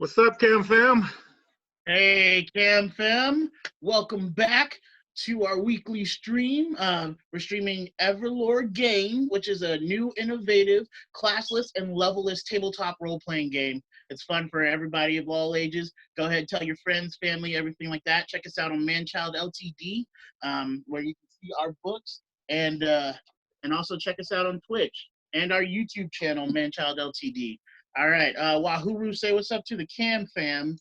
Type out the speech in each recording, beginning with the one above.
What's up, Cam fam? Hey, Cam fam. Welcome back to our weekly stream. We're streaming EverLore game, which is a new, innovative, classless, and levelless tabletop role-playing game. It's fun for everybody of all ages. Go ahead, tell your friends, family, everything like that. Check us out on ManChild Ltd, where you can see our books, and also check us out on Twitch and our YouTube channel, ManChild Ltd. All right, Wahuru, say what's up to the Cam fam.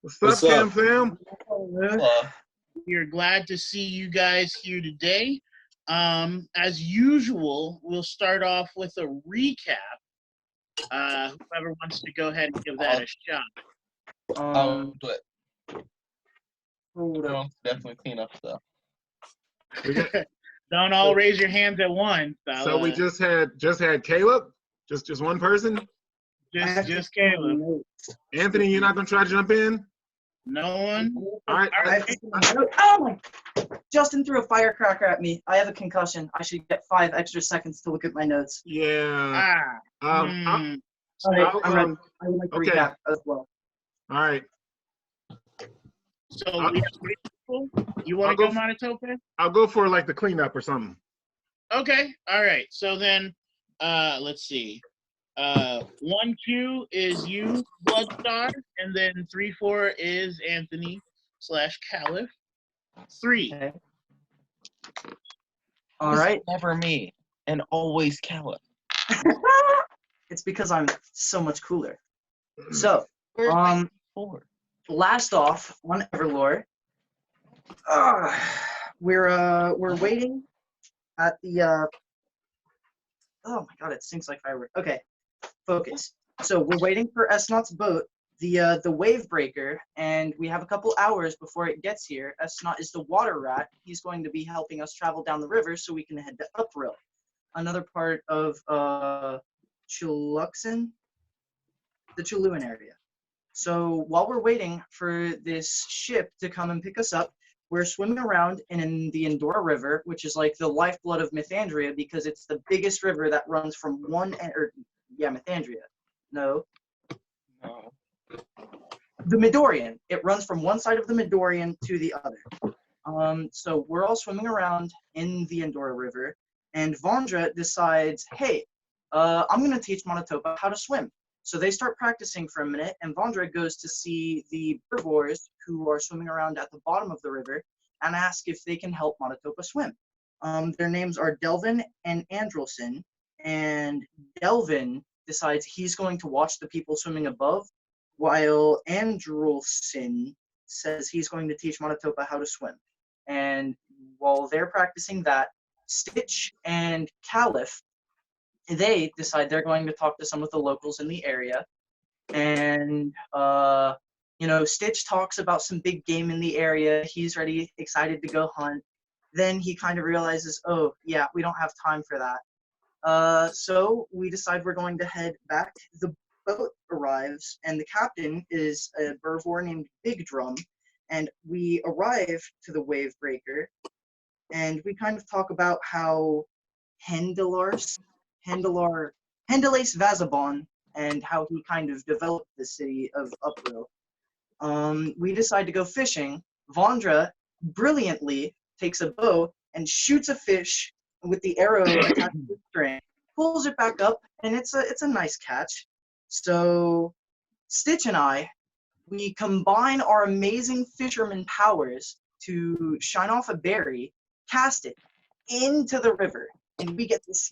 What's up, Cam fam? We're glad to see you guys here today. As usual, we'll start off with a recap. Whoever wants to go ahead and give that a shot. I'll do it. Definitely clean up stuff. Don't all raise your hands at once. So we just had Caleb, just one person. Just Caleb. Anthony, you're not gonna try to jump in? No one. All right. Oh my! Justin threw a firecracker at me. I have a concussion. I should get 5 extra seconds to look at my notes. Yeah. All right, I'm ready. I would like to recap as well. All right. So we have 3 people. You want to go Monotope? I'll go for like the cleanup or something. Okay. All right. So then, let's see. 1-2 is you, Bloodstar, and then 3-4 is Anthony / Kaliff. 3. Okay. All right. Never me, and always Kaliff. It's because I'm so much cooler. So, Where's 4? last off on EverLore, we're waiting at the. Oh my God! It stinks like fireworks. Okay. Focus. So we're waiting for Esnot's boat, the wave breaker, and we have a couple hours before it gets here. Esnot is the water rat. He's going to be helping us travel down the river so we can head to Uprill, another part of Chaluk'Sen, the Chaluk'Sen area. So while we're waiting for this ship to come and pick us up, we're swimming around in the Endora River, which is like the lifeblood of Mythandria because it's the biggest river that runs from one end. Mythandria. No. The Midorian. It runs from one side of the Midorian to the other. So we're all swimming around in the Endora River, and Vandra decides, hey, I'm going to teach Monotopa how to swim. So they start practicing for a minute, and Vandra goes to see the herbivores who are swimming around at the bottom of the river and ask if they can help Monotopa swim. Their names are Delvin and Andrelson, and Delvin decides he's going to watch the people swimming above, while Andrelson says he's going to teach Monotopa how to swim. And while they're practicing that, Stitch and Kaliff, they decide they're going to talk to some of the locals in the area. And, Stitch talks about some big game in the area. He's ready, excited to go hunt. Then he kind of realizes, oh, yeah, we don't have time for that. So we decide we're going to head back. The boat arrives, and the captain is a herbivore named Big Drum, and we arrive to the wave breaker, and we kind of talk about how Hendelace Vazabon, and how he kind of developed the city of Uprill. We decide to go fishing. Vandra brilliantly takes a bow and shoots a fish with the arrow attached to the string, pulls it back up, and it's a nice catch. So Stitch and I, we combine our amazing fisherman powers to shine off a berry, cast it into the river, and we get this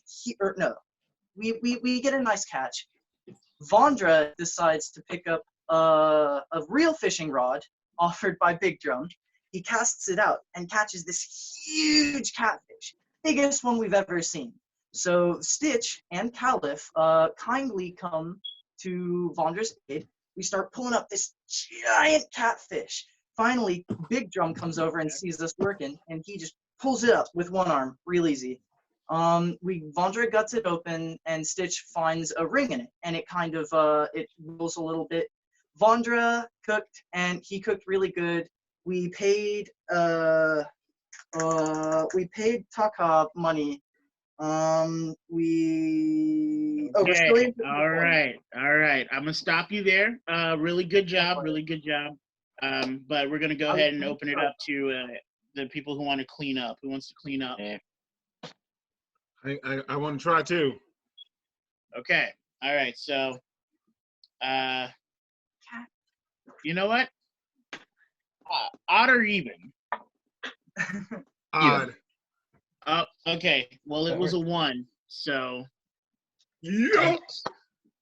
we get a nice catch. Vandra decides to pick up a real fishing rod offered by Big Drum. He casts it out and catches this huge catfish. Biggest one we've ever seen. So Stitch and Kaliff kindly come to Vandra's aid. We start pulling up this giant catfish. Finally, Big Drum comes over and sees us working, and he just pulls it up with one arm, real easy. Vandra guts it open, and Stitch finds a ring in it, and it kind of it rolls a little bit. Vandra cooked, and he cooked really good. We paid Taka money. Oh, we're still Okay. in All right. I'm gonna stop you there. Really good job. Really good job. But we're gonna go ahead and open it up to the people who want to clean up. Who wants to clean up? I want to try too. Okay. All right. So, you know what? Odd or even? Odd. Okay. Well, it was a 1. So. Yeah.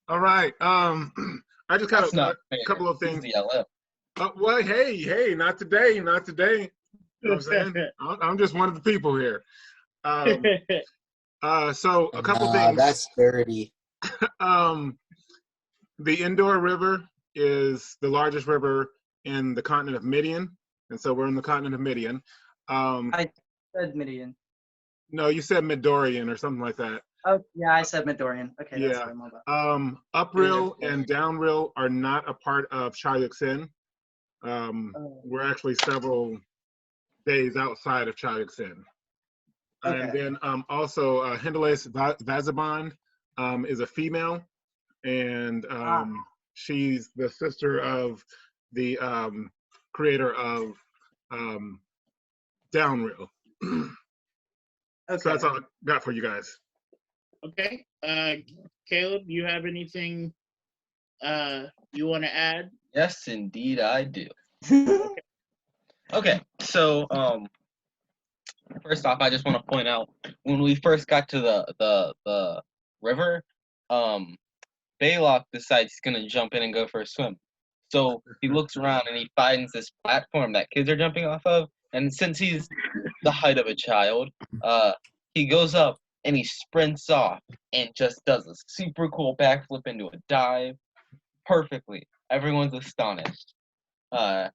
All right. I just got That's a not couple of fair. things. He's the LF. Well, hey, not today, not today. You know what I'm saying? I'm just one of the people here. So a couple things. That's dirty. The Indoor River is the largest river in the continent of Midian, and so we're in the continent of Midian. I said Midian. No, you said Midorian or something like that. Oh, yeah, I said Midorian. Okay, that's Yeah. what I'm about. Uprill and downrill are not a part of Chaluk'Sen. We're actually several days outside of Chaluk'Sen. Okay. And then also Hindelace Vazabond is a female, and she's the sister of the creator of Downrill. Okay. So that's all I got for you guys. Okay. Caleb, you have anything you want to add? Yes, indeed, I do. Okay, so first off, I just want to point out when we first got to the river, Belac decides he's gonna jump in and go for a swim. So he looks around and he finds this platform that kids are jumping off of, and since he's the height of a child, he goes up and he sprints off and just does a super cool backflip into a dive perfectly. Everyone's astonished. And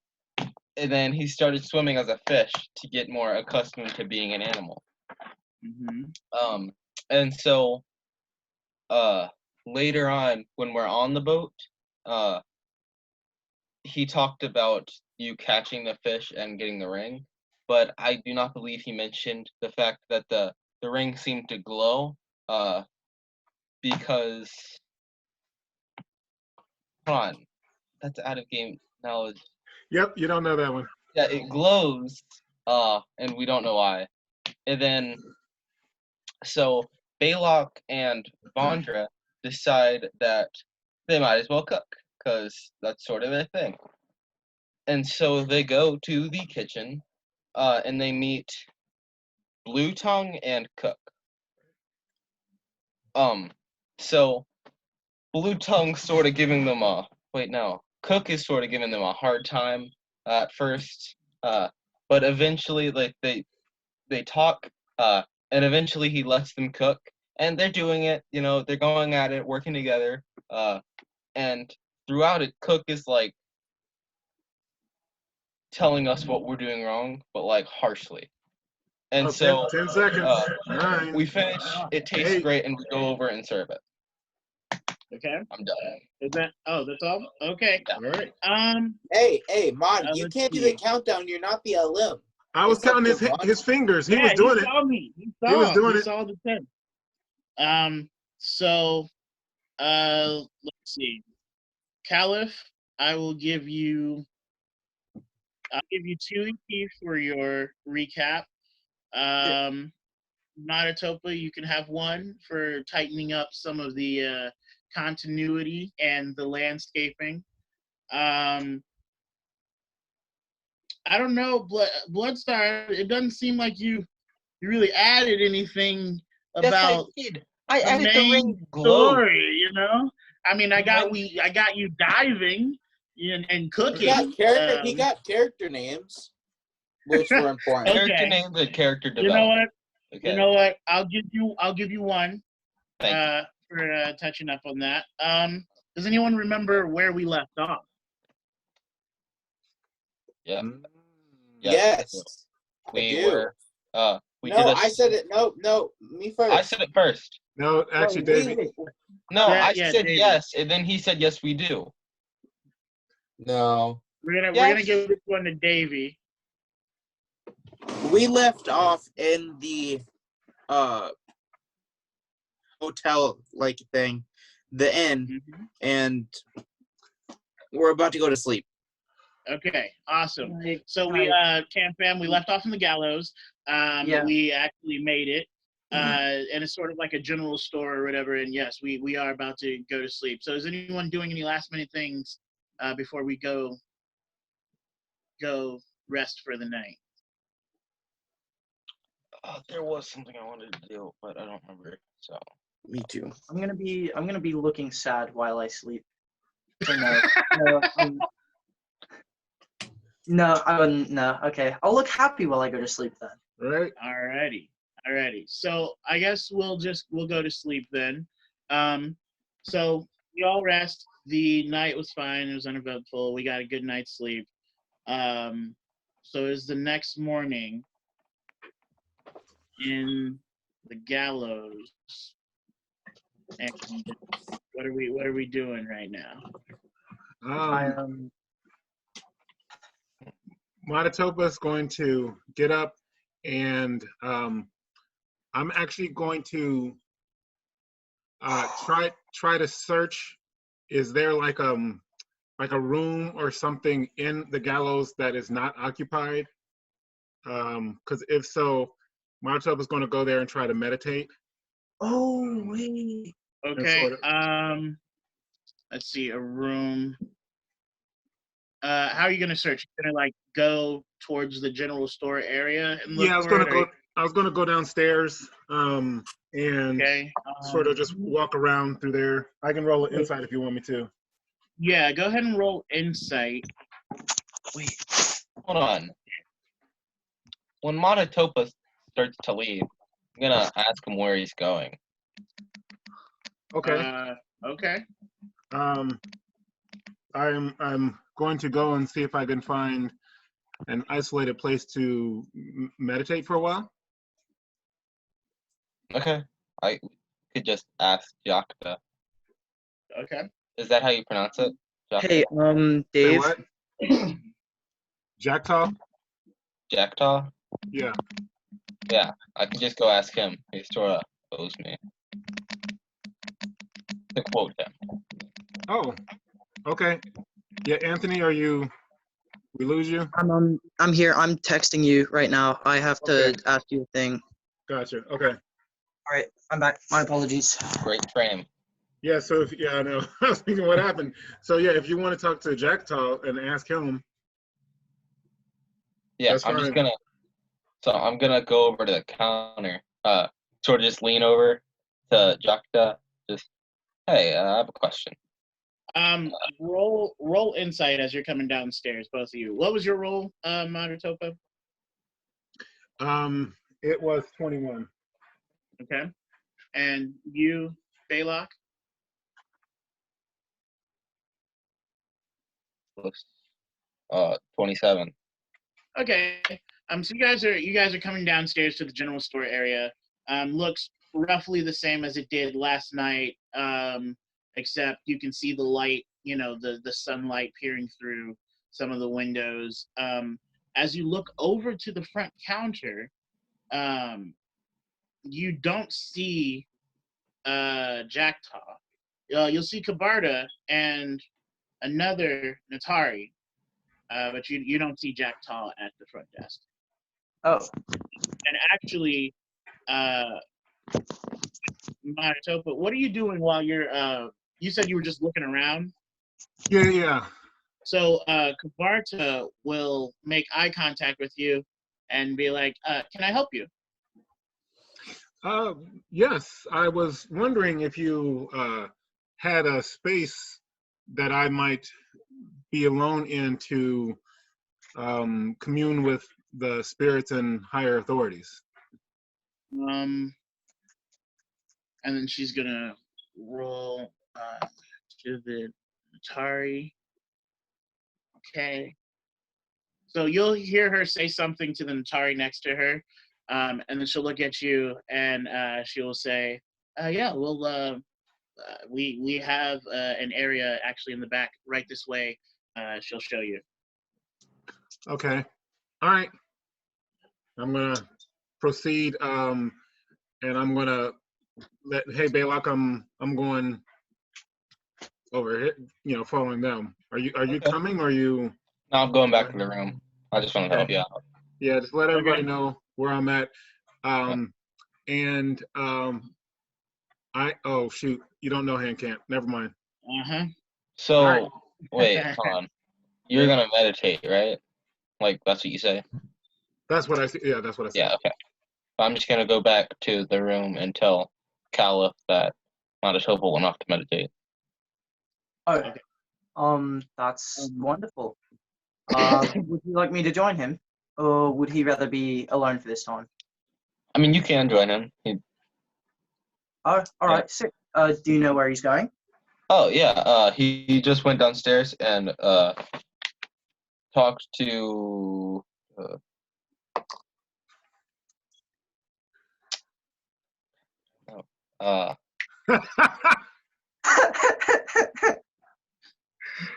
then he started swimming as a fish to get more accustomed to being an animal. Mm-hmm. And so later on, when we're on the boat, he talked about you catching the fish and getting the ring, but I do not believe he mentioned the fact that the ring seemed to glow, because, hold on, that's out of game knowledge. Yep, you don't know that one. Yeah, it glows, and we don't know why. And then, so Belac and Vandra decide that they might as well cook, because that's sort of their thing. And so they go to the kitchen, and they meet Blue Tongue and Cook. So Blue Tongue's sort of giving them Cook is sort of giving them a hard time at first, but eventually, like, they talk, and eventually he lets them cook, and they're doing it, they're going at it, working together, and throughout it, Cook is, like, telling us what we're doing wrong, but, like, harshly. And Oh, so 10 seconds. 9. we finish, it tastes 8. great, and we go over and serve it. Okay. I'm done. Is that? Oh, that's all. Okay. Yeah. All right. Hey, Mon, you let's can't do see. the countdown. You're not the LM. I was It's up counting to his fingers. He yeah, was doing he it. saw me. He was doing he it. saw the 10. So, let's see. Kaliff, I'll give you 2 EP for your recap. Matatopa, you can have 1 for tightening up some of the continuity and the landscaping. I don't know, Bloodstar. It doesn't seem like you really added anything about I added the main ring glow. story. I mean, I got you diving and cooking. He got character names, which were important. Okay. Character names and character You know development. what? Okay. You know what? I'll give you 1 Thank for touching up on that. Does anyone remember where we left off? Yeah. Yes. We I do. were. I said it. No, me first. I said it first. No, actually, David. No, Yeah, I yeah, said David. yes, and then he said yes, we do. No. We're gonna Yes. give this one to Davey. We left off in the hotel-like thing, the inn, Mhm. and we're about to go to sleep. Okay, awesome. Like, So can we, I- Camp Fam, we left off in the gallows. Yeah. We actually made it. And it's sort of like a general store or whatever. And yes, we are about to go to sleep. So is anyone doing any last minute things before we go rest for the night? There was something I wanted to do, but I don't remember. So Me too. I'm gonna be looking sad while I sleep. So no, no, no, I wouldn't. No, okay. I'll look happy while I go to sleep then. Right? Alrighty. So I guess we'll go to sleep then. So we all rest. The night was fine. It was uneventful. We got a good night's sleep. So it's the next morning in the gallows. And what are we doing right now? Matatopa's going to get up, and I'm actually going to try to search. Is there like a room or something in the gallows that is not occupied? Because if so, Matatopa's going to go there and try to meditate. Oh wait. Okay. sort Let's see, a room. How are you gonna search? You're gonna like go towards the general store area and look Yeah, I was for going it, to or- go. I was going to go downstairs and Okay. sort of just walk around through there. I can roll it inside if you want me to. Yeah, go ahead and roll insight. wait, hold on. When Matatopa starts to leave, I'm gonna ask him where he's going. Okay. Okay. I'm going to go and see if I can find an isolated place to meditate for a while. Okay, I could just ask Jakta. Okay. Is that how you pronounce it? Jakta? Hey, Say Dave. what? Jacktaw? Jakta? Yeah. Yeah, I could just go ask him. He sort of owes me. To quote him. Oh, okay. Yeah, Anthony, we lose you? I'm here. I'm texting you right now. I have to Okay. ask you a thing. Gotcha. Okay. All right, I'm back. My apologies. Great frame. Yeah, so I know. I was thinking what happened. So yeah, if you want to talk to Jacktaw and ask him. Yeah, That's I'm just fine. gonna. So I'm gonna go over to the counter. Sort of just lean over to Jakta. Just, hey, I have a question. Roll insight as you're coming downstairs, both of you. What was your roll, Matatopa? It was 21. Okay. And you, Belac? Looks 27. Okay. So you guys are coming downstairs to the general store area. Looks roughly the same as it did last night, except you can see the light, the sunlight peering through some of the windows. As you look over to the front counter, you don't see Jacktaw. You'll see Kabarda and another Natari, but you don't see Jacktaw at the front desk. Oh, And actually, Matatopa, what are you doing while you're? You said you were just looking around. Yeah. So Kabarda will make eye contact with you and be like, "Can I help you?" Yes, I was wondering if you had a space that I might be alone in to commune with the spirits and higher authorities. And then she's gonna roll to the Natari. Okay. So you'll hear her say something to the Natari next to her, and then she'll look at you and she will say, "Yeah, well, we have an area actually in the back, right this way." She'll show you. Okay. All right. I'm gonna proceed, and I'm gonna that, hey, Belac, I'm going over here, following them. Are you Okay. coming, or are you? No, I'm going back to the room. I just want to help you out. Yeah, just let everybody Okay. know where I'm at. Oh shoot, you don't know hand camp. Never mind. Uh-huh. So, Alright. wait, hold on. You're gonna meditate, right? Like, that's what you say? That's what I see. Yeah, that's what I said. Yeah, okay. I'm just gonna go back to the room and tell Kaliff that Manitoba went off to meditate. Oh, Okay. that's wonderful. Would you like me to join him, or would he rather be alone for this time? I mean, you can join him. Oh, all right. Sick. Do you know where he's going? Oh, yeah, he just went downstairs and talked to...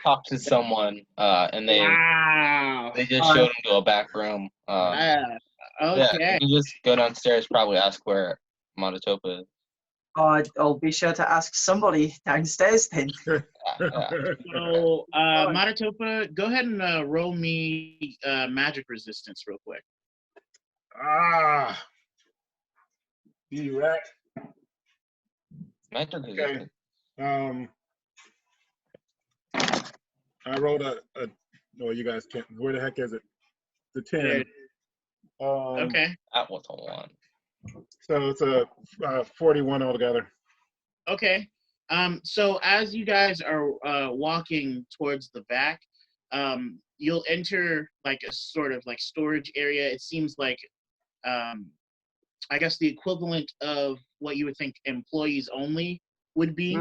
talked to someone, and Wow. they just showed him to a back room. Okay. Yeah, you just go downstairs, probably ask where Manitoba is. I'll be sure to ask somebody downstairs then. Yeah. So, Manitoba, go ahead and roll me magic resistance real quick. You right. Magic Okay. resistance. I rolled a. No, you guys can't. Where the heck is it? The 10. Okay. That was a 1. So it's a 41 altogether. Okay. So as you guys are walking towards the back, you'll enter like a sort of like storage area. It seems like, I guess the equivalent of what you would think employees only would be.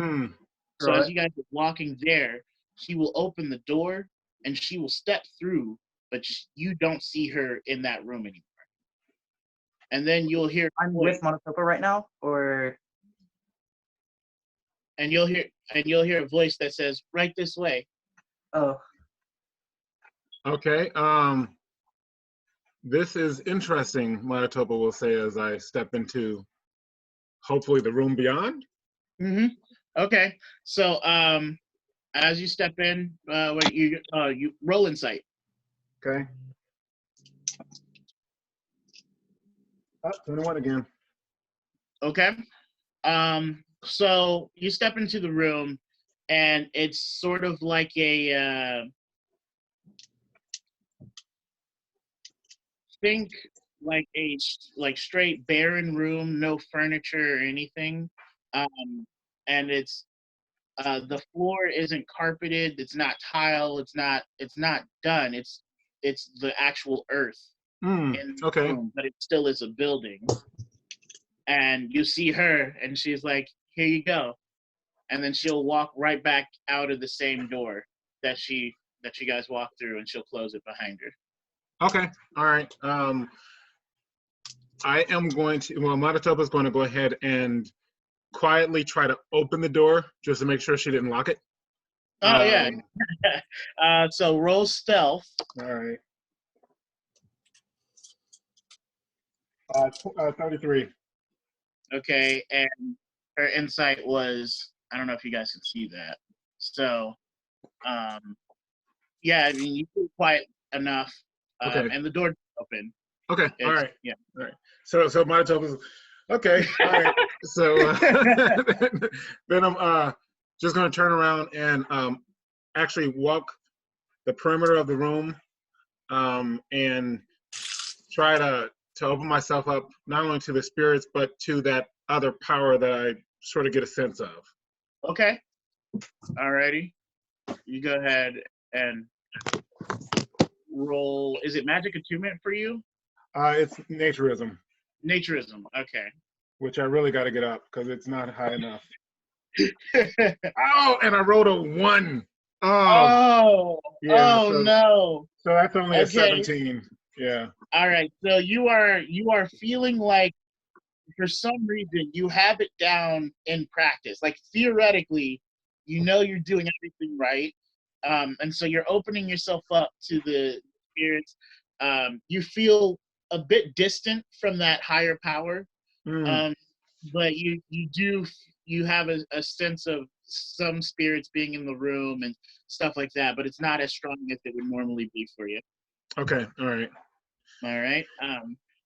So Right. as you guys are walking there, she will open the door and she will step through, but you don't see her in that room anymore. And then you'll hear I'm with Manitoba right now, or and you'll hear a voice that says, "Right this way." oh, Okay. This is interesting, Manitoba will say as I step into hopefully the room beyond. Mm-hmm. Okay. So as you step in, you roll insight. Okay. 21 again. Okay. So you step into the room, and it's sort of like a think like a straight barren room, no furniture or anything, and it's the floor isn't carpeted, it's not tile, it's not done, it's the actual earth in the Okay. room, but it still is a building. And you see her, and she's like, "Here you go," and then she'll walk right back out of the same door that you guys walked through, and she'll close it behind her. Okay. All right. I am going to, well, Manitoba's going to go ahead and quietly try to open the door just to make sure she didn't lock it. Oh, yeah. So roll stealth. All right. 33. Okay, and her insight was, I don't know if you guys can see that. So, yeah, I mean, you feel quiet enough, Okay. and the door open. Okay. All right. Yeah. All right. So Manitoba's okay. All right. So then I'm just going to turn around and actually walk the perimeter of the room and try to open myself up not only to the spirits but to that other power that I sort of get a sense of. Okay. Alrighty. You go ahead and roll. Is it magic attunement for you? It's naturism, Naturism. Okay. which I really got to get up because it's not high enough. Oh, and I rolled a 1. Oh. Yeah, Oh so, no. So that's only a Okay. 17. Yeah. All right. So you are feeling like for some reason you have it down in practice. Like theoretically, you know you're doing everything right. And so you're opening yourself up to the spirits. You feel a bit distant from that higher power. but you have a sense of some spirits being in the room and stuff like that, but it's not as strong as it would normally be for you. Okay. All right. All right.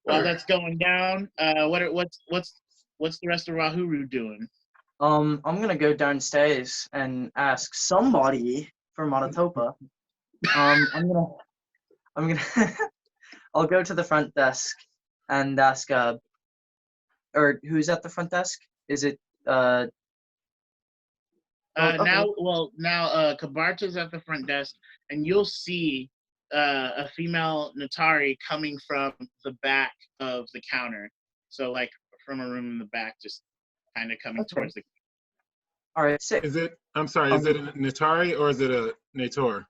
While that's going down, what's the rest of Wahuru doing? I'm gonna go downstairs and ask somebody for Monotopa. I'm gonna I'll go to the front desk and ask or who's at the front desk? Is it okay. Now Kabarta's at the front desk, and you'll see a female Natari coming from the back of the counter. So, like, from a room in the back, just kind of coming towards the. All right, sick. Is it? I'm sorry. Is it a Natari or is it a Nator?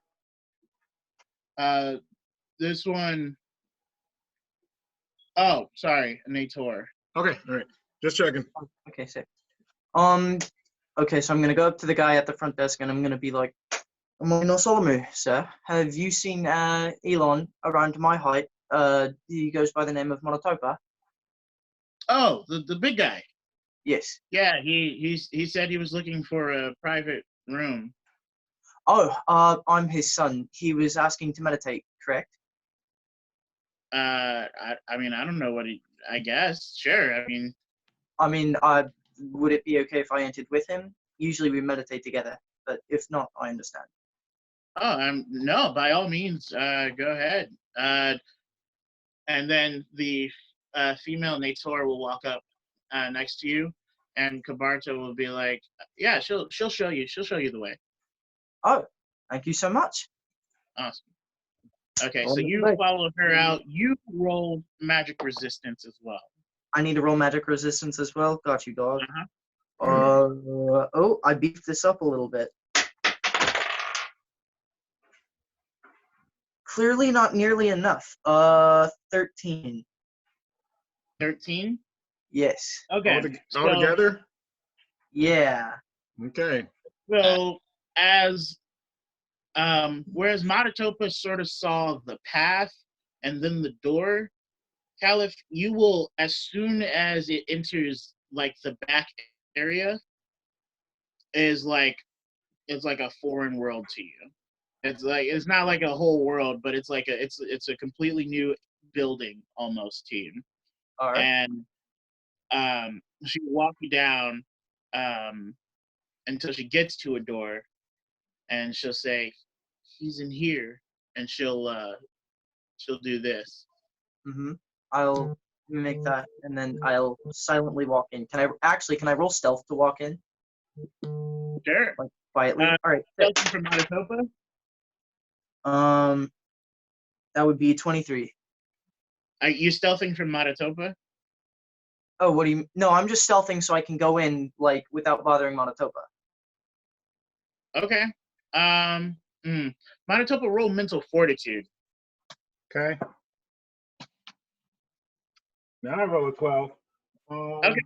This one. Oh, sorry, a Nator. Okay. All right. Just checking. Okay, sick. Okay, so I'm gonna go up to the guy at the front desk and I'm gonna be like, "No Solomu, sir. Have you seen Elon around my height? He goes by the name of Monotopa." Oh, the big guy. Yes. Yeah, he said he was looking for a private room. Oh, I'm his son. He was asking to meditate, correct? I mean, I don't know what I guess. Sure. I mean, would it be okay if I entered with him? Usually we meditate together, but if not, I understand. Oh, no, by all means, go ahead. And then the female Nator will walk up next to you, and Kabarta will be like, "Yeah, she'll show you. She'll show you the way." Oh, thank you so much. Awesome. Okay, so you follow her out. You roll magic resistance as well. I need to roll magic resistance as well. Got you, dog. Uh-huh. Oh, I beefed this up a little bit. Clearly not nearly enough. 13. 13? Yes. Okay. All together? Yeah. Okay. So whereas Monotopa sort of saw the path and then the door, Kaliff, you will, as soon as it enters like the back area, it's like a foreign world to you. It's not like a whole world, but it's like it's a completely new building almost to you. All right. And she will walk you down until she gets to a door, and she'll say, "He's in here," and she'll do this. Mm-hmm. I'll make that, and then I'll silently walk in. Can I roll stealth to walk in? Sure. Like quietly. All right. Stealthing from Monotopa? That would be 23. Are you stealthing from Monotopa? Oh, what do you? No, I'm just stealthing so I can go in like without bothering Monotopa. Okay. Monotopa, roll mental fortitude. Okay. Now I roll a 12. Okay.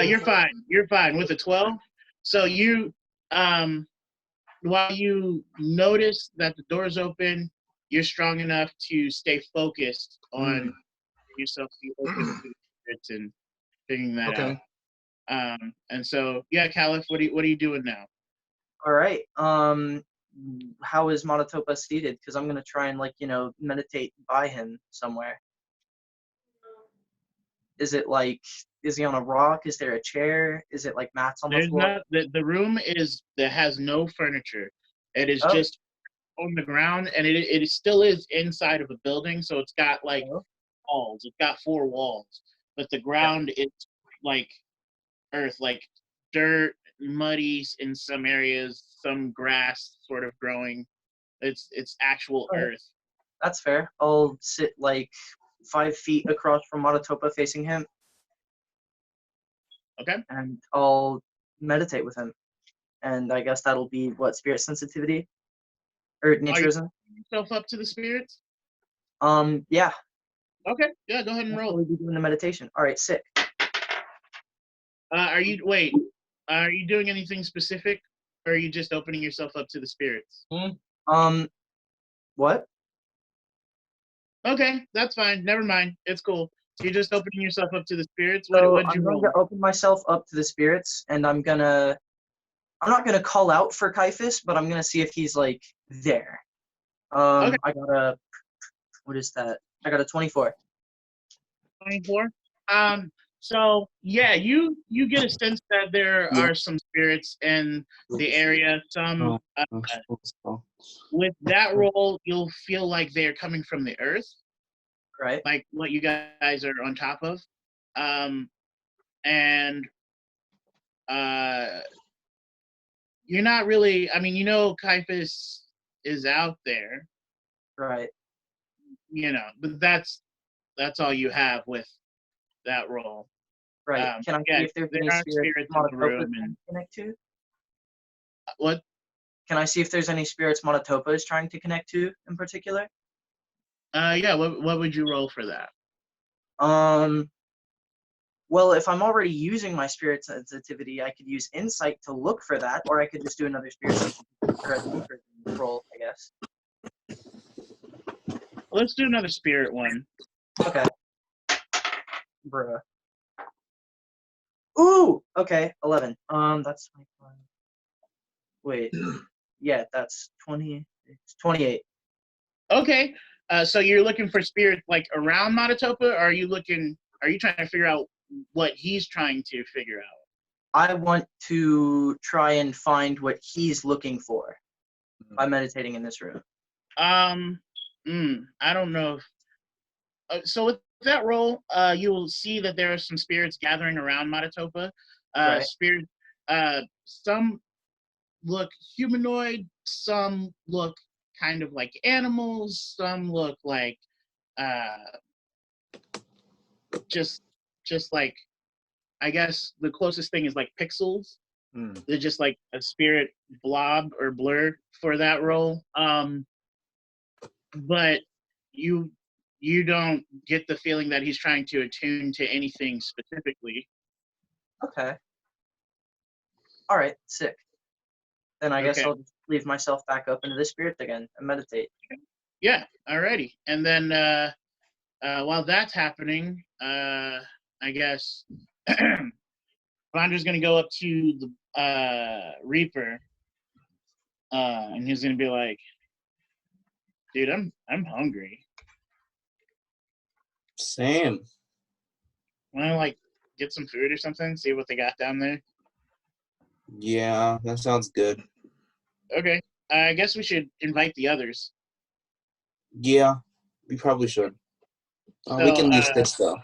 You're fine. You're fine with a 12. So you, while you notice that the door's open, you're strong enough to stay focused on yourself, to open to the spirits and figuring that out. And so, yeah, Kaliff, what are you doing now? All right. How is Monotopa seated? Because I'm gonna try and meditate by him somewhere. Is he on a rock? Is there a chair? Is it like mats on the floor? The room has no furniture. It is just on the ground, and it still is inside of a building, so it's got walls. It's got 4 walls, but the ground is like earth, like dirt, muddy in some areas, some grass sort of growing. It's actual earth. That's fair. I'll sit 5 feet across from Monotopa facing him. Okay. And I'll meditate with him. And I guess that'll be spirit sensitivity? Or naturism? Are you yourself up to the spirits? Yeah. Okay. Yeah, go ahead and roll. We'll be doing the meditation. All right, sick. Are you doing anything specific, or are you just opening yourself up to the spirits? What? Okay, that's fine. Never mind. It's cool. So you're just opening yourself up to the spirits? So What'd you I'm going roll? to open myself up to the spirits, and I'm not gonna call out for Kaiphus, but I'm gonna see if he's like there. Okay. I got a, what is that? I got a 24. 24. So yeah, you get a sense that there are some spirits in the area. Some with that roll, you'll feel like they're coming from the earth, Right. like what you guys are on top of. And you're not really. I mean, you know, Kaiphus is out there, Right. you know, but that's all you have with that roll. Right. Can I Yeah, see if there's there any are spirits spirits in the Monotopa room, is trying and to connect to? what? Can I see if there's any spirits Monotopa is trying to connect to in particular? Yeah. What would you roll for that? Well, if I'm already using my spirit sensitivity, I could use insight to look for that, or I could just do another spirit sensitivity or a deeper roll, I guess. Let's do another spirit one. Okay. Bruh. Ooh! Okay, 11. That's 25. Wait. Yeah, that's 20. It's 28. Okay. So you're looking for spirits like around Monotopa, or are you trying to figure out what he's trying to figure out? I want to try and find what he's looking for by meditating in this room. I don't know. So with that roll, you will see that there are some spirits gathering around Monotopa. Right. Spirits, some look humanoid, some look kind of like animals, some look like just like, I guess the closest thing is like pixels. They're just like a spirit blob or blur for that role. But you don't get the feeling that he's trying to attune to anything specifically. Okay. All right, sick. Then I guess Okay. I'll just leave myself back up into the spirit again and meditate. Yeah, alrighty. And then while that's happening, I guess Vandra's gonna go up to the Reaper, and he's gonna be like, "Dude, I'm hungry. Same. Wanna like get some food or something? See what they got down there." Yeah, that sounds good. Okay. I guess we should invite the others. Yeah, we probably should. We So, can leave six though.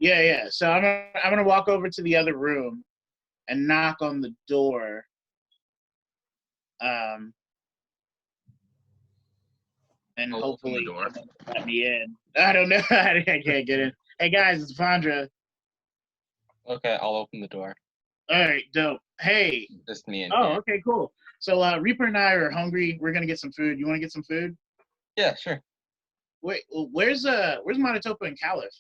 Yeah. So I'm gonna walk over to the other room and knock on the door. And I'll open hopefully the door. let me in. I don't know. I can't get in. Hey guys, it's Vandra. Okay, I'll open the door. All right, dope. Hey. Just me and Oh, him. okay, cool. So Reaper and I are hungry. We're gonna get some food. You want to get some food? Yeah, sure. Wait, where's Monotopa and Kaliff?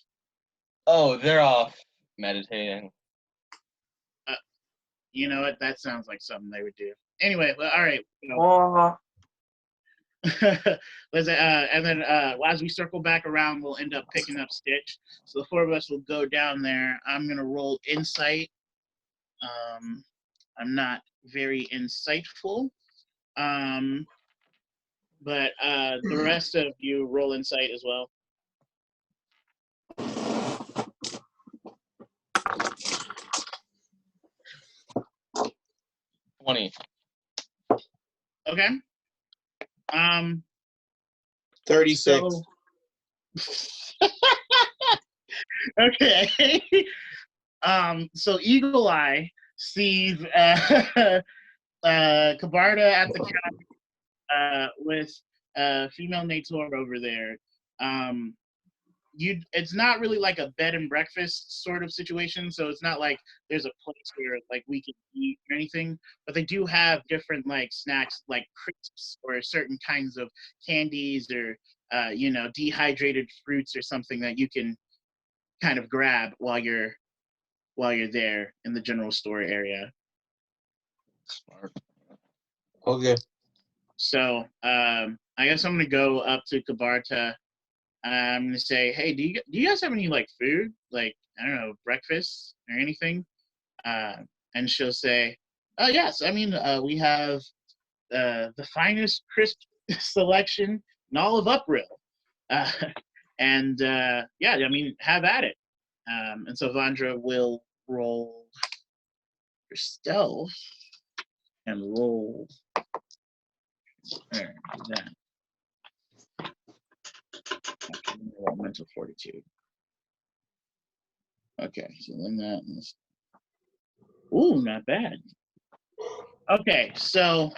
Oh, they're off meditating. You know what? That sounds like something they would do. Anyway, well, all right. Oh, Let's and then as we circle back around, we'll end up picking up Stitch. So the four of us will go down there. I'm gonna roll insight. I'm not very insightful. But the rest of you roll insight as well. $20. Okay. 36. So, okay. So Eagle Eye sees Kabarda at the counter with female Nator over there. It's not really like a bed and breakfast sort of situation, so it's not like there's a place where like we can eat or anything, but they do have different like snacks like crisps or certain kinds of candies or dehydrated fruits or something that you can kind of grab while you're there in the general store area. Smart. Okay. So I guess I'm gonna go up to Kabarta I'm gonna say, hey, do you guys have any like food, like I don't know, breakfast or anything? And she'll say, oh yes, I mean we have the finest crisp selection in all of Uprill, uh, and yeah, I mean have at it. And so Vandra will roll her stealth and roll there, that. Okay, roll mental fortitude. Okay, so then that is. Ooh, not bad. Okay, so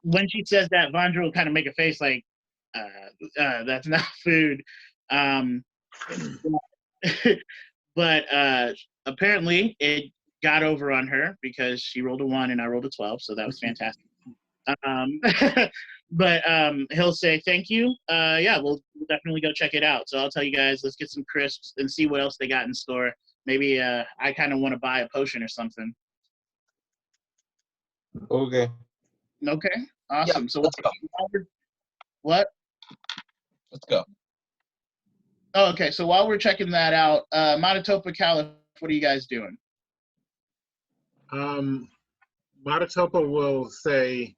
when she says that, Vandra will kind of make a face like, that's not food. But apparently it got over on her because she rolled a 1 and I rolled a 12, so that was fantastic. But he'll say thank you. Yeah, we'll definitely go check it out. So I'll tell you guys, let's get some crisps and see what else they got in store. Maybe I kind of want to buy a potion or something. Okay. Okay, awesome. So let's go. What? Let's go. Oh, okay. So while we're checking that out, Matatopa, Kaliff, what are you guys doing? Matatopa will say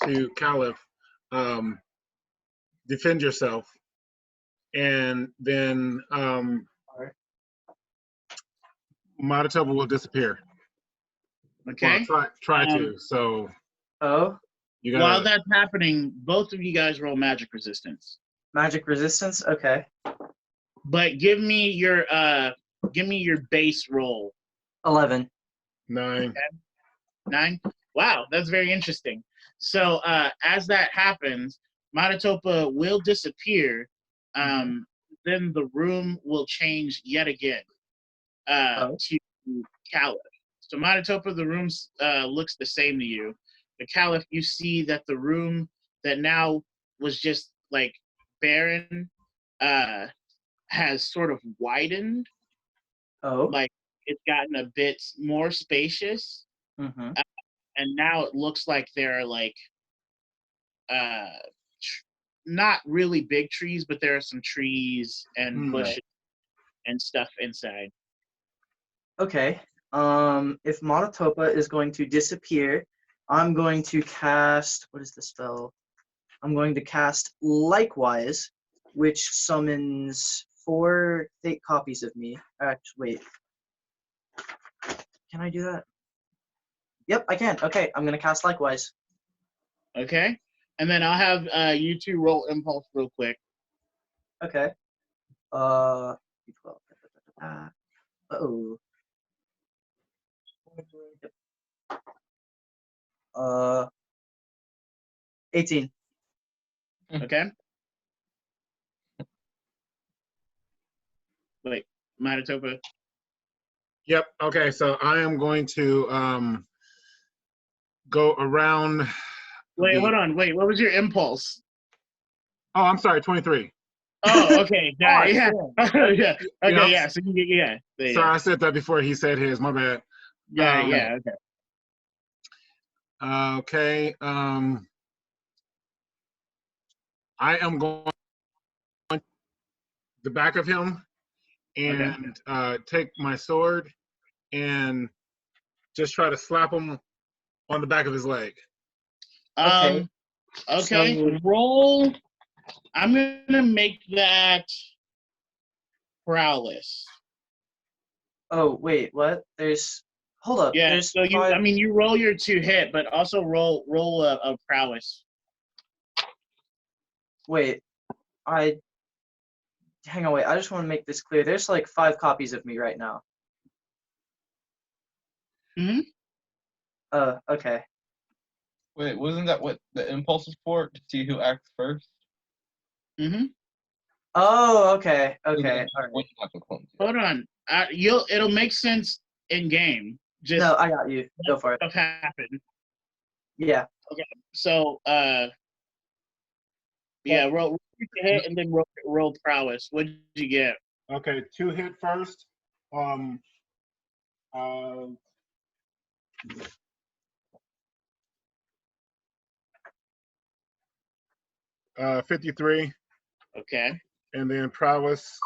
to Kaliff, defend yourself, and then Matatopa will disappear. Okay. Well, try to. So Oh, you gotta. While that's happening, both of you guys roll magic resistance. magic resistance. Okay. But give me your base roll. 11. 9. 9. Wow, that's very interesting. So as that happens, Matatopa will disappear. Then the room will change yet again to Kaliff. So Matatopa, the room looks the same to you. But Kaliff, you see that the room that now was just like barren has sort of widened. Oh. Like it's gotten a bit more spacious. Mm-hmm. And now it looks like there are like not really big trees, but there are some trees and bushes and stuff inside. Okay. If Matatopa is going to disappear, I'm going to cast, what is the spell? I'm going to cast Likewise, which summons 4 fake copies of me. Actually, wait. Can I do that? Yep, I can. Okay, I'm going to cast Likewise. Okay. And then I'll have you two roll impulse real quick. Okay. Uh-oh. 18. Okay. Wait, Matatopa. Yep. Okay. So I am going to go around. Wait, hold on. Wait, what was your impulse? Oh, I'm sorry. 23. Oh, okay. Yeah. Yeah. Yeah. Okay. Yep. Yeah. So you get yeah. Sorry, I said that before he said his. My bad. Yeah. Yeah. Okay. Okay. I am going the back of him and take my sword and just try to slap him on the back of his leg. Okay. So- Roll. I'm gonna make that prowess. Oh, wait, what? Hold up. Yeah. There's So you, 5. I mean, you roll your 2 hit, but also roll a prowess. Wait, hang on, wait. I just want to make this clear. There's like 5 copies of me right now. Mm-hmm. Okay. Wait, wasn't that what the impulse is for? To see who acts first? Mm-hmm. Oh, okay. Okay. Okay. All right. Hold on. It'll make sense in game. Just No, I got you. Go for it. stuff happen. Yeah. Okay. So yeah, roll your hit and then roll prowess. What did you get? Okay, 2 hit first. 53, Okay. and then prowess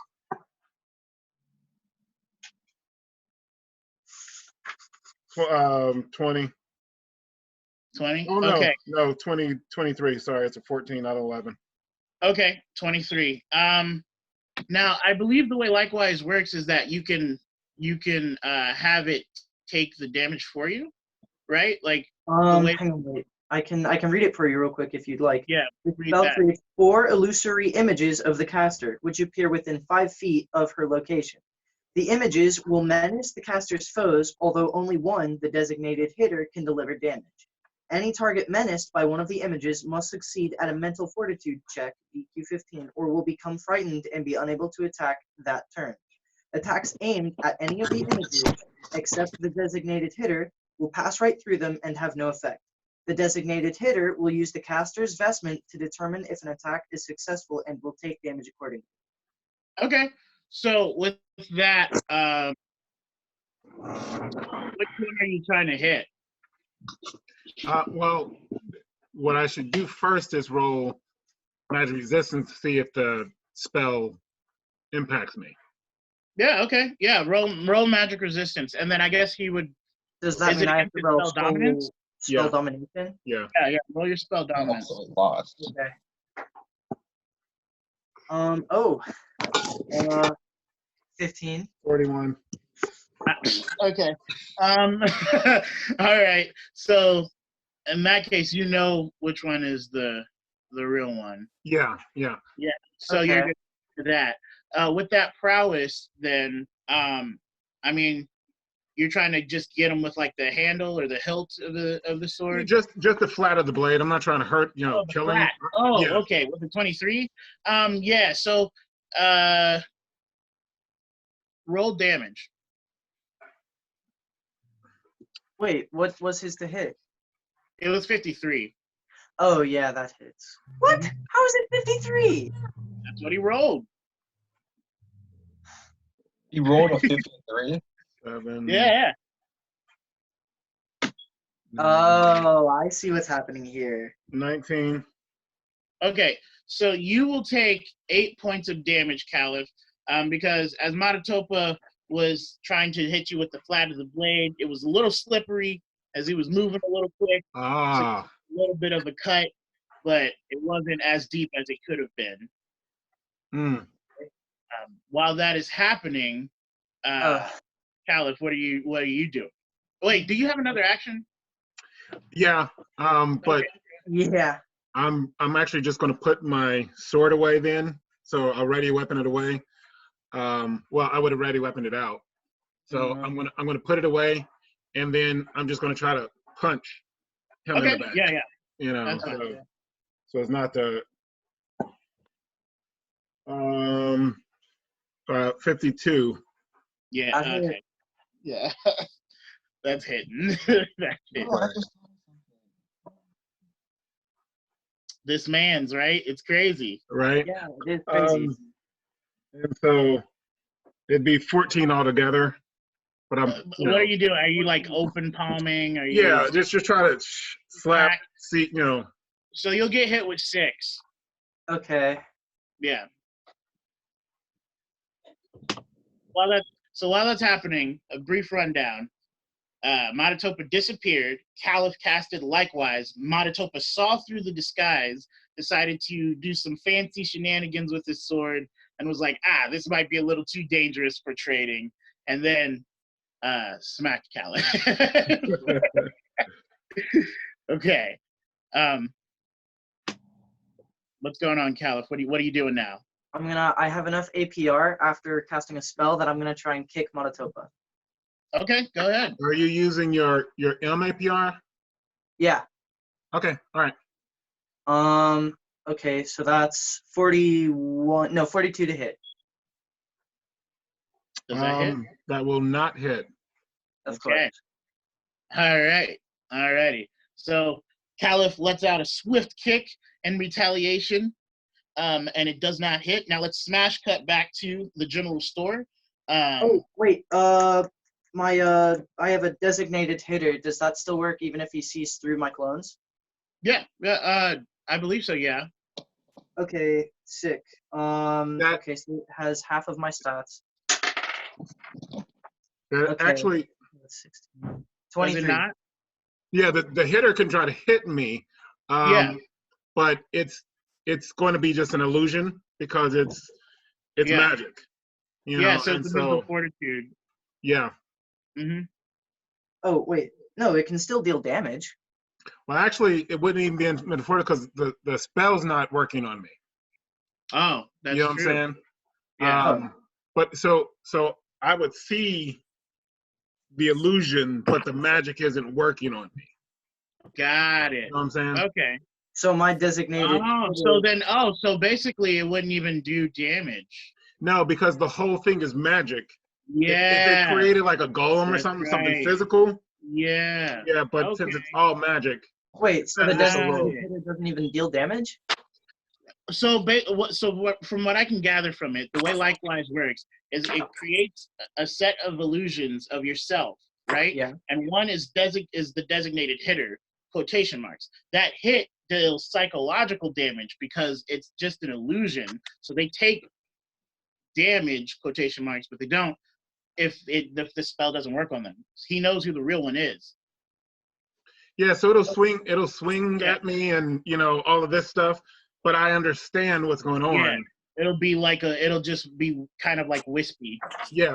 20. 20. Oh no, Okay. no, 20, 23. Sorry, it's a 14, not 11. Okay. 23. Now I believe the way likewise works is that you can have it take the damage for you, right? Like the way. Hang on, wait. I can read it for you real quick if you'd like. Yeah. The Read spell that. creates 4 illusory images of the caster, which appear within 5 feet of her location. The images will menace the caster's foes, although only one, the designated hitter, can deliver damage. Any target menaced by one of the images must succeed at a mental fortitude check, DQ 15, or will become frightened and be unable to attack that turn. Attacks aimed at any of the images, except the designated hitter, will pass right through them and have no effect. The designated hitter will use the caster's vestment to determine if an attack is successful and will take damage accordingly. Okay. So with that, which one are you trying to hit? Well, what I should do first is roll magic resistance to see if the spell impacts me. Yeah. Okay. Yeah. Roll magic resistance, and then I guess he would. Does that Is mean it I have to against roll spell dominance? spell Yeah. domination? Yeah. Yeah. Yeah. Roll your spell I dominance. also lost. Okay. 15. 41. Okay. All right. So in that case, you know which one is the real one. Yeah, yeah. So you're Okay. good for that. With that prowess, then I mean, you're trying to just get him with like the handle or the hilt of the sword. Just the flat of the blade. I'm not trying to hurt, The kill him. flat. Oh, Yeah. okay. With the 23. Yeah. So roll damage. Wait, what was his to hit? It was 53. Oh, yeah, that hits. What? How is it 53? That's what he rolled. You rolled a 53. 7. Yeah. Oh, I see what's happening here. 19. Okay, so you will take 8 points of damage, Kaliff, because as Matatopa was trying to hit you with the flat of the blade, it was a little slippery as he was moving a little quick, Ah. a little bit of a cut, but it wasn't as deep as it could have been. Mm. While that is happening, Kaliff, what are you doing? Wait, do you have another action? Yeah. But Yeah. I'm actually just going to put my sword away then. So I'll ready weapon it away. Well, I would have ready weaponed it out. So I'm gonna put it away, and then I'm just gonna try to punch him in the back. Yeah. That's So, fine. so it's not the 52. Yeah. I hear- Okay. Yeah. That's hitting. That's hitting. Oh, I just- This man's right. It's crazy. Right. Yeah, it is crazy. And so it'd be 14 altogether. But I'm. What are you doing? Are you like open palming? Are you? Yeah, just try to slap. Crack? See, So you'll get hit with 6. Okay. Yeah. While that's happening, a brief rundown. Matatopa disappeared. Kaliff casted likewise. Matatopa saw through the disguise, decided to do some fancy shenanigans with his sword, and was like, this might be a little too dangerous for trading. And then smacked Kaliff. Okay. What's going on, Kaliff? What are you doing now? I have enough APR after casting a spell that I'm gonna try and kick Matatopa. Okay, go ahead. Are you using your MAPR? Yeah. Okay, all right. Okay, so that's 42 to hit. Does that hit? That will not hit. Of Okay. course. All right. Alrighty. So Kaliff lets out a swift kick in retaliation, and it does not hit. Now let's smash cut back to the general store. Oh, wait. I have a designated hitter. Does that still work even if he sees through my clones? Yeah. I believe so. Yeah. Okay, sick. That- Okay, so it has half of my stats. That Okay. actually, That's 16. Does it 23. not? yeah, the hitter can try to hit me, Yeah. but it's going to be just an illusion because it's Yeah. magic, you know, Yeah, so and it's a mental so fortitude. yeah. Mm-hmm. Oh, wait. No, it can still deal damage. Well, actually, it wouldn't even be in metaphor because the spell's not working on me. Oh, that's You know what true. I'm saying? Yeah. But so I would see the illusion, but the magic isn't working on me. Got it. You know what I'm saying? Okay. So my designated. So basically it wouldn't even do damage. No, because the whole thing is magic. If it Yeah. created like a golem or That's something right. physical, Yeah. yeah. But Okay. since it's all magic, Wait, so the That initial designated roll. hitter doesn't even deal damage? So from what I can gather from it, the way Likewise works is it creates a set of illusions of yourself, right? Yeah. And one is the designated hitter, quotation marks. That hit deals psychological damage because it's just an illusion. So they take damage, quotation marks, but they don't if the spell doesn't work on them. He knows who the real one is. yeah. So it'll swing Yeah. at me, and you know all of this stuff. But I understand what's going on. Yeah. It'll just be kind of like wispy. Yeah.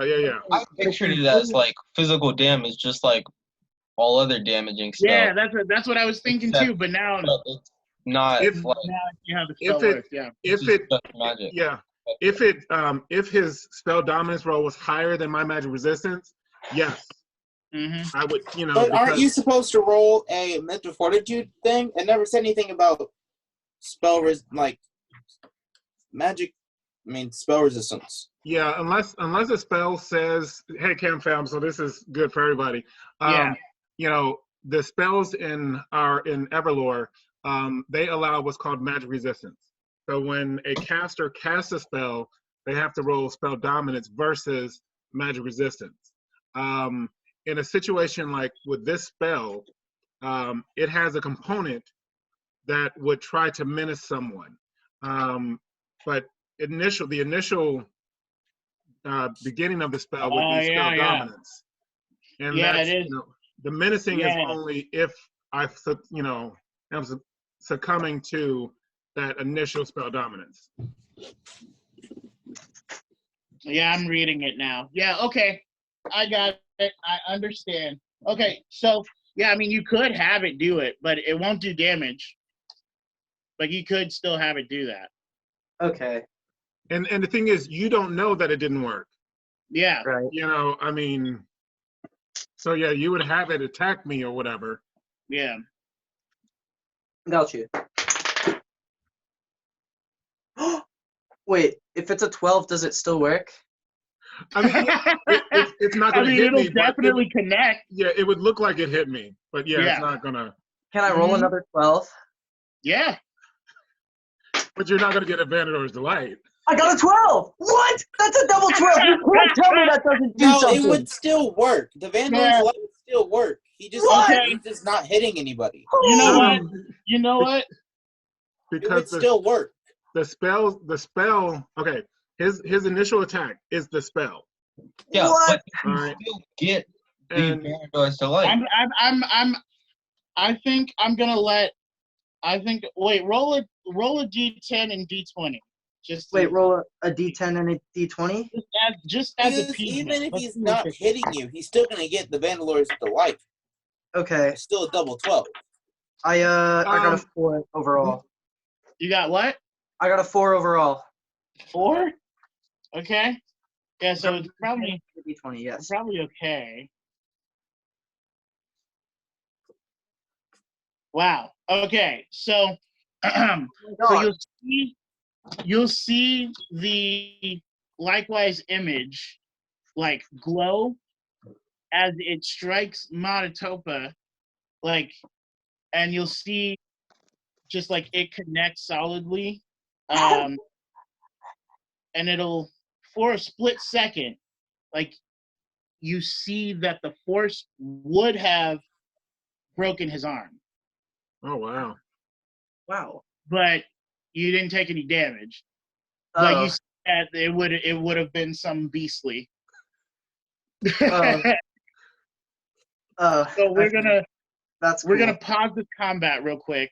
I pictured it as like physical damage, just like all other damaging stuff. Yeah, that's what I was thinking Except- too. But now, But it's not If- like now you have the spell If it works. Yeah. if it's it just magic. yeah if his spell dominance roll was higher than my magic resistance, yes, Hmm. I would. You know, But aren't because- you supposed to roll a mental fortitude thing? It never said anything about like magic. I mean, spell resistance. Yeah, unless a spell says, "Hey, Cam fam," so this is good for everybody. Yeah. You know, the spells in EverLore, they allow what's called magic resistance. So when a caster casts a spell, they have to roll spell dominance versus magic resistance. In a situation like with this spell, it has a component that would try to menace someone, but the initial beginning of the spell would be spell dominance, and Yeah, that's it is. you know, the menacing is only if I am succumbing to that initial spell dominance. Yeah, I'm reading it now. Yeah. Okay. I got it. I understand. Okay. So yeah, I mean, you could have it do it, but it won't do damage. But you could still have it do that. Okay. And the thing is, you don't know that it didn't work. Yeah. Right. You know, I mean, so yeah, you would have it attack me or whatever. Yeah. Got you. Wait, if it's a 12, does it still work? I mean, it's not I going to mean, hit it'll me. But definitely connect. yeah, it would look like it hit me, but yeah, Yeah. it's not gonna. Can I roll Mhm. another 12? Yeah. But you're not gonna get Vandalor's delight. I got a 12! What? That's a double 12! You can't tell me that doesn't do No, something! it would still work. The Vandal's Yeah. light would still work. He just What? he's just not hitting anybody. You know No, what? You know what? It Because would still work. the spell. Okay, his initial attack is the spell, Yeah, What? but you Alright. still get the and Vandal's delight. I think I'm gonna let. Wait, roll a d10 and d20. Just Wait, roll a d10 and a d20? just as a Because appeasement. even if Let's he's see what not this- hitting you, he's still gonna get the Vandalor's delight. Okay. It's still a double 12. I got a 4 overall. You got what? I got a 4 overall. 4? Okay. Yeah, so it's probably d20, yes. okay. Wow. Okay. So, so God. you'll see the likewise image like glow as it strikes Matatopa, like, and you'll see just like it connects solidly, and it'll for a split second, like you see that the force would have broken his arm. oh wow, Wow. But you didn't take any damage. But Oh, you said that it would have been some beastly. oh, So we're okay. That's we're cool. gonna pause this combat real quick,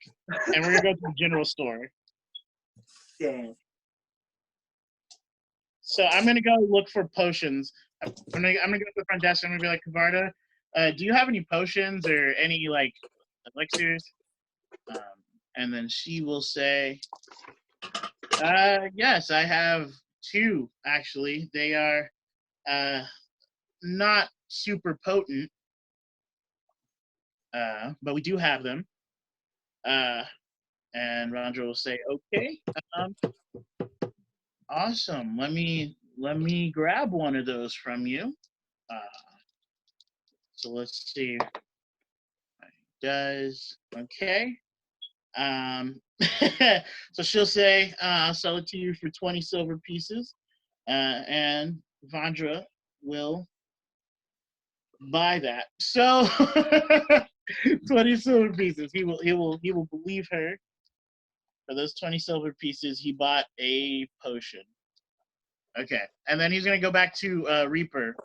and we're gonna go to the general store. Dang. So I'm gonna go look for potions. I'm gonna go to the front desk. I'm gonna be like, Kavarda, do you have any potions or any like elixirs? And then she will say, yes, I have 2 actually. They are not super potent, but we do have them. And Randra will say, okay, awesome. Let me grab one of those from you. So let's see. Does okay. So she'll say, I'll sell it to you for 20 silver pieces, and Vandra will buy that. So 20 silver pieces. He will believe her. For those 20 silver pieces, he bought a potion. Okay, and then he's gonna go back to Reaper.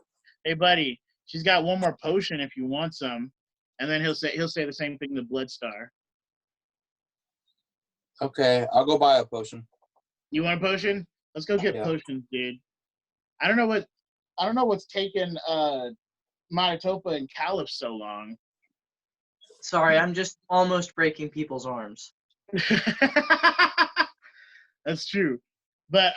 Hey, buddy, she's got one more potion if you want some. And then he'll say the same thing to Bloodstar. Okay, I'll go buy a potion. You want a potion? Let's go get potions, dude. I don't know what's taken Manitopa and Kaliff so long. Sorry, I'm just almost breaking people's arms. That's true. But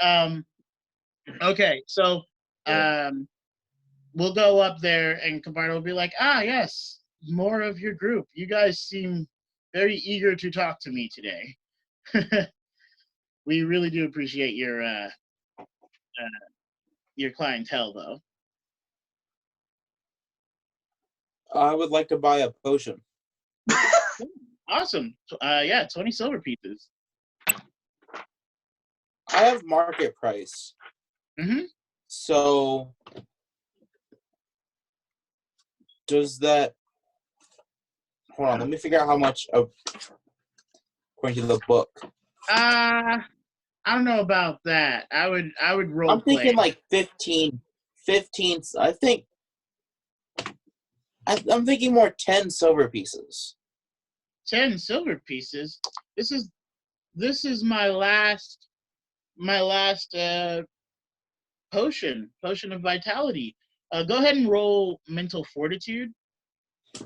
okay, so we'll go up there and Kavarda will be like, yes, more of your group. You guys seem very eager to talk to me today. We really do appreciate your clientele, though. I would like to buy a potion. Awesome. 20 silver pieces. I have market price. Mm-hmm. So does that... Hold on, let me figure out how much according to the book. I don't know about that. I would roll. I'm thinking like 15. I'm thinking more 10 silver pieces. 10 silver pieces. This is my last potion of vitality. Go ahead and roll mental fortitude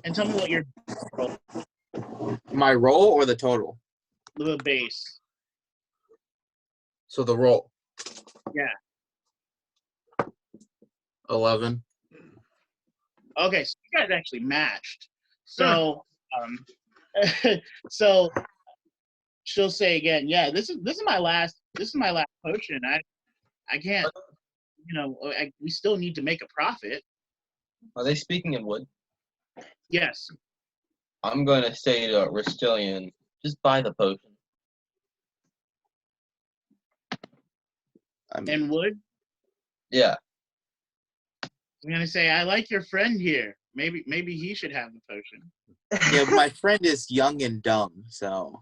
and tell me what your roll. My roll or the total? The base. So the roll. Yeah. 11. Okay, so you guys actually matched. So so she'll say again, yeah, this is my last potion. I can't, we still need to make a profit. Are they speaking in wood? Yes. I'm going to say to Rasitlian, just buy the potion. In wood? Yeah. I'm gonna say, I like your friend here. Maybe he should have the potion. Yeah, my friend is young and dumb, so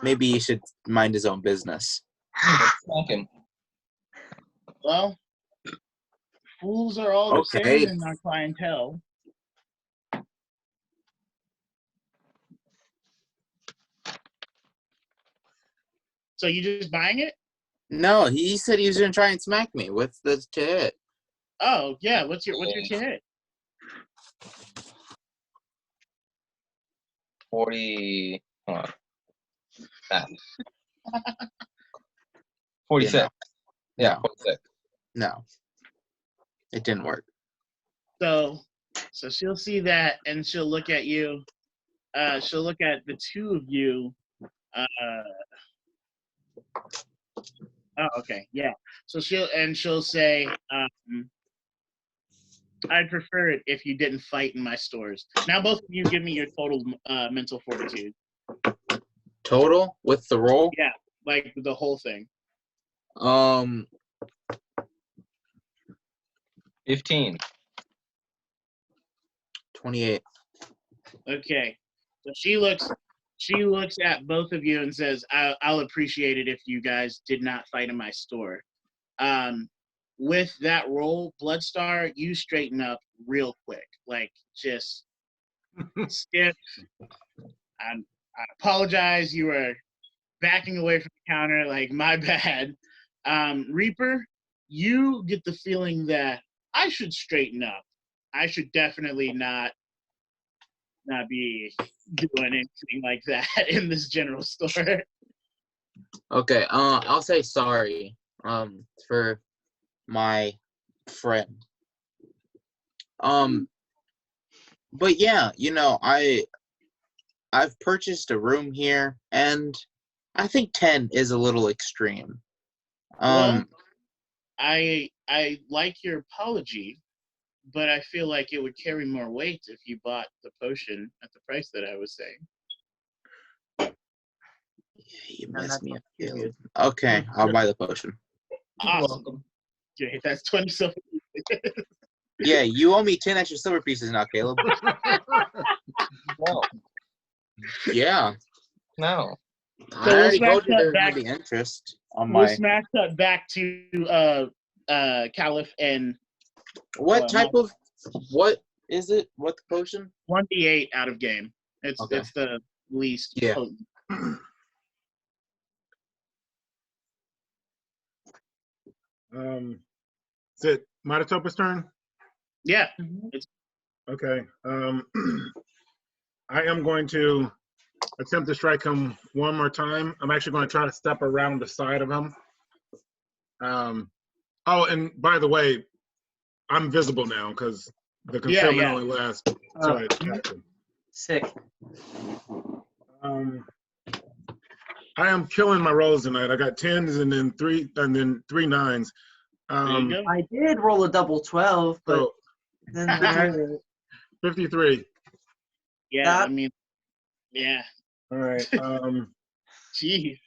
maybe he should mind his own business. Let's smack him. Well, fools are all the same in our clientele. So you just buying it? No, he said he was gonna try and smack me with the to hit. Oh yeah, what's your to hit? 40. Hold on. Math. 46. Yeah, 46. No, it didn't work. So she'll see that and she'll look at you. She'll look at the two of you. Oh, okay, yeah. So she'll say, I'd prefer it if you didn't fight in my stores. Now both of you give me your total mental fortitude. Total with the roll? Yeah, like the whole thing. 15. 28. Okay. So she looks She looks at both of you and says, I'll appreciate it if you guys did not fight in my store. With that roll, Bloodstar, you straighten up real quick. Like, just stiff. I apologize. You were backing away from the counter. Like, my bad. Reaper, you get the feeling that I should straighten up. I should definitely not be doing anything like that in this general store. Okay, I'll say sorry, for my friend. But yeah, you know, I've purchased a room here, and I think 10 is a little extreme. Well, I like your apology, but I feel like it would carry more weight if you bought the potion at the price that I was saying. You And messed that's me what up, you Caleb. Okay, I'll buy the potion. Awesome. Okay, that's 20 silver. Yeah, you owe me 10 extra silver pieces now, Caleb. No, Yeah, no. I already smash told you that there's back. gonna be interest on We'll my. smash that back to Kaliff and What type of? What is it? What the potion? 1d8 out of game. It's Okay. it's the least Yeah. potent. Is it Matatopa's turn? Yeah. Okay. I am going to attempt to strike him one more time. I'm actually going to try to step around the side of him. Oh, and by the way, I'm visible now because the concealment only lasts. So I Sick. I am killing my rolls tonight. I got 10s and then three 9s. There you go. I did roll a double 12, but So then that, 53. Yeah, That- I mean, yeah. All right. Jeez.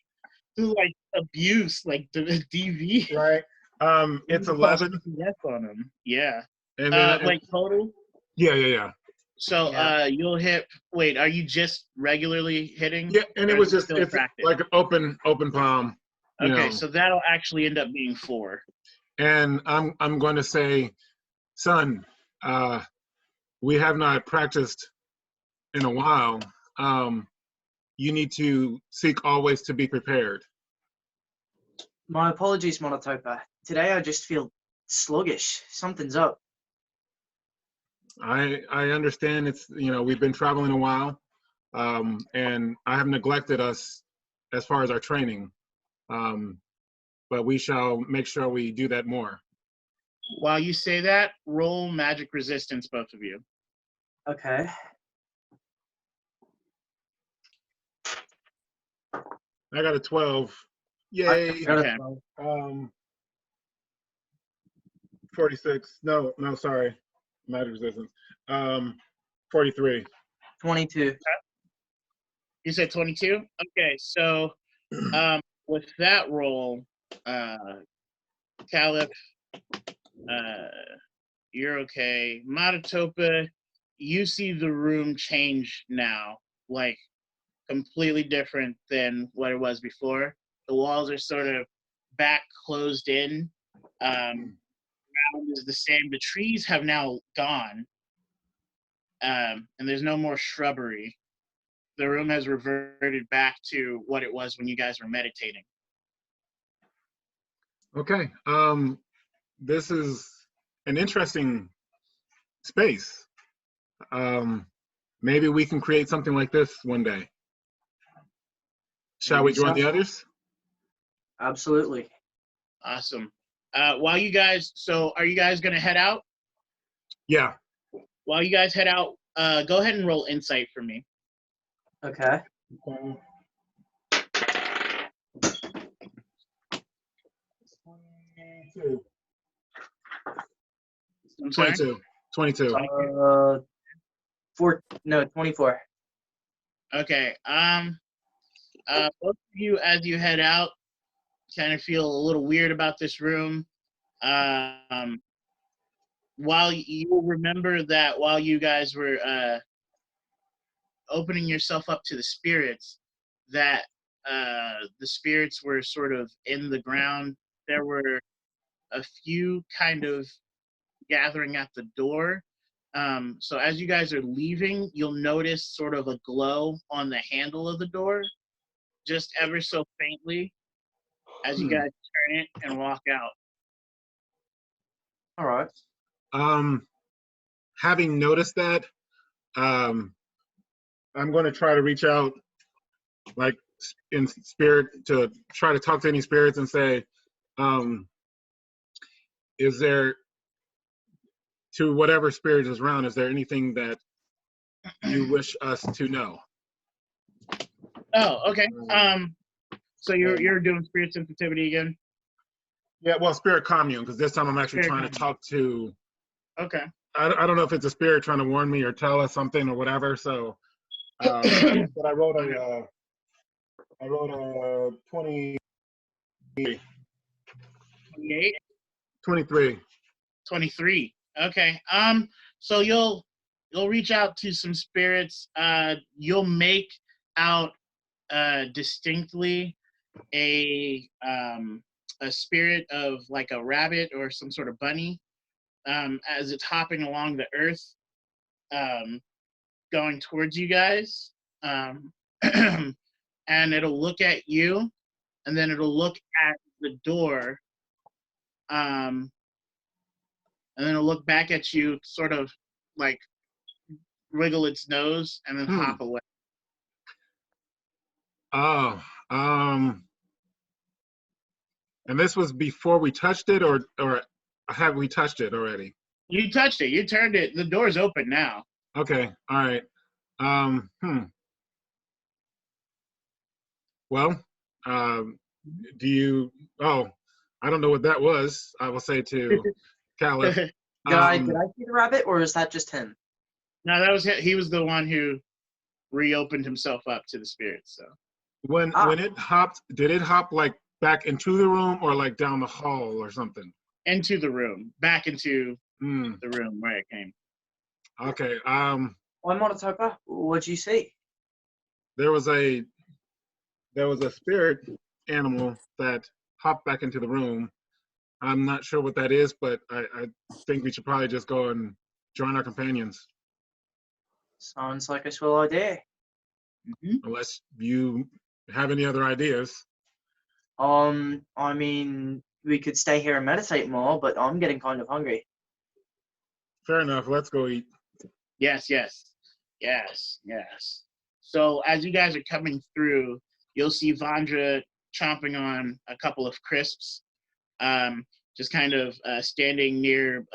This is like abuse, like the DV. Right. It's 11. Yes on him. Yeah. And then Like total. yeah. So you'll hit. Wait, are you just regularly hitting? Yeah, and Or it was is just still it's practice? like an open palm. You Okay, know. so that'll actually end up being 4. And I'm going to say, son, we have not practiced in a while. You need to seek always to be prepared. my apologies, Monotopa. Today I just feel sluggish. Something's up. I understand it's, you know, we've been traveling a while, and I have neglected us as far as our training, but we shall make sure we do that more. While you say that, roll magic resistance, both of you. Okay. I got a 12. Yay. got Okay. 46. No, sorry. Magic resistance. 43. 22. You said 22? Okay, so with that roll, Kaliff, you're okay. Matatopa, you see the room change now, like completely different than what it was before. The walls are sort of back closed in. Ground is the same. The trees have now gone, and there's no more shrubbery. The room has reverted back to what it was when you guys were meditating. Okay. This is an interesting space. Maybe we can create something like this one day. Shall we join the others? Absolutely. Awesome. While you guys, so are you guys gonna head out? Yeah. While you guys head out, go ahead and roll insight for me. Okay. 22. I'm sorry? 22. 24. Okay. Both of you, as you head out, kind of feel a little weird about this room. While you remember that while you guys were opening yourself up to the spirits, that the spirits were sort of in the ground. There were a few kind of gathering at the door. So as you guys are leaving, you'll notice sort of a glow on the handle of the door, just ever so faintly, as you guys turn it and walk out. All right. Having noticed that, I'm going to try to reach out, like in spirit, to try to talk to any spirits and say, is there, to whatever spirit is around, is there anything that you wish us to know? Oh, okay. So you're doing spirit sensitivity again? Yeah, well, spirit commune, because this time I'm actually Spirit trying to talk to. Okay. I don't know if it's a spirit trying to warn me or tell us something or whatever. So, but I wrote a 20. 28? 23. 23. Okay. So you'll reach out to some spirits. You'll make out distinctly a spirit of like a rabbit or some sort of bunny, as it's hopping along the earth, going towards you guys. And it'll look at you, and then it'll look at the door, and then it'll look back at you, sort of like wiggle its nose, and then hop away. Oh, and this was before we touched it, or have we touched it already? You touched it. You turned it. The door's open now. Okay. All right. Well, do you? Oh, I don't know what that was. I will say to Kaliff. Did I see the rabbit, or is that just him? No, that was he was the one who reopened himself up to the spirits. So when it hopped, did it hop like back into the room or like down the hall or something? Into the room, back into the room where it came. Okay. I'm Monotopa. What'd you see? There was a spirit animal that hopped back into the room. I'm not sure what that is, but I think we should probably just go and join our companions. Sounds like a swell idea. Unless you have any other ideas. I mean, we could stay here and meditate more, but I'm getting kind of hungry. Fair enough. Let's go eat. Yes. So as you guys are coming through, you'll see Vandra chomping on a couple of crisps, just kind of standing near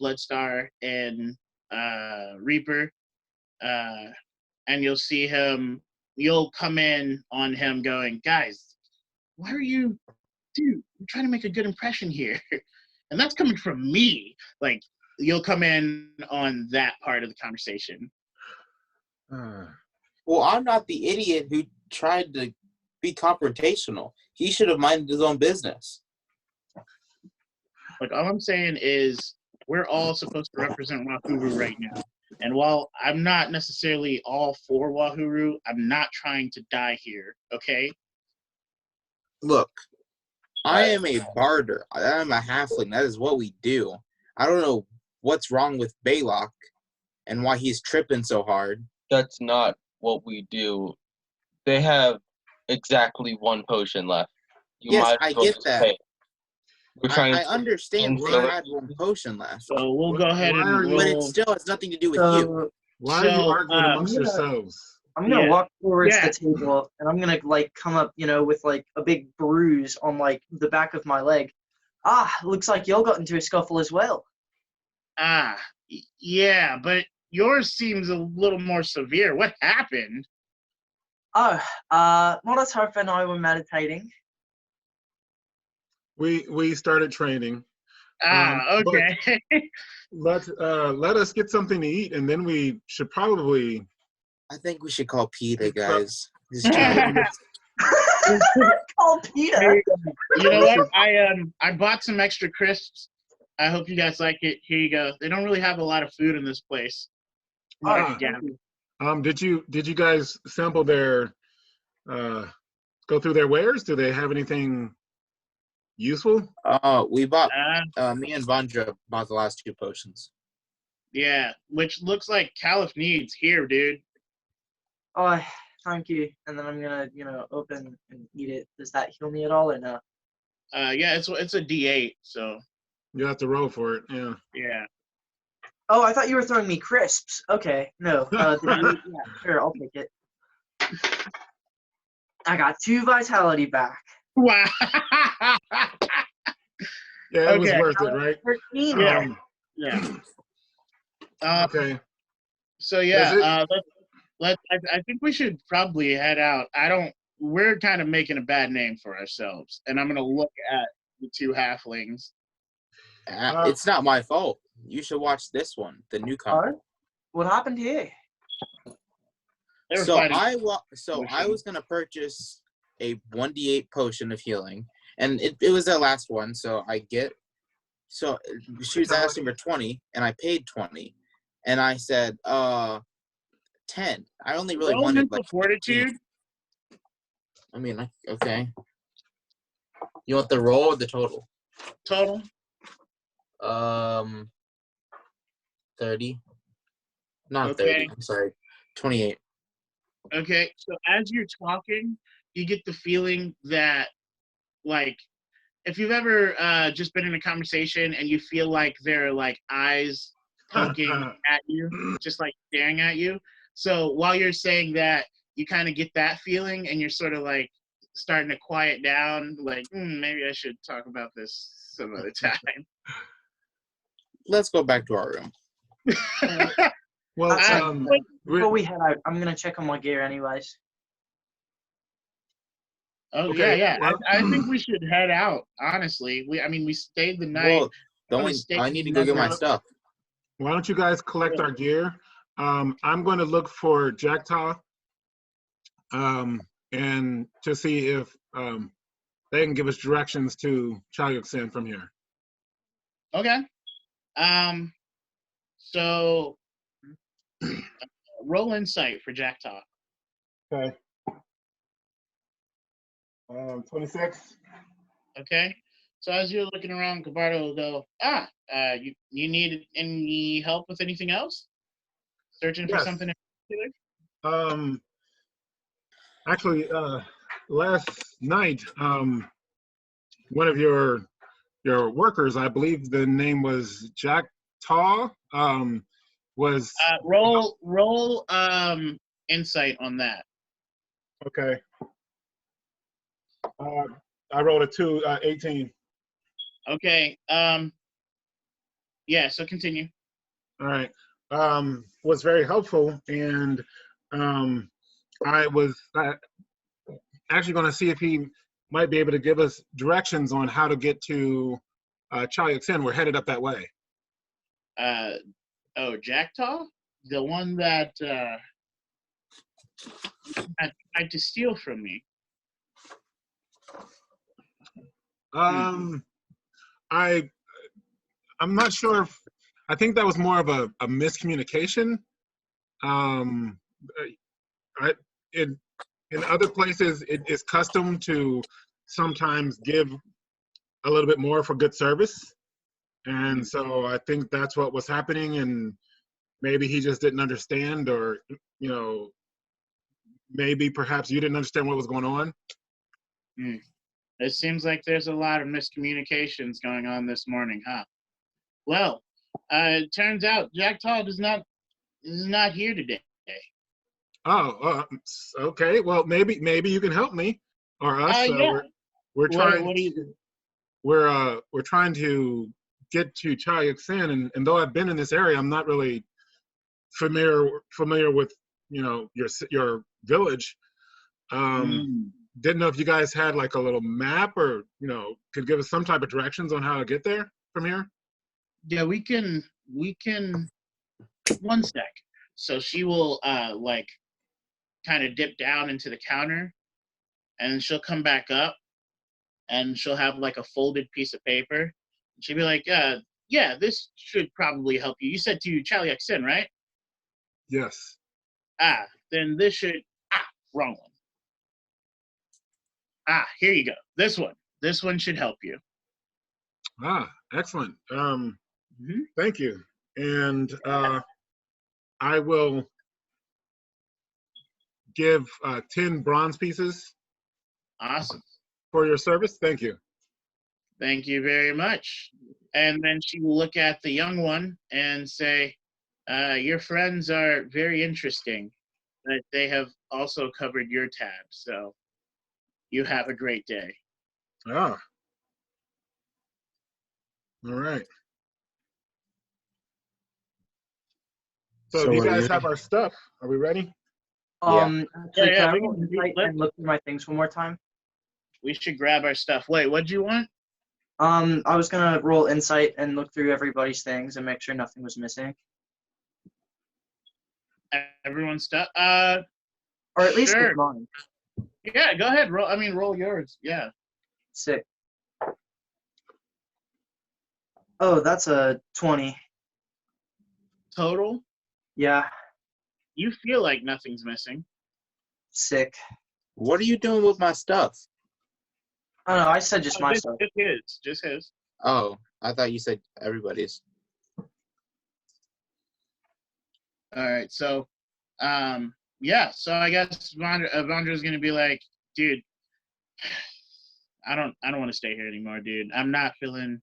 Bloodstar and Reaper, and you'll see him. You'll come in on him going, guys, why are you, dude, I'm trying to make a good impression here. And that's coming from me. Like, you'll come in on that part of the conversation. Well, I'm not the idiot who tried to be confrontational. He should have minded his own business. Like, all I'm saying is we're all supposed to represent Wahuru right now. And while I'm not necessarily all for Wahuru, I'm not trying to die here, okay? Look, I am a barter. I am a halfling. That is what we do. I don't know what's wrong with Belac and why he's tripping so hard. That's not what we do. They have exactly one potion left. You Yes, might I as well get just that. pay. We're trying I to understand they insert- had one potion left, So we'll go ahead Why are and you- but roll. it still has nothing to do with you. Why are you So, arguing amongst I'm gonna- yourselves? I'm gonna walk towards Yeah. the table, and I'm gonna like come up, with like a big bruise on like the back of my leg. Looks like y'all got into a scuffle as well. Yeah, but yours seems a little more severe. What happened? Monotopa and I were meditating. We started training. Okay. Let us get something to eat, and then we should probably. I think we should call PETA, guys. He's trying to- Call Peter. You know what? I bought some extra crisps. I hope you guys like it. Here you go. They don't really have a lot of food in this place. Ah, Yeah. Did you guys sample their go through their wares? Do they have anything useful? We bought. Uh, Me and Vandra bought the last 2 potions. yeah, which looks like Kaliff needs here, dude. Oh, thank you. And then I'm gonna, open and eat it. Does that heal me at all or no? Yeah, it's a D8, so You have to roll for it. Yeah. yeah. Oh, I thought you were throwing me crisps. Okay, no. Yeah, sure, I'll take it. I got 2 vitality back. Wow. Yeah, it was Okay. worth it, right? 13. Yeah. Yeah. Okay. So Is yeah, I think we should probably head out. We're kind of making a bad name for ourselves, and I'm gonna look at the 2 halflings. It's not my fault. You should watch this one, the newcomer. What happened here? They were So fighting. I was gonna purchase a 1d8 potion of healing, and it was the last one. So she was asking for 20, and I paid 20, and I said 10. I only really Roll wanted mental fortitude. 15. I mean, okay. You want the roll or the total? Total. 30. Not Okay. 30. I'm sorry. 28. Okay, so as you're talking, you get the feeling that, like, if you've ever just been in a conversation and you feel like there are, like, eyes poking at you, just, like, staring at you. So while you're saying that, you kind of get that feeling, and you're sort of, like, starting to quiet down, like, maybe I should talk about this some other time. Let's go back to our room. Well, Before we head out, I'm gonna check on my gear anyways. Oh Okay, yeah. well- I think we should head out. Honestly, we stayed the night. Well, I need to go get my stuff. why don't you guys collect our gear? I'm going to look for Jacktaw, and to see if they can give us directions to Chaluk'Sen from here. Okay. So roll insight for Jacktaw. Okay. 26. Okay. So as you're looking around, Gabardo will go, you need any help with anything else? Searching for Yes. something in particular? Actually, last night, one of your workers, I believe the name was Jack Taw, was Roll insight on that. okay. I rolled a 2, 18. Okay. Yeah, so continue. All right. Was very helpful, and I was actually going to see if he might be able to give us directions on how to get to Chaluk'Sen. We're headed up that way. Jacktaw? The one that tried to steal from me. I'm not sure if, I think that was more of a miscommunication. In other places, it is custom to sometimes give a little bit more for good service. And so I think that's what was happening, and maybe he just didn't understand, or, maybe perhaps you didn't understand what was going on. It seems like there's a lot of miscommunications going on this morning, huh? Well, it turns out Jacktaw is not here today. Oh, okay. Well, maybe you can help me or us. Yeah. We're trying. What do you? We're trying to get to Chaluk'Sen, and though I've been in this area, I'm not really familiar with your village. Didn't know if you guys had like a little map, or could give us some type of directions on how to get there from here. Yeah, we can. 1 sec. So she will kind of dip down into the counter, and she'll come back up, and she'll have like a folded piece of paper. She'll be like, yeah, this should probably help you. You said to Chaluk'Sen, right? Yes. Then this should, wrong one. Here you go. This one. This one should help you. Excellent. Thank you. And I will give 10 bronze pieces. Awesome. For your service. Thank you. Thank you very much. And then she will look at the young one and say, your friends are very interesting, but they have also covered your tab, so you have a great day. All right. So do you guys have our stuff? Are we ready? Actually, Yeah, can I we roll can- insight and look through my things one more time? We should grab our stuff. Wait, what do you want? I was gonna roll insight and look through everybody's things and make sure nothing was missing. Everyone's stuff? Or at least sure. with mine. Yeah, go ahead. Roll yours. Yeah. Sick. Oh, that's a 20. Total? Yeah, You feel like nothing's missing. sick. What are you doing with my stuff? Oh no, I said just my stuff. Just his. Just his. Oh, I thought you said everybody's. All right, so, yeah. So I guess Vandra's gonna be like, dude, I don't want to stay here anymore, dude. I'm not feeling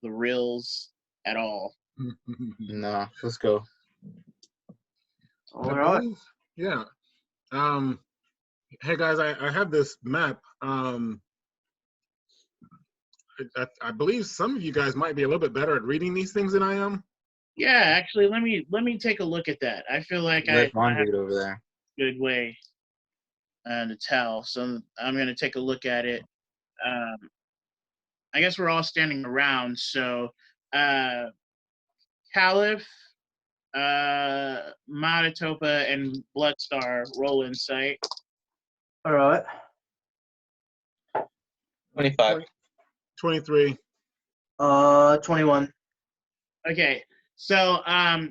the reels at all. No, let's go. All right. Yeah. Hey guys, I have this map. I believe some of you guys might be a little bit better at reading these things than I am. Yeah, actually, let me take a look at that. I feel like I There's one have dude over there. a good way to tell. So I'm gonna take a look at it. I guess we're all standing around. So, Kaliff, Matatopa, and Bloodstar roll insight. All right. 25. 23. 21. Okay, so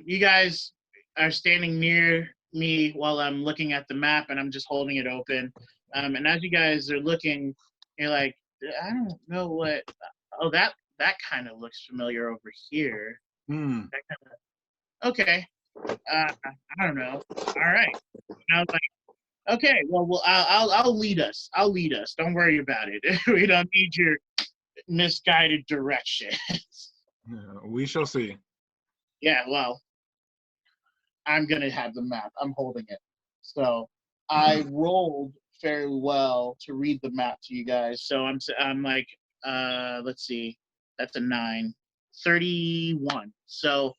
you guys are standing near me while I'm looking at the map, and I'm just holding it open. And as you guys are looking, you're like, I don't know what. Oh, that kind of looks familiar over here. Hmm. That kinda, okay. I don't know. All right. And I was like, okay, well, I'll lead us. I'll lead us. Don't worry about it. We don't need your misguided directions. Yeah, we shall see. Yeah, well, I'm gonna have the map. I'm holding it. So I rolled fairly well to read the map to you guys. So I'm like, let's see, that's a 9, 31. So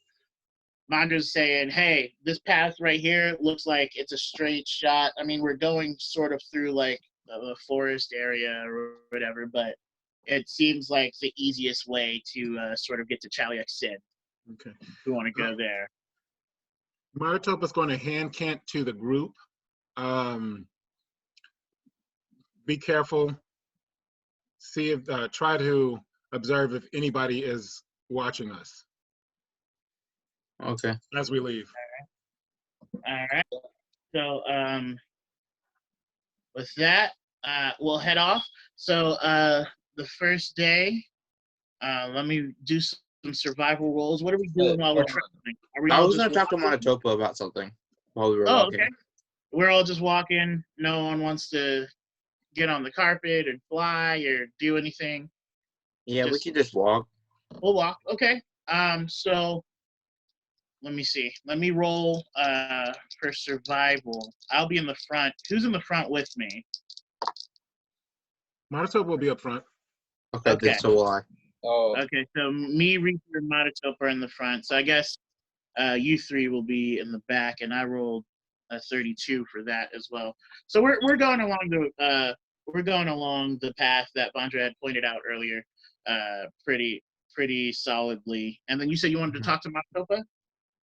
Vandra's saying, hey, this path right here looks like it's a straight shot. I mean, we're going sort of through like the forest area or whatever, but it seems like the easiest way to sort of get to Chaluk'Sen. Okay. If we want to go there. Maratop is going to hand cant to the group. Be careful. See if try to observe if anybody is watching us Okay. as we leave. All right. So with that, we'll head off. So the first day, let me do some survival rolls. What are we doing while we're traveling? Are we I all was just going to talk to walking? Manitopa about something while we were Oh, walking. okay. We're all just walking. No one wants to get on the carpet and fly or do anything. Yeah, we Just- can just walk. We'll walk. Okay. So let me see. Let me roll for survival. I'll be in the front. Who's in the front with me? Maratop will be up front. Okay, Okay. then so will I. Oh, Okay, so me, Reaper, and Matatopa are in the front. So I guess you three will be in the back, and I rolled a 32 for that as well. So we're going along the path that Vandra had pointed out earlier, pretty solidly. And then you said you wanted to talk to Matatopa?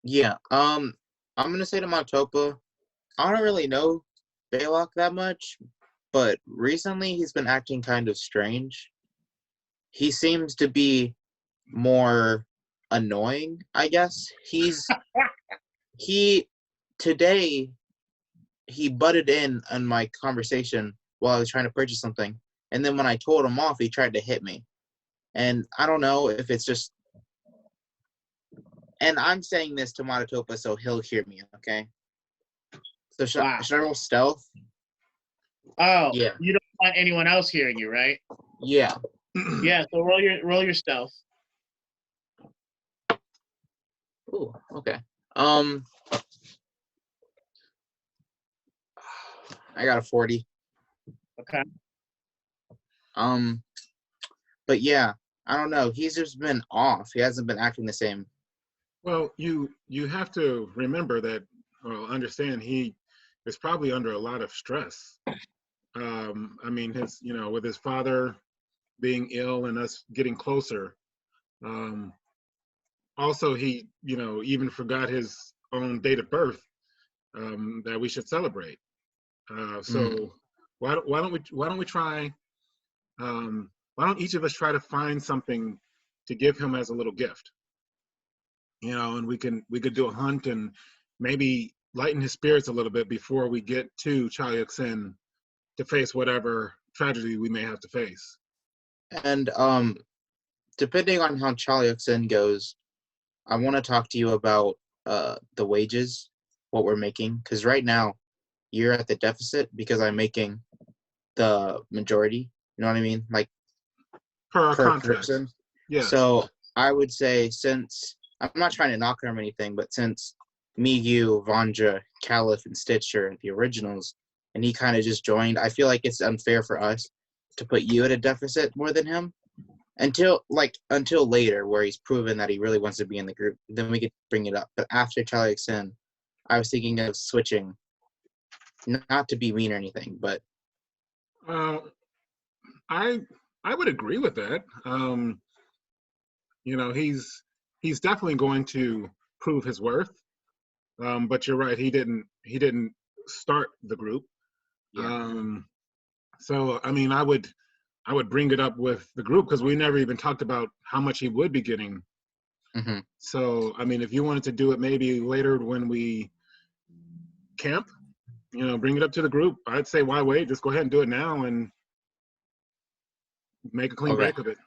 Yeah. I'm gonna say to Manitopa, I don't really know Belac that much, but recently he's been acting kind of strange. He seems to be more annoying, I guess. Today he butted in on my conversation while I was trying to purchase something. And then when I told him off, he tried to hit me. And I don't know if it's just. And I'm saying this to Matatopa so he'll hear me, okay? So should I roll stealth? Oh, Yeah. you don't want anyone else hearing you, right? Yeah. Yeah. So roll your stealth. Ooh, okay. I got a 40. Okay. But yeah, I don't know. He's just been off. He hasn't been acting the same. Well, you have to remember that, or understand he is probably under a lot of stress. I mean, with his father being ill and us getting closer. Also, he, even forgot his own date of birth that we should celebrate. So why don't we try? Why don't each of us try to find something to give him as a little gift? And we could do a hunt and maybe lighten his spirits a little bit before we get to Chaluk'Sen to face whatever tragedy we may have to face. And depending on how Chaluk'Sen goes, I want to talk to you about the wages, what we're making, because right now you're at the deficit because I'm making the majority. You know what I mean? Like Per our contract. person. Yeah. So I would say, since I'm not trying to knock him or anything, but since me, you, Vandra, Kaliff, and Stitch are the originals, and he kind of just joined, I feel like it's unfair for us to put you at a deficit more than him until later, where he's proven that he really wants to be in the group. Then we could bring it up. But after Chaluk'Sen, I was thinking of switching, not to be mean or anything, but I would agree with that. He's definitely going to prove his worth. But you're right, he didn't start the group. yeah. So I mean, I would bring it up with the group because we never even talked about how much he would be getting. Mm-hmm. So I mean, if you wanted to do it maybe later when we camp, bring it up to the group. I'd say why wait? Just go ahead and do it now and make a clean break of it.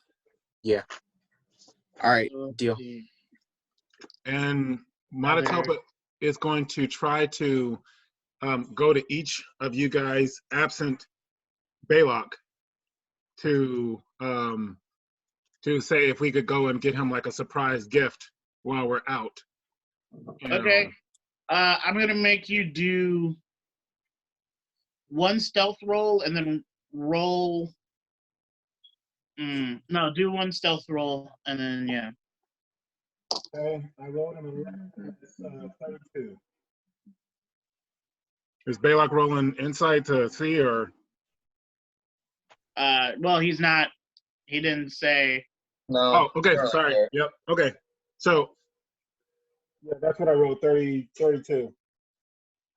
Yeah. All right. Deal. And Matatopa is going to try to go to each of you guys absent Belac to say if we could go and get him like a surprise gift while we're out. Okay. I'm gonna make you do one stealth roll and then roll. No, do one stealth roll and then yeah. Okay, I rolled an 11. It's 32. Is Belac rolling insight to see or? Well, he's not. He didn't say. No. Oh, okay. Sorry. There. Yep. Okay. So, yeah, that's what I rolled. 32.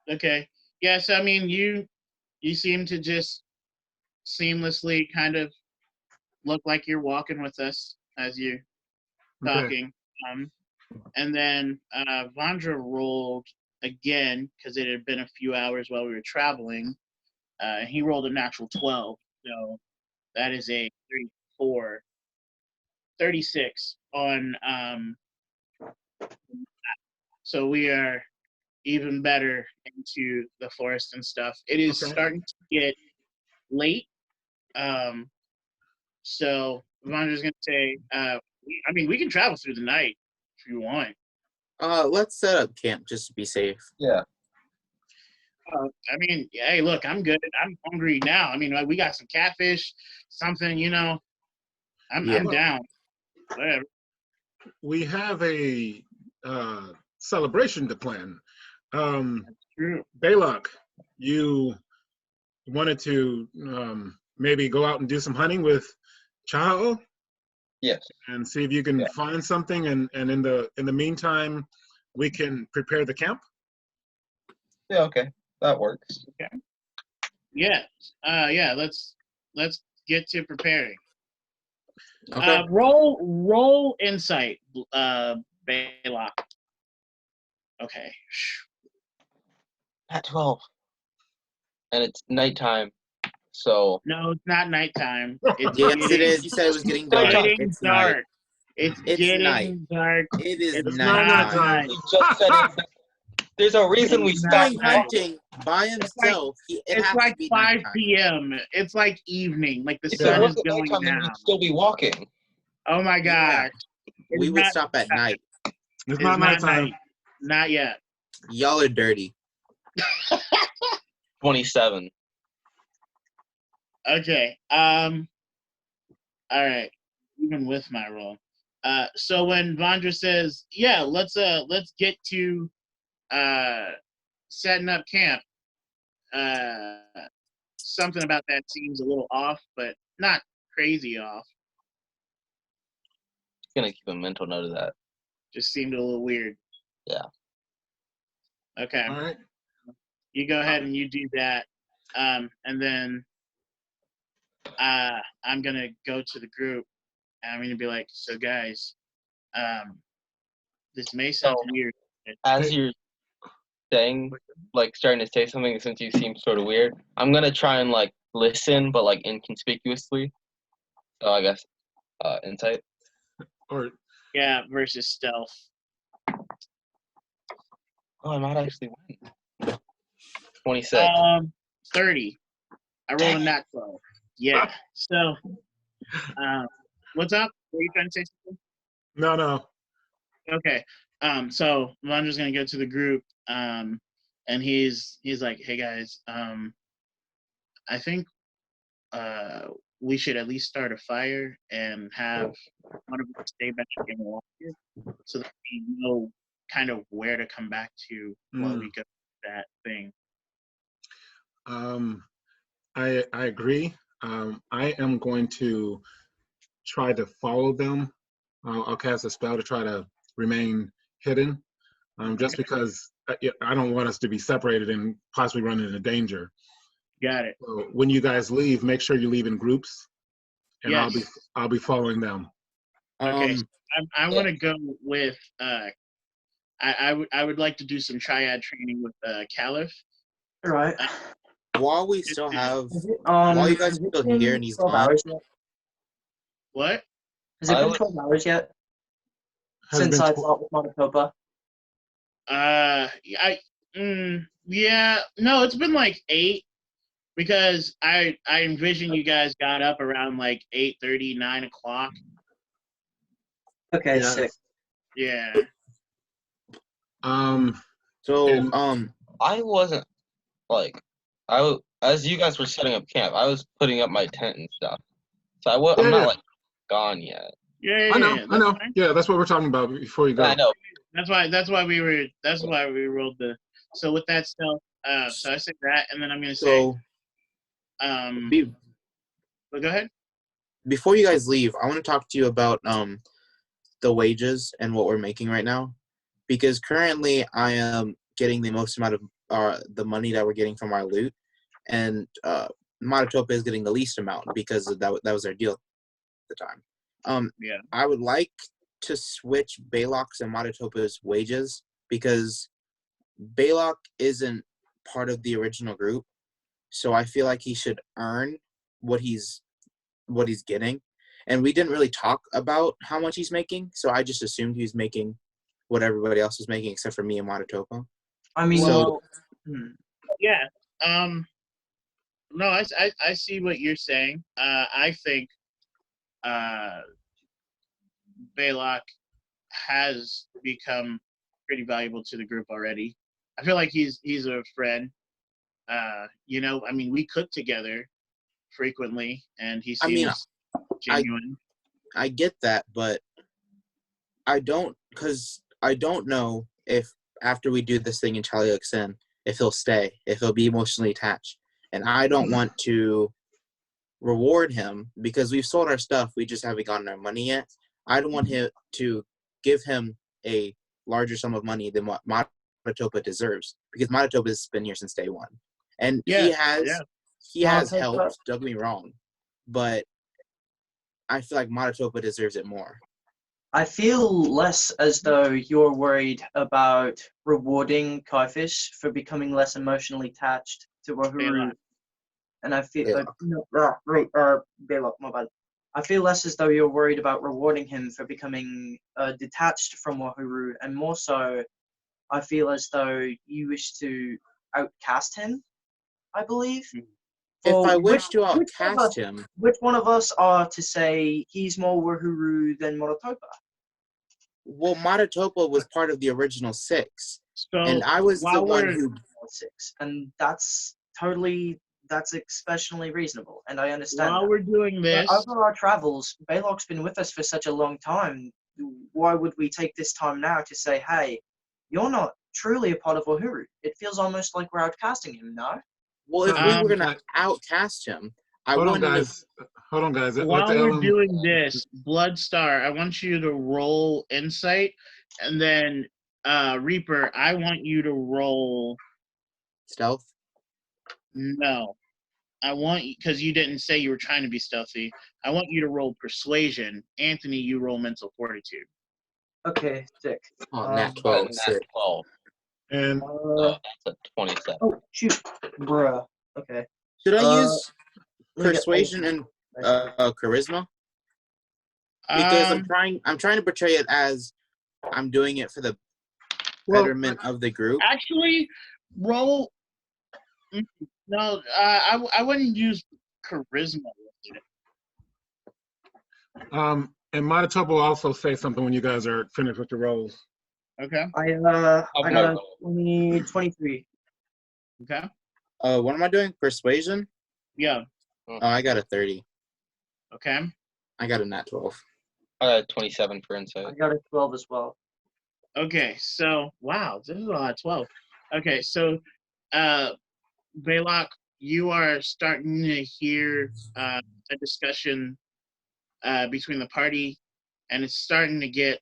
Okay. Yeah. So I mean, you seem to just seamlessly kind of look like you're walking with us as you're talking. Okay. And then Vandra rolled again because it had been a few hours while we were traveling. He rolled a natural 12. So that is a 34, 36 on. So we are even better into the forest and stuff. It is starting to get late. So Vandra's going to say, we can travel through the night if you want. Let's set up camp just to be safe. Yeah. Hey, look, I'm good. I'm hungry now. I mean, we got some catfish, something, I'm down. Whatever. We have a celebration to plan. True. Belac, you wanted to maybe go out and do some hunting with Chao? Yes. And see if you can find something, and in the meantime, we can prepare the camp. Yeah. Okay. That works. Okay. Yeah. Let's get to preparing. Okay. Roll insight, Belac. Okay. At 12. and it's nighttime. So No, it's not nighttime. It's Yes, it getting, is. You said it was getting It's dark. nighttime. getting It's dark. night. It's It's getting night. dark. It is It's not nighttime. nighttime. you just said it. There's a reason we It's stopped. Going night. hunting by himself. It It's has like to be 5 nighttime. p.m. It's like evening. Like the If sun it is wasn't going nighttime, then down. we'd still be walking. Oh my Yeah. gosh. It's We would not stop at night. It's It's not not nighttime. night. Not yet. Y'all are dirty. 27. Okay. All right. Even with my roll. So when Vandra says, "Yeah, let's get to setting up camp," something about that seems a little off, but not crazy off. Gonna keep a mental note of that. Just seemed a little weird. Yeah. Okay. All right. You go ahead and you do that, and then I'm gonna go to the group and I'm gonna be like, "So guys, this may sound So- weird." As you're saying, like starting to say something, since you seem sort of weird, I'm gonna try and like listen, but like inconspicuously. So I guess insight. Or Yeah, versus stealth. Oh, I might actually win. 26. 30. I rolled a nat 12. Yeah. So, what's up? Were you trying to say something? no. Okay. So Vandra's gonna go to the group, and he's like, "Hey guys, I think we should at least start a fire and have one of us stay back in Milwaukee, so that we know kind of where to come back to while we go to that thing." I agree. I am going to try to follow them. I'll cast a spell to try to remain hidden, just because I don't want us to be separated and possibly run into danger. Got it. So when you guys leave, make sure you leave in groups, and Yes. I'll be following them. Okay. Um, I want to go with I would like to do some triad training with Kaliff. Right. while we still have, Is it, while you guys has are it still been here and he's 12 gone, hours yet? What? Has it I been would- 12 hours yet Has it since been I tw- fought with Monocopa? Yeah, no, it's been like 8 because I envision you guys got up around like 8:30, 9 o'clock. Okay, Yeah. sick. Yeah. so And- I wasn't like as you guys were setting up camp, I was putting up my tent and stuff. So I'm Yeah. not like gone yet. Yeah. I know. That's fine. Yeah, that's what we're talking about before you go. Yeah, I know. That's why we rolled the. So with that stuff, so I say that, and then I'm gonna say, so but go ahead. before you guys leave, I want to talk to you about the wages and what we're making right now, because currently I am getting the most amount of the money that we're getting from our loot, and Monotopa is getting the least amount because that was our deal at the time. Yeah. I would like to switch Belac's and Monotopa's wages because Belac isn't part of the original group, so I feel like he should earn what he's getting. And we didn't really talk about how much he's making, so I just assumed he was making what everybody else was making except for me and Monotopa. I mean, So- Yeah. No, I see what you're saying. I think Belac has become pretty valuable to the group already. I feel like he's a friend. I mean, we cook together frequently, and he I mean, seems genuine. I get that, but I don't know if after we do this thing in Chaluk'Sen, if he'll stay, if he'll be emotionally attached. And I don't want to reward him because we've sold our stuff, we just haven't gotten our money yet. I don't want him to give him a larger sum of money than what Monotopa deserves, because Monotopa has been here since day one. And he has helped, don't get me wrong, but I feel like Monotopa deserves it more. I feel less as though you're worried about rewarding Kaifish for becoming less emotionally attached to Wahuru and I feel Belac. Belac, my bad. I feel less as though you're worried about rewarding him for becoming detached from Wahuru, and more so, I feel as though you wish to outcast him, I believe. If For I wish to which one of outcast us- him, Which one of us are to say he's more Wahuru than Morotopa? well, Matatopa was part of the original 6, So and I was the while one we're- who. 6, and that's especially reasonable, and I understand. while that. we're doing this, But over our travels, Beloc's been with us for such a long time. Why would we take this time now to say, hey, you're not truly a part of Wahuru? It feels almost like we're outcasting him, no? Well, if we were gonna I- outcast him, I Hold on, wouldn't have. guys. Hold on, guys. Let while the we're Ellen- doing this, Bloodstar, I want you to roll insight, and then Reaper, I want you to roll. Stealth. No, I want you, because you didn't say you were trying to be stealthy. I want you to roll persuasion. Anthony, you roll mental fortitude. Okay, sick. Oh, Um, nat 12. Nat Sick. 12. and That's a 27. Oh, shoot. Bruh. Okay. Should I use let me get- persuasion and charisma? Because Um, I'm trying to portray it as I'm doing it for the well, betterment of the group. actually, roll. No, I wouldn't use charisma. and Matatopo will also say something when you guys are finished with your rolls. Okay. I my got a roll. 23. Okay. What am I doing? Persuasion? Yeah. Oh, I got a 30. Okay. I got a nat 12. I got a 27 for I insight. got a 12 as well. Okay. So wow, this is a lot. 12. Okay. So, Belac, you are starting to hear a discussion between the party, and it's starting to get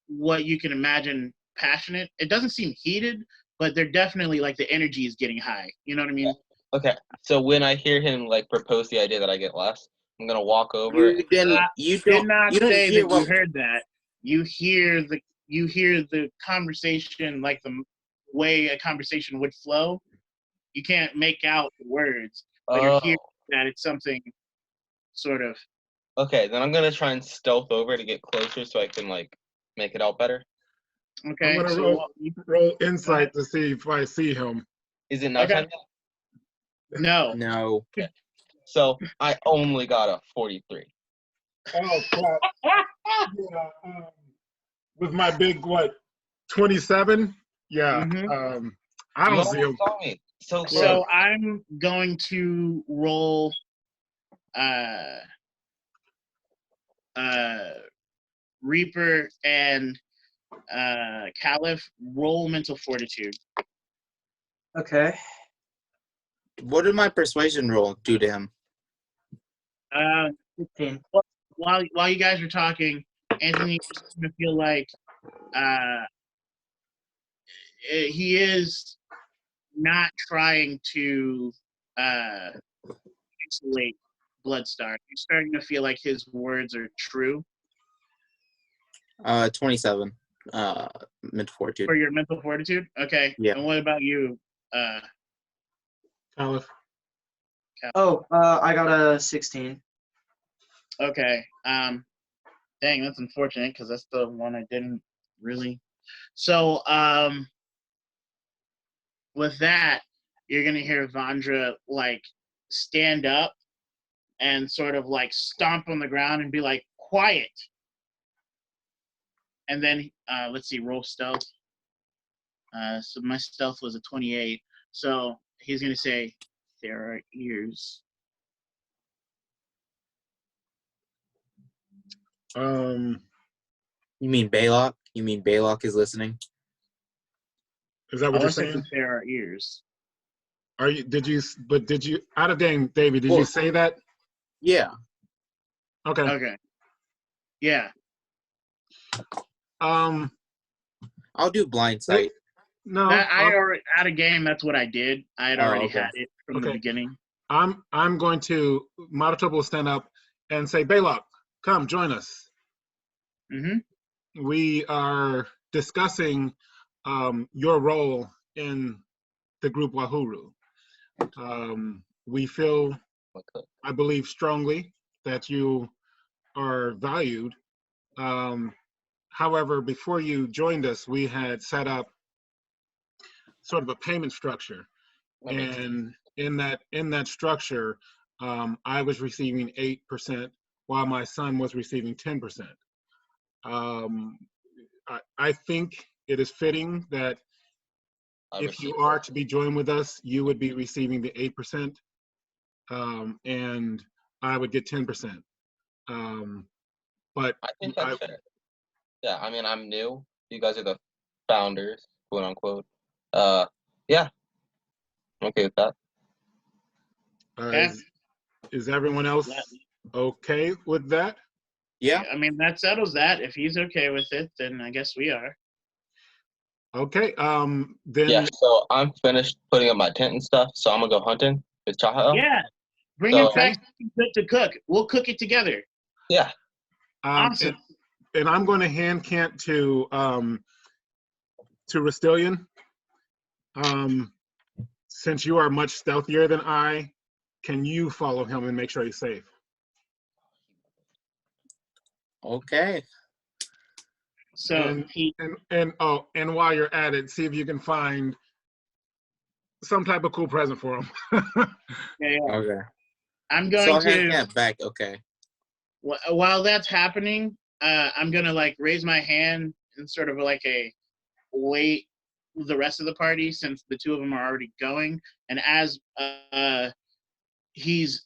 what you can imagine passionate. It doesn't seem heated, but they're definitely like the energy is getting high. You know what I mean? Okay, so when I hear him like propose the idea that I get less, I'm gonna walk over. You didn't. You Did don't. not You don't say hear that you what. heard that. You hear the conversation, like the way a conversation would flow. You can't make out the words, but you're hearing that it's something sort of. Okay, then I'm gonna try and stealth over to get closer so I can like make it out better. Okay. I'm gonna So roll insight to see if I see him. Is it nighttime? Okay. No. No. So I only got a 43. Oh crap! Yeah, with my big 27? Yeah. Mhm. I You don't see him. almost saw me. So close. So I'm going to roll Reaper and Kaliff, roll mental fortitude. Okay. What did my persuasion roll do to him? 15. While you guys are talking, Anthony is going to feel like he is not trying to isolate Bloodstar. You're starting to feel like his words are true 27. Mid fortitude. for your mental fortitude. Okay. Yeah. And what about you? Kaliff. Oh, I got a 16. Okay. Dang, that's unfortunate because that's the one I didn't really. So, with that, you're gonna hear Vandra like stand up and sort of like stomp on the ground and be like, "Quiet." And then let's see, roll stealth. So my stealth was a 28. So he's gonna say, "There are ears." Um, You mean Belac? You mean Belac is listening? is that I what you're want to say saying? there are ears. Are you? Did you? Out of game, David. Did Well- you say that? Yeah. Okay. Okay. Yeah. I'll do blind sight. No. That I already out of game. That's what I did. I had Oh, already okay. had it from the Okay. beginning. I'm going to Matatopo will stand up and say, Belac, come join us. Mm-hmm. We are discussing your role in the group Wahuru. we feel, Okay. I believe strongly that you are valued. However, before you joined us, we had set up sort of a payment structure, That makes sense. and in that structure, I was receiving 8%, while my son was receiving 10%. I think it is fitting that I if you received are it. to be joined with us, you would be receiving the 8%, and I would get 10%. But I think I, that's fair. Yeah, I mean, I'm new. You guys are the founders, quote unquote. Yeah, I'm okay with that. Okay. is everyone else That- okay with that? Yeah. I mean, that settles that. If he's okay with it, then I guess we are. Okay. Then Yeah, so I'm finished putting up my tent and stuff, so I'm gonna go hunting with Chaho. Yeah. Bring So- in facts to cook. We'll cook it together. Yeah, Awesome. And I'm going to hand Kent to Rasitlian. Since you are much stealthier than I, can you follow him and make sure he's safe? Okay. So and he, and while you're at it, see if you can find some type of cool present for him. yeah, Okay. I'm So going I'll hand to, that back. Okay. while that's happening, I'm going to like raise my hand and sort of like a wait the rest of the party since the two of them are already going. And as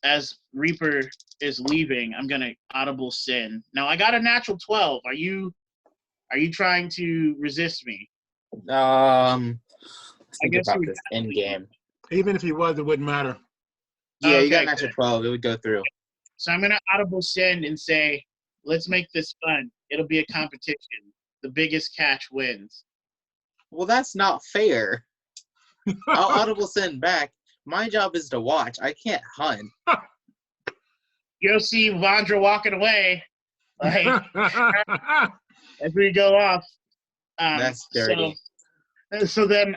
as Reaper is leaving, I'm going to audible sin. Now I got a natural 12. Are you trying to resist me? Let's think guess about you this in game. Even if he was, it wouldn't matter. Yeah, you got Okay, an extra 12. It would go through. So I'm gonna audible send and say, let's make this fun. It'll be a competition. The biggest catch wins. Well, that's not fair. I'll audible send back. My job is to watch. I can't hunt. You'll see Vandra walking away, like as we go off. That's dirty. So then,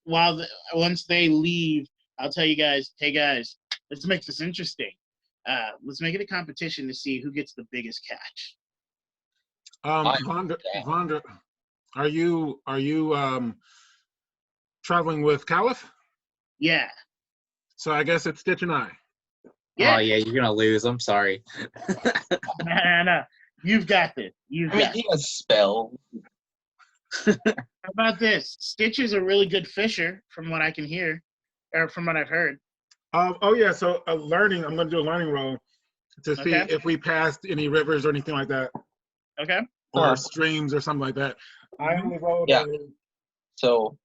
once they leave, I'll tell you guys, hey guys, let's make this interesting. Let's make it a competition to see who gets the biggest catch. Vandra, are you traveling with Kaliff? Yeah. So I guess it's Stitch and I. Yeah. Oh, yeah, you're going to lose. I'm sorry. No. You've got this. I mean, he has spell. How about this? Stitch is a really good fisher, from what I can hear, or from what I've heard. Oh yeah, so I'm going to do a learning roll to see Okay. if we passed any rivers or anything like that, Okay. or streams or something like that. I only rolled Yeah. So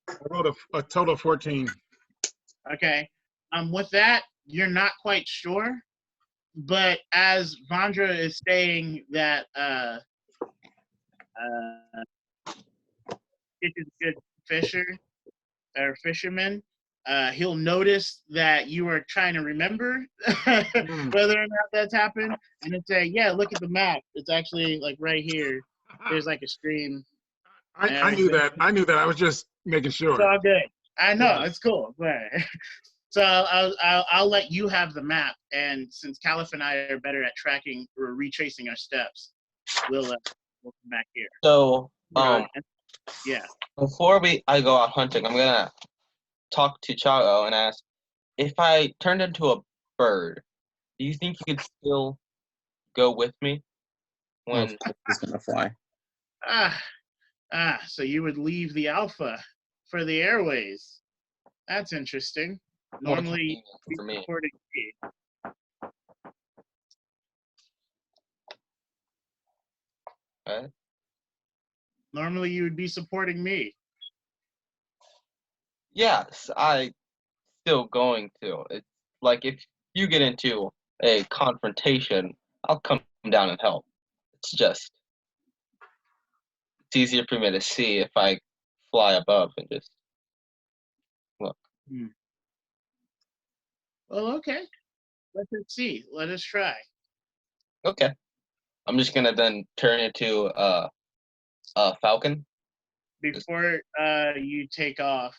I rolled a total of 14. Okay. With that, you're not quite sure, but as Vandra is saying that Stitch is a good fisher or fisherman, he'll notice that you are trying to remember whether or not that's happened, and then say, "Yeah, look at the map. It's actually like right here. There's like a stream." I knew that. I was just making sure. It's all good. I know, Yeah. it's cool. But so I'll let you have the map, and since Kaliff and I are better at tracking or retracing our steps, we'll come back here. So Yeah. before I go out hunting, I'm gonna talk to Chago and ask, if I turned into a bird, do you think you could still go with me? When He's going to fly. So you would leave the Alpha for the Airways. That's interesting. More Normally, convenient for me. supporting me. Okay. Normally, you would be supporting me. Yes, I still going to. It's like if you get into a confrontation, I'll come down and help. It's easier for me to see if I fly above and just look. Well, okay. Let us see. Let us try. Okay. I'm just gonna then turn into a falcon. Before you take off,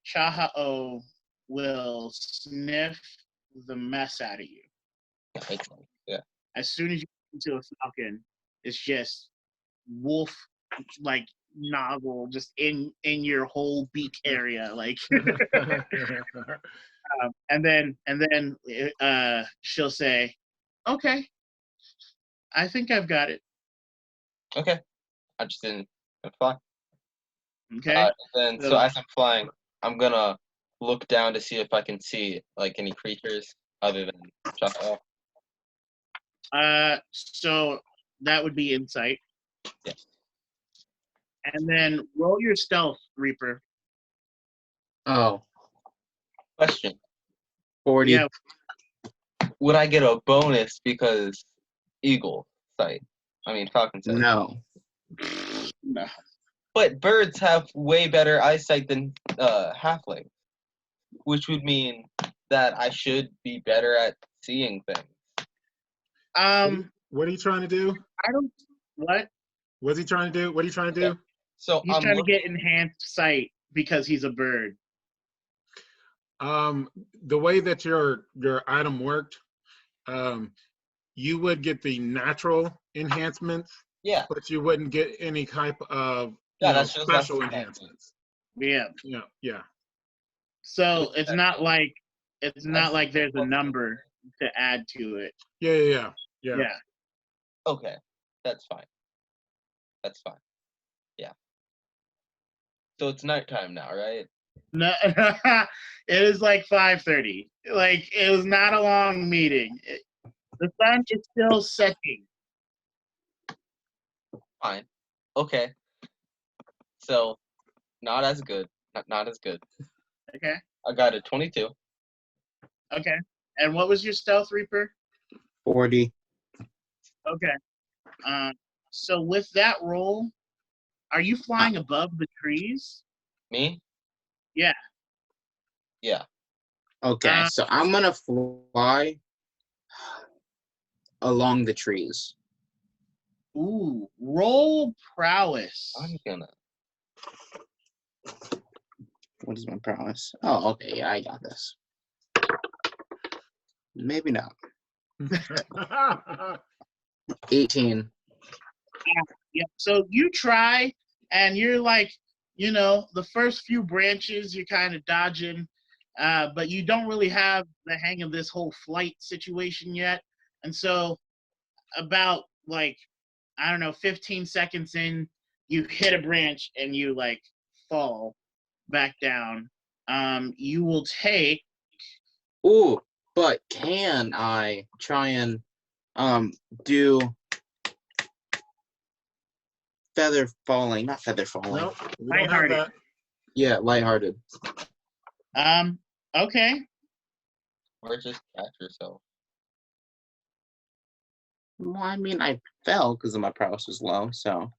Chaha'o will sniff the mess out of you. That makes sense. Yeah. As soon as you get into a falcon, it's just wolf like nozzle just in your whole beak area, like. And then she'll say, "Okay, I think I've got it." Okay. I just didn't fly. Okay. Then so as I'm flying, I'm gonna look down to see if I can see like any creatures other than Chaco. So that would be insight. Yes. And then roll your stealth, Reaper. Oh, Question: 40. Yeah. would I get a bonus because eagle sight? I mean falcon sight. No. No. But birds have way better eyesight than halflings, which would mean that I should be better at seeing things. What are you trying to do? I don't. What? What's he trying to do? What are you trying to do? So He's trying to get enhanced sight because he's a bird. The way that your item worked, you would get the natural enhancements, Yeah. but you wouldn't get any type of That's special enhancements. Yeah. Yeah. So it's not like there's a number to add to it. Yeah. Okay, that's fine. That's fine. Yeah. So it's nighttime now, right? No, it is like 5:30. Like it was not a long meeting. The sun is still setting. Fine. Okay. So not as good. Not as good. Okay. I got a 22. Okay. And what was your stealth, Reaper? 40. Okay. So with that roll, are you flying above the trees? Me? Yeah. Yeah. Okay, so I'm gonna fly along the trees. Ooh, roll prowess. I'm gonna. What is my prowess? Oh, okay, yeah, I got this. Maybe not. 18. Yeah. So you try, and you're like, the first few branches you're kind of dodging, but you don't really have the hang of this whole flight situation yet. And so about 15 seconds in, you hit a branch and you like fall back down. You will take. Ooh, but can I try and do feather falling? Not feather falling. Nope, we don't have Lighthearted. that. Yeah, lighthearted. Okay. Or just catch yourself. Well, I mean, I fell because my prowess was low, so.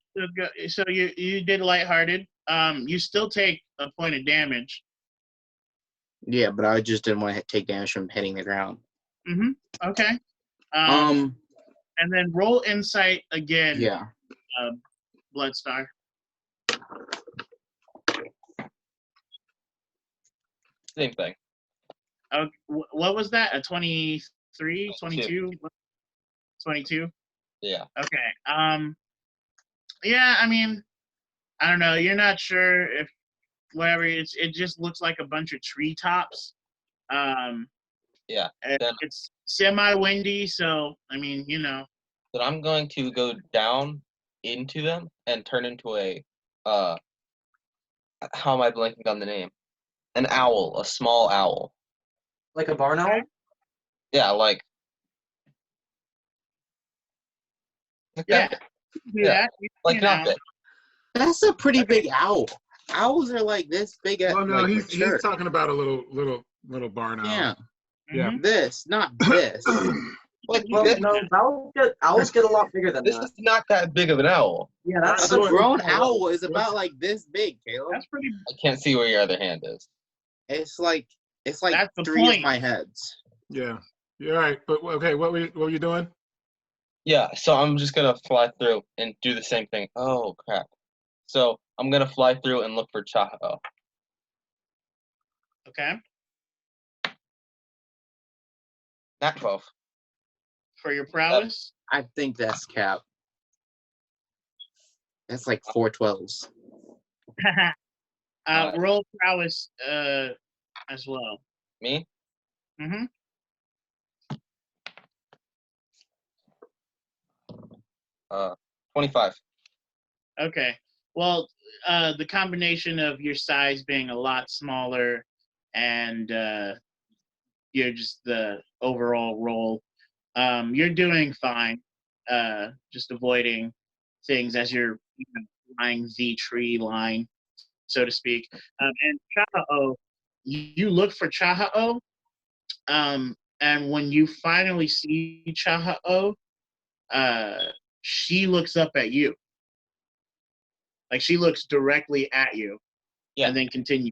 So you did lighthearted. You still take a point of damage. Yeah, but I just didn't want to take damage from hitting the ground. Mm-hmm. Okay. And then roll insight again. Yeah. Bloodstar. Same thing. What was that? A 23, 22? 22? Yeah. Okay. Yeah, I mean, I don't know. You're not sure if whatever. It just looks like a bunch of treetops. Yeah. It's semi-windy, so I mean, Then I'm going to go down into them and turn into a how am I blanking on the name? An owl, a small owl. Like a barn owl? Yeah, like Yeah. that. Do Yeah. that. Like not big. That's a pretty big owl. Owls are like this big at Well, no, like he's mature. talking about a little barn owl. Yeah. Yeah. This, not this. Like Well, this, no, owls get a lot bigger than this that. is not that big of an owl. Yeah, that's A What- grown owl is about like this big, Caleb. That's pretty. I can't see where your other hand is. It's like That's the 3 point. of my heads. Yeah. You're right. But okay, what were you doing? Yeah, so I'm just gonna fly through and do the same thing. Oh crap. So I'm gonna fly through and look for Chaho. Okay. Not 12. for your prowess. I think that's cap. That's like 4 12s. Roll prowess as well. Me? Mm-hmm. 25. Okay. Well, the combination of your size being a lot smaller and you're just the overall roll, you're doing fine. Just avoiding things as you're flying the tree line, so to speak. And Chaha'o, you look for Chaha'o, and when you finally see Chaha'o, she looks up at you. Like she looks directly at you, and then continue.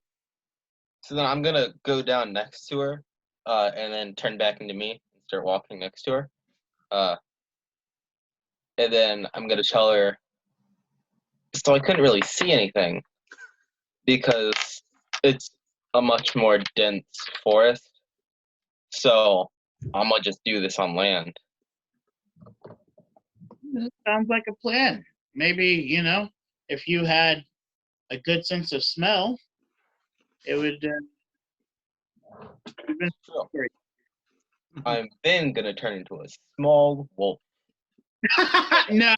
So then I'm gonna go down next to her, and then turn back into me and start walking next to her. And then I'm gonna tell her. So I couldn't really see anything because it's a much more dense forest. So I'm gonna just do this on land. Sounds like a plan. Maybe, if you had a good sense of smell, it would have been great. I'm then gonna turn into a small wolf. No,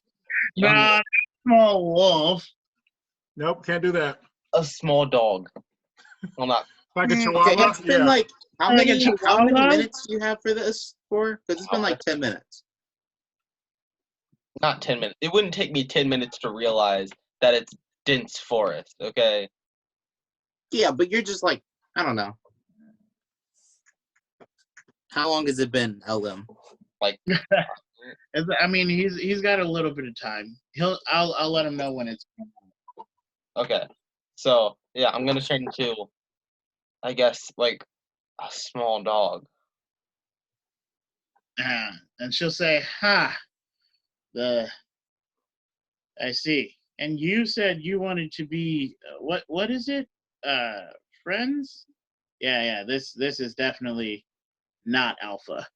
small wolf. Nope, can't do that. A small dog. Well, not. Like a Okay, chihuahua? it's been like how Like a many chihuahua? minutes do you have for this for? Because it's been like 10 minutes. Not 10 minutes. It wouldn't take me 10 minutes to realize that it's dense forest, okay? Yeah, but you're just like, I don't know. How long has it been, LM? Like, I mean, he's got a little bit of time. I'll let him know when it's. okay. So, yeah, I'm gonna turn into, I guess, like, a small dog. And she'll say, "Ha, I see. And you said you wanted to be what is it? Friends? Yeah. This is definitely not alpha."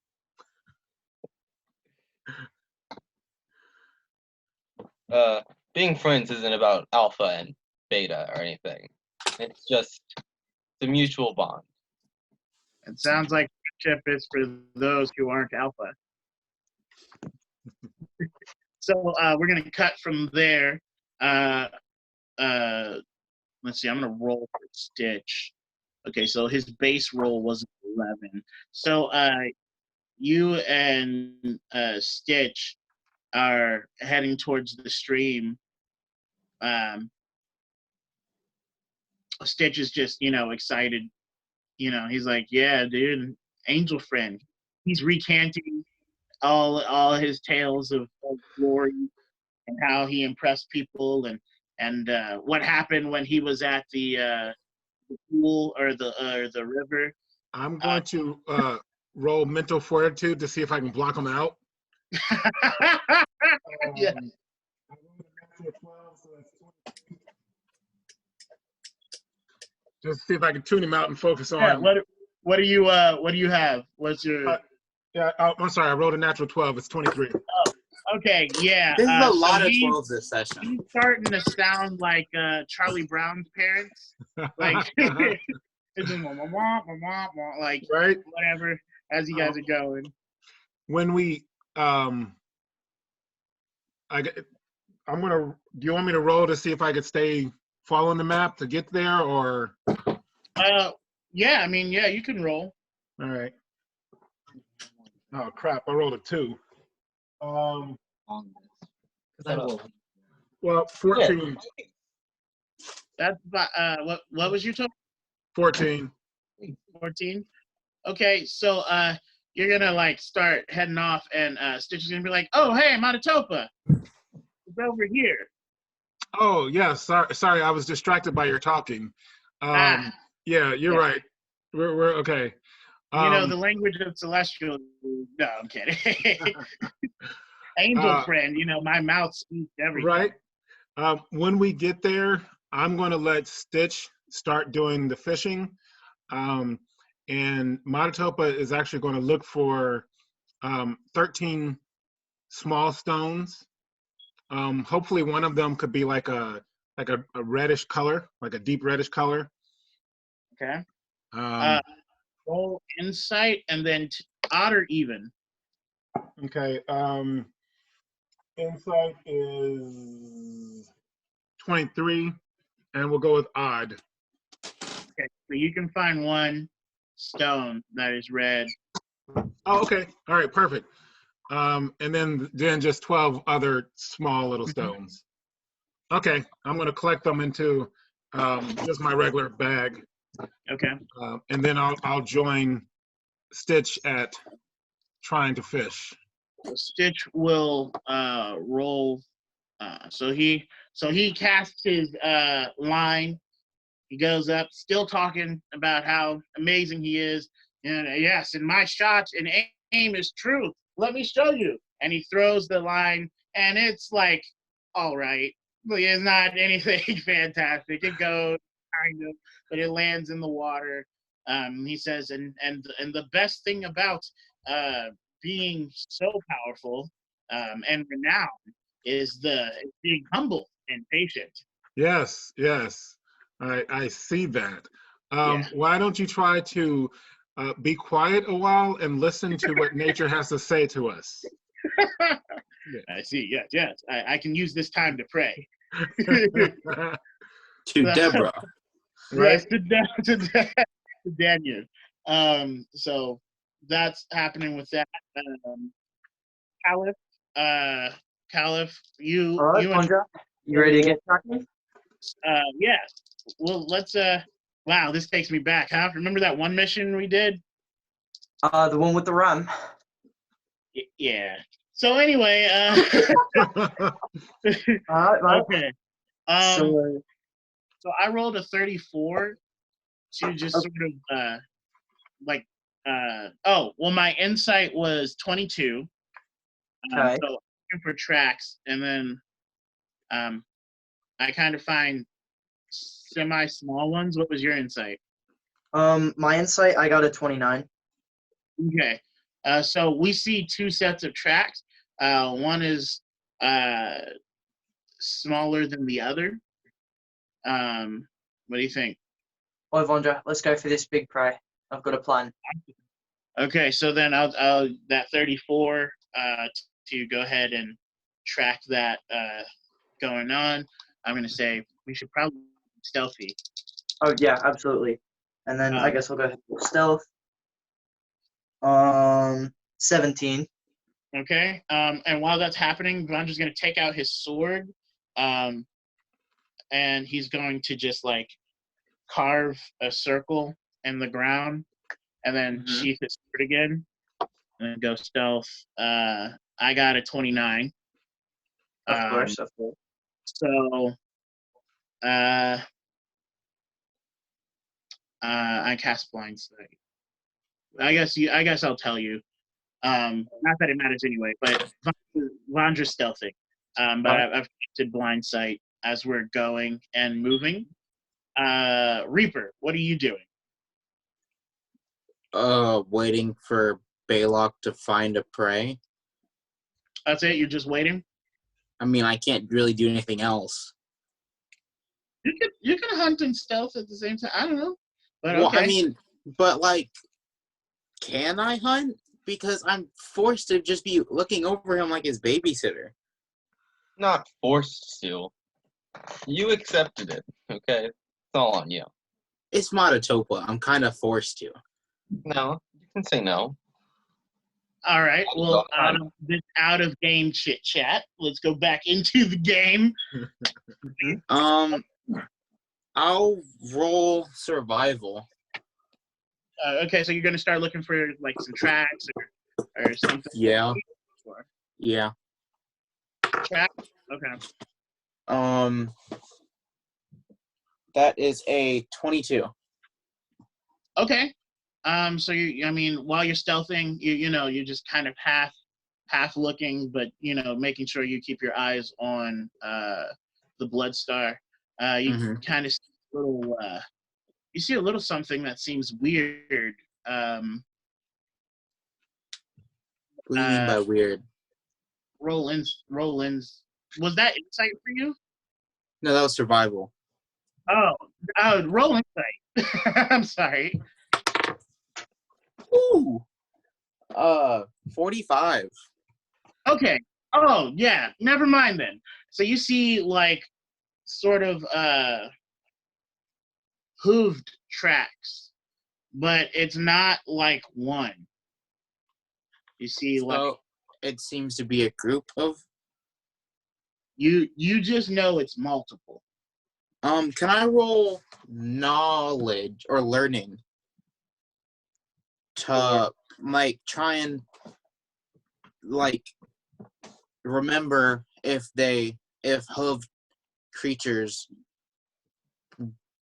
Being friends isn't about alpha and beta or anything. It's just the mutual bond. It sounds like friendship is for those who aren't alpha. So we're gonna cut from there. Let's see. I'm gonna roll for Stitch. Okay, so his base roll was 11. So you and Stitch are heading towards the stream. Stitch is just, excited. He's like, "Yeah, dude, angel friend." He's recanting all his tales of glory and how he impressed people and what happened when he was at the pool or the river. I'm going to roll mental fortitude to see if I can block him out. Yeah. I rolled a natural 12, so that's 22. Just see if I can tune him out and focus on. Yeah, what do you have? What's your I'm sorry, I rolled a natural 12. It's 23. okay, yeah. This is a so lot of 12s this session. He's starting to sound like Charlie Brown's parents. Like it's just like Right? whatever as you guys are going. When we I'm gonna. Do you want me to roll to see if I could stay following the map to get there, or? Yeah. I mean, yeah, you can roll. All right. Oh crap! I rolled a 2. Well, 14. That's what was your total? 14. 14. Okay, so you're gonna start heading off, and Stitch is gonna be like, "Oh, hey, Matatopa, it's over here." Oh yeah. Sorry. I was distracted by your talking. Yeah, you're right. We're okay. The language of celestial. No, I'm kidding. Angel friend. My mouth speaks everything. Right. When we get there, I'm going to let Stitch start doing the fishing. and Matatopa is actually going to look for 13 small stones. Hopefully one of them could be like a reddish color, like a deep reddish color. Okay. Um, Roll insight and then odd or even. okay. Insight is 23, and we'll go with odd. Okay, so you can find one stone that is red. Oh, okay. All right, perfect. And then just 12 other small little stones. Okay, I'm gonna collect them into just my regular bag, Okay. and then I'll join Stitch at trying to fish. So Stitch will roll. So he casts his line. He goes up, still talking about how amazing he is. And yes, and my shot and aim is true. Let me show you. And he throws the line, and it's like, all right. It's not anything fantastic. It goes kind of, but it lands in the water. He says, and the best thing about being so powerful and renowned is being humble and patient. Yes, yes, I see that. Yeah. Why don't you try to be quiet a while and listen to what nature has to say to us? I see. Yes. I can use this time to pray. To Deborah. Yes, to Daniel. So that's happening with that. Kaliff, you All right, you and Vandra, you ready to get started? yeah. Well, let's wow, this takes me back, huh? Remember that one mission we did? The one with the ram. Yeah. So anyway, All right. okay. So I rolled a 34 to just sort of my insight was 22. Okay. So looking for tracks, and then I kind of find semi-small ones. What was your insight? My insight, I got a 29. Okay. So we see two sets of tracks. One is smaller than the other. What do you think? Well, Vandra, let's go for this big prey. I've got a plan. Okay, so then I'll that 34 to go ahead and track that going on. I'm gonna say we should probably be stealthy. Oh yeah, absolutely. And then I guess I'll go ahead with stealth. 17. Okay. And while that's happening, Vandra's gonna take out his sword, and he's going to just like carve a circle in the ground, and then sheath his sword again, and then go stealth. I got a 29. Of course. So, I cast blind sight. I guess I'll tell you. Not that it matters anyway, but Vandra's stealthing. But I've casted blind sight as we're going and moving. Reaper, what are you doing? Waiting for Belac to find a prey. That's it. You're just waiting. I mean, I can't really do anything else. You can hunt and stealth at the same time. I don't know, but Well, okay. I mean, but like, can I hunt? Because I'm forced to just be looking over him like his babysitter. Not forced to. You accepted it, okay? It's all on you. It's Matatopa. I'm kind of forced to. No, you can say no. All right. Well, out of game chit chat, let's go back into the game. I'll roll survival. Okay, so you're gonna start looking for like some tracks or something. Yeah. Yeah. Track. Okay. That is a 22. Okay. So while you're stealthing, you're just kind of half looking, but making sure you keep your eyes on the Bloodstar. You kind of see a little something that seems weird What do you mean by weird? Roland's. Was that insight for you? No, that was survival. Oh, roll insight. I'm sorry. Ooh. 45. Okay. Oh, yeah. Never mind then. So you see, like, sort of hooved tracks, but it's not like one. You see, like, So it seems to be a group of. you just know it's multiple. Can I roll knowledge or learning to like try and like remember if hooved creatures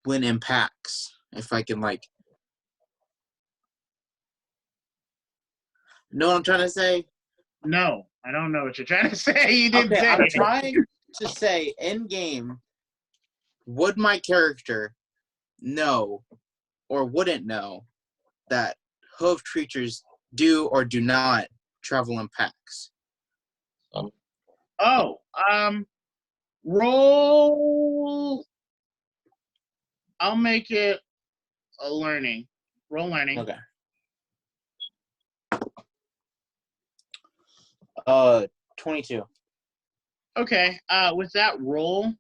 win in packs? If I can like know what I'm trying to say? No, I don't know what you're trying to say. You didn't Okay, say I'm it. trying to say in game, would my character know or wouldn't know that hooved creatures do or do not travel in packs? Oh, roll. I'll make it a learning. Roll learning. Okay. 22. Okay. With that roll,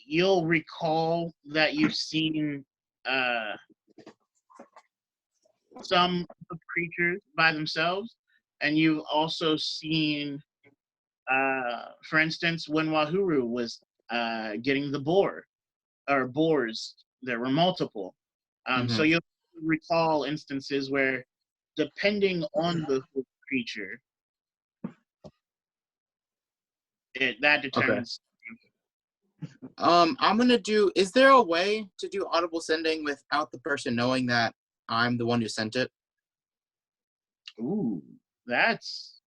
you'll recall that you've seen some of the creatures by themselves, and you've also seen, for instance, when Wahuru was getting the boars, there were multiple. So you'll recall instances where, depending on the creature, that determines. I'm gonna do. Is there a way to do audible sending without the person knowing that I'm the one who sent it? Ooh, that's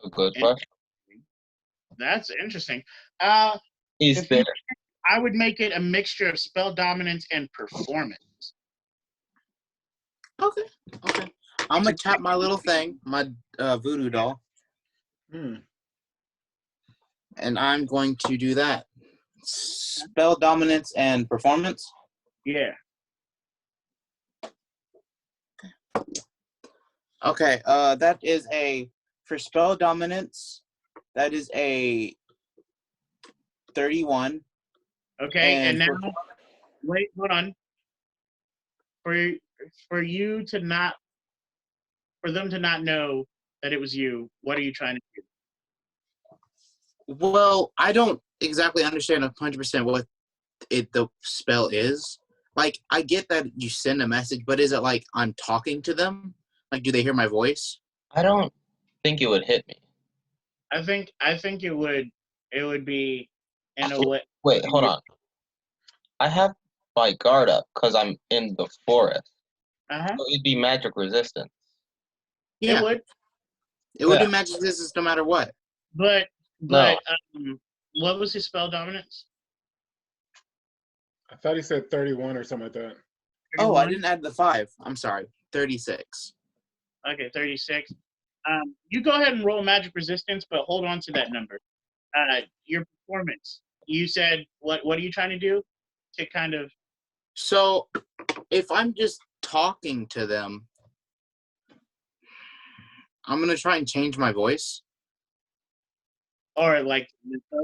A good question. interesting. Is If there? I would make it a mixture of spell dominance and performance. Okay. I'm gonna tap my little thing, my voodoo doll, and I'm going to do that. Spell dominance and performance. Yeah. Okay. That is for spell dominance. That is a 31. Okay, and now, for wait, hold on. For them to not know that it was you, what are you trying to do? well, I don't exactly understand 100% what the spell is. Like, I get that you send a message, but is it like I'm talking to them? Like, do they hear my voice? I don't think it would hit me. I think it would be in a way. Wait, hold on. I have my guard up because I'm in the forest. Uh-huh. So it'd be magic resistance. Yeah. It would, It would do magic resistance no matter what. but No. what was his spell dominance? I thought he said 31 or something like that. 31? Oh, I didn't add the 5. I'm sorry. 36. Okay, 36. You go ahead and roll magic resistance, but hold on to that number. Your performance. You said what are you trying to do to kind of? So, if I'm just talking to them, I'm gonna try and change my voice. Or like,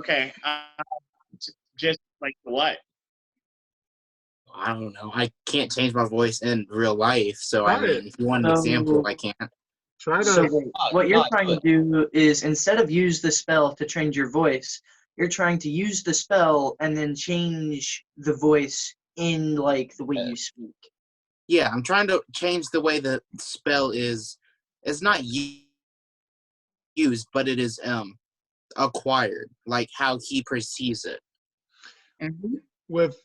okay, just like what? I don't know. I can't change my voice in real life. So, Try I mean, it. if you want an example, I can't. Try So to. what you're not trying to good. do is, instead of use the spell to change your voice, you're trying to use the spell and then change the voice in like the way you speak. Yeah, I'm trying to change the way the spell is. It's not used, but it is acquired, like how he perceives it. Mm-hmm. With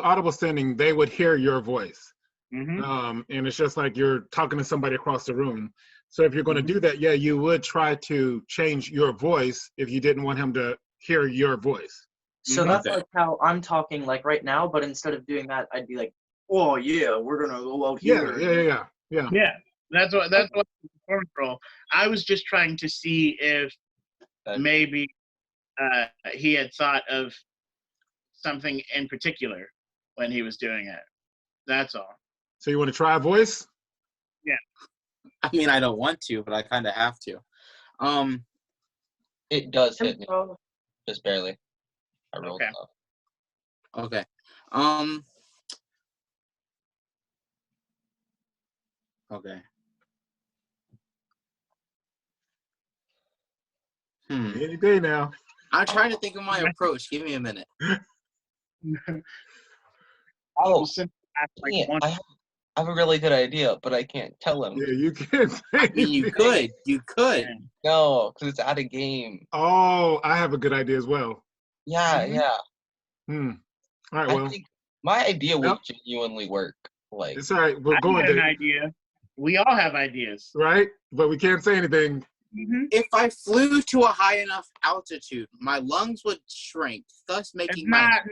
audible sending, they would hear your voice. Mm-hmm. And it's just like you're talking to somebody across the room. So if you're going to do that, yeah, you would try to change your voice if you didn't want him to hear your voice. So that's Okay. like how I'm talking like right now, but instead of doing that, I'd be like, oh yeah, we're gonna go out Yeah, here. yeah. Yeah, that's what performance roll. I was just trying to see if maybe he had thought of something in particular when he was doing it. That's all. So you want to try a voice? Yeah. I mean, I don't want to, but I kind of have to. It does hit me, Oh, just barely. I rolled Okay. low. Okay. Okay. Any day now. I'm trying to think of my approach. Give me a minute. Oh, Like yeah, one. I have a really good idea, but I can't tell him. Yeah, you can't say I mean, you anything. could. You could. No, because it's out of game. Oh, I have a good idea as well. Yeah, Mhm. yeah. All right, I well, think my idea would Yep. genuinely work. Like, it's all right. We'll I go got with an it, idea. We all have ideas. right? But we can't say anything. Mm-hmm. If I flew to a high enough altitude, my lungs would shrink, thus It's making not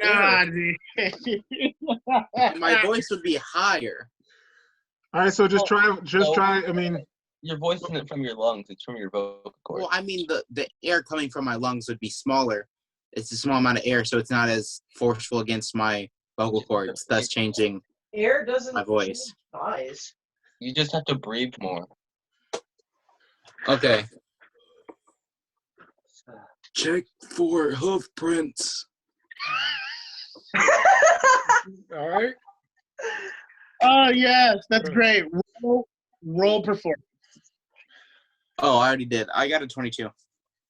my no. voice would be higher. All right, so just try. no. I mean, your voice isn't from your lungs; it's from your vocal cords. Well, I mean, the air coming from my lungs would be smaller. It's a small amount of air, so it's not as forceful against my vocal cords, thus changing air doesn't my voice. size. You just have to breathe more. Okay. Check for hoof prints. all right. Oh yes, that's great. Roll performance. Oh, I already did. I got a 22.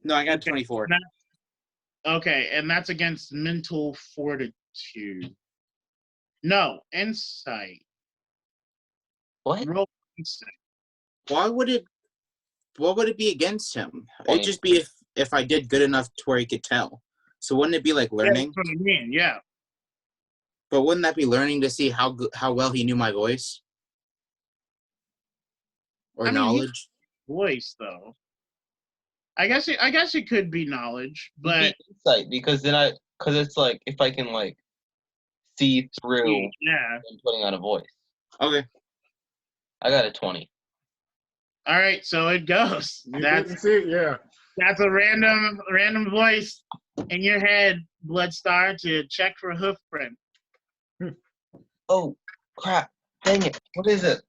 No, I got a 24. Okay, and that's against mental fortitude. No, insight. What? Roll insight. What would it be against him? It'd just be if I did good enough to where he could tell. So wouldn't it be like Yeah, learning? that's what I mean. Yeah. But wouldn't that be learning to see how well he knew my voice? Or I mean, knowledge? Voice though. I guess it could be knowledge, but insight, because it's like if I can like see through yeah. and putting on a voice. Okay. I got a 20. All right, so it goes. You didn't see it, yeah. That's a random voice in your head, Bloodstar, to check for a hoof print. Oh crap! Dang it! What is it?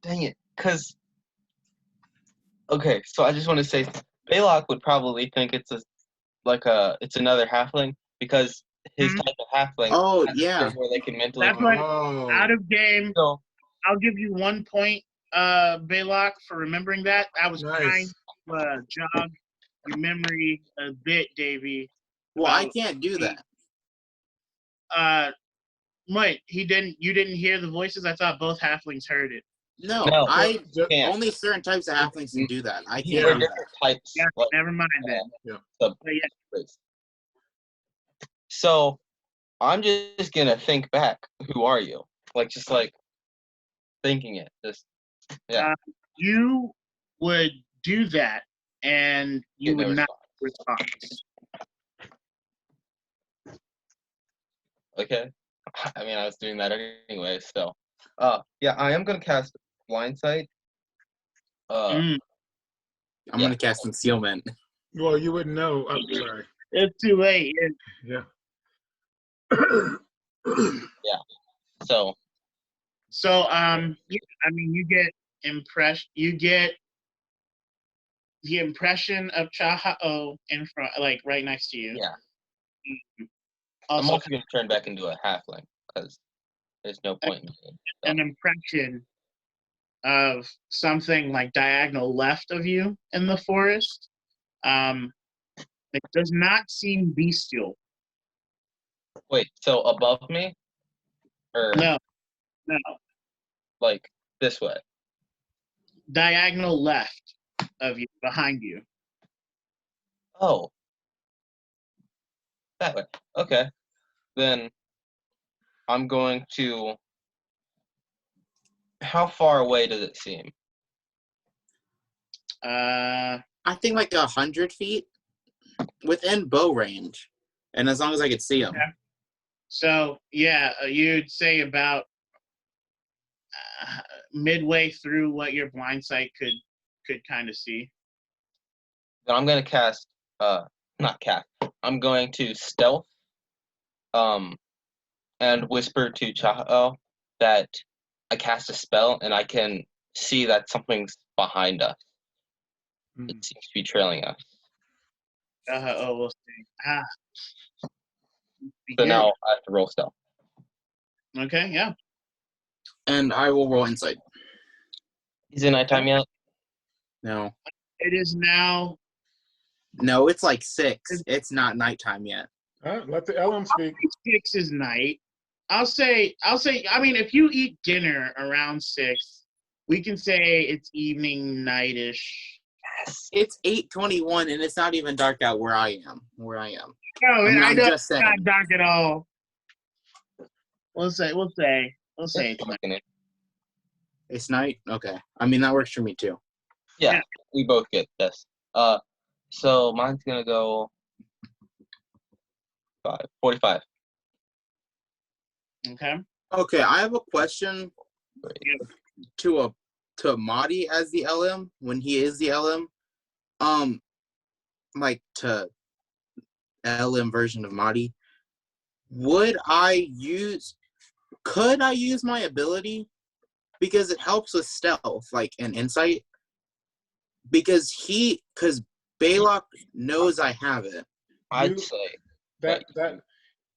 Dang it! Okay, so I just want to say, Belac would probably think it's another halfling because his type of halfling. Oh, has a yeah. thing where they can mentally. That's what Oh. out of game. So I'll give you 1 point, Belac, for remembering that. I was Nice. trying to jog your memory a bit, Davey. Well, I can't do that. Wait, you didn't hear the voices? I thought both halflings heard it. No, No. I can't. only certain types of halflings can do that. I These can't are do different that. types. Yeah, like, never mind then. Yeah. But yeah, So I'm just gonna think back. Who are you? Like just like thinking it. Just yeah. You would do that, and you Get no would not response. respond. Okay. I mean, I was doing that anyway. So, yeah, I am gonna cast Blindsight. I'm Yeah. gonna cast concealment. Well, you wouldn't know. I'm sorry. It's too late. Yeah. So So, yeah, I mean, you get the impression of Chaha'o in front, like right next to you. yeah, I'm Also, also gonna turn back into a halfling because there's no point in me. an impression of something like diagonal left of you in the forest. It does not seem bestial. Wait, so above me, or No, like this way? diagonal left of you, behind you. Oh, that way. Okay, then I'm going to. How far away does it seem? Uh, I think like 100 feet within bow range, and as long as I could see him. so yeah, you'd say about midway through what your blind sight could kind of see. Then I'm gonna cast, not cast. I'm going to stealth, and whisper to Chaho that I cast a spell and I can see that something's behind us. It seems to be trailing us. We'll see. So now I have to roll stealth. Okay, yeah. And I will roll insight. Is it nighttime yet? No. It is now. No, it's like 6. It's not nighttime yet. All right, let the elm speak. 6 is night. I'll say, I mean, if you eat dinner around 6, we can say it's evening, night-ish. It's 8:21 and it's not even dark out where I am. No, I mean, I I'm know just it's saying. not dark at all. We'll say it's night. It's night? Okay. I mean, that works for me too. Yeah, we both get this. So mine's gonna go 45. Okay. Okay, I have a question to Mahdi as the LM when he is the LM. Like to LM version of Mahdi. Could I use my ability? Because it helps with stealth, like and insight. Because Belac knows I have it. I'd say that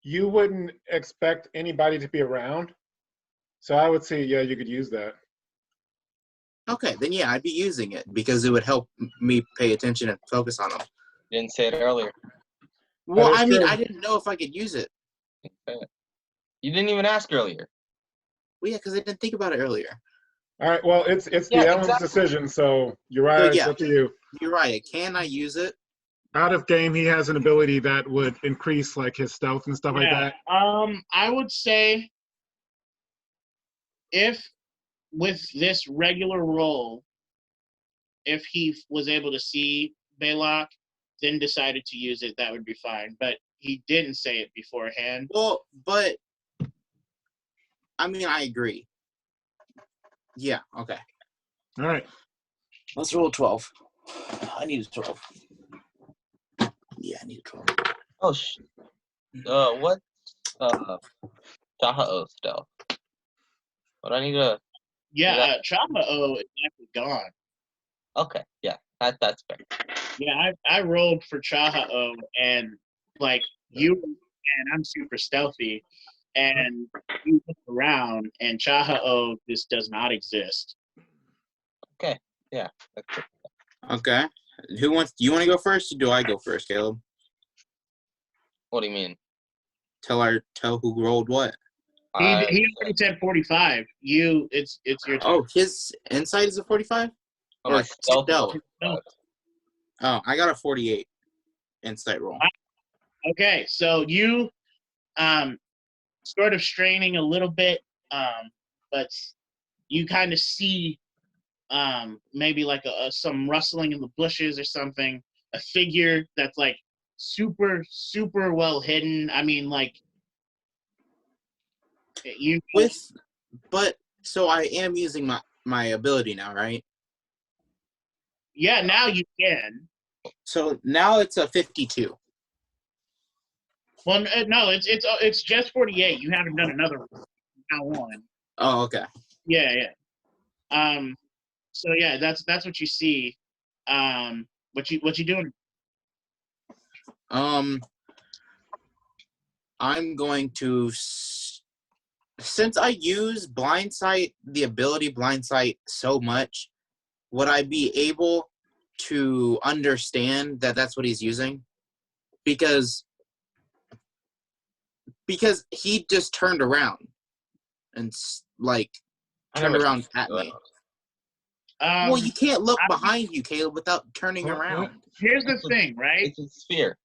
you wouldn't expect anybody to be around. So I would say, yeah, you could use that. Okay, then yeah, I'd be using it because it would help me pay attention and focus on them. didn't say it earlier. Well, I mean, true. I didn't know if I could use it. You didn't even ask earlier. Well, yeah, because I didn't think about it earlier. All right, well, it's the Yeah, elm's exactly. decision, so Uriah, it's up to you. Uriah, can I use it? Out of game, he has an ability that would increase like his stealth and stuff like that. I would say if with this regular roll, if he was able to see Belac, then decided to use it, that would be fine. But he didn't say it beforehand. Well, but I mean, I agree. Yeah, okay. All right. Let's roll 12. I need a 12. Yeah, I need a 12. Oh, what? Tahoe stealth. But I need to. Yeah, Chama is actually gone. Okay, yeah, that's fair. Yeah, I rolled for Chaha and like you and I'm super stealthy, and you look around and Chaha just does not exist. Okay, yeah. Okay. Do you want to go first or do I go first, Caleb? What do you mean? Tell who rolled what. He already said 45. It's your turn. Oh, his insight is a 45? Oh, my stealth. stealth. Oh, I got a 48 insight roll. Okay, so you sort of straining a little bit, but you kind of see maybe like some rustling in the bushes or something, a figure that's like super, super well hidden. I mean, like So I am using my ability now, right? Yeah, now you can. So now it's a 52. Well, no, it's just 48. You haven't done another one. Now on. Oh, okay. Yeah. So yeah, that's what you see. What you doing? I'm going to, since I use the ability blind sight so much, would I be able to understand that that's what he's using? Because he just turned around and turned around at me. Well, you can't look behind you, Caleb, without turning around. Here's the thing, right? It's a sphere.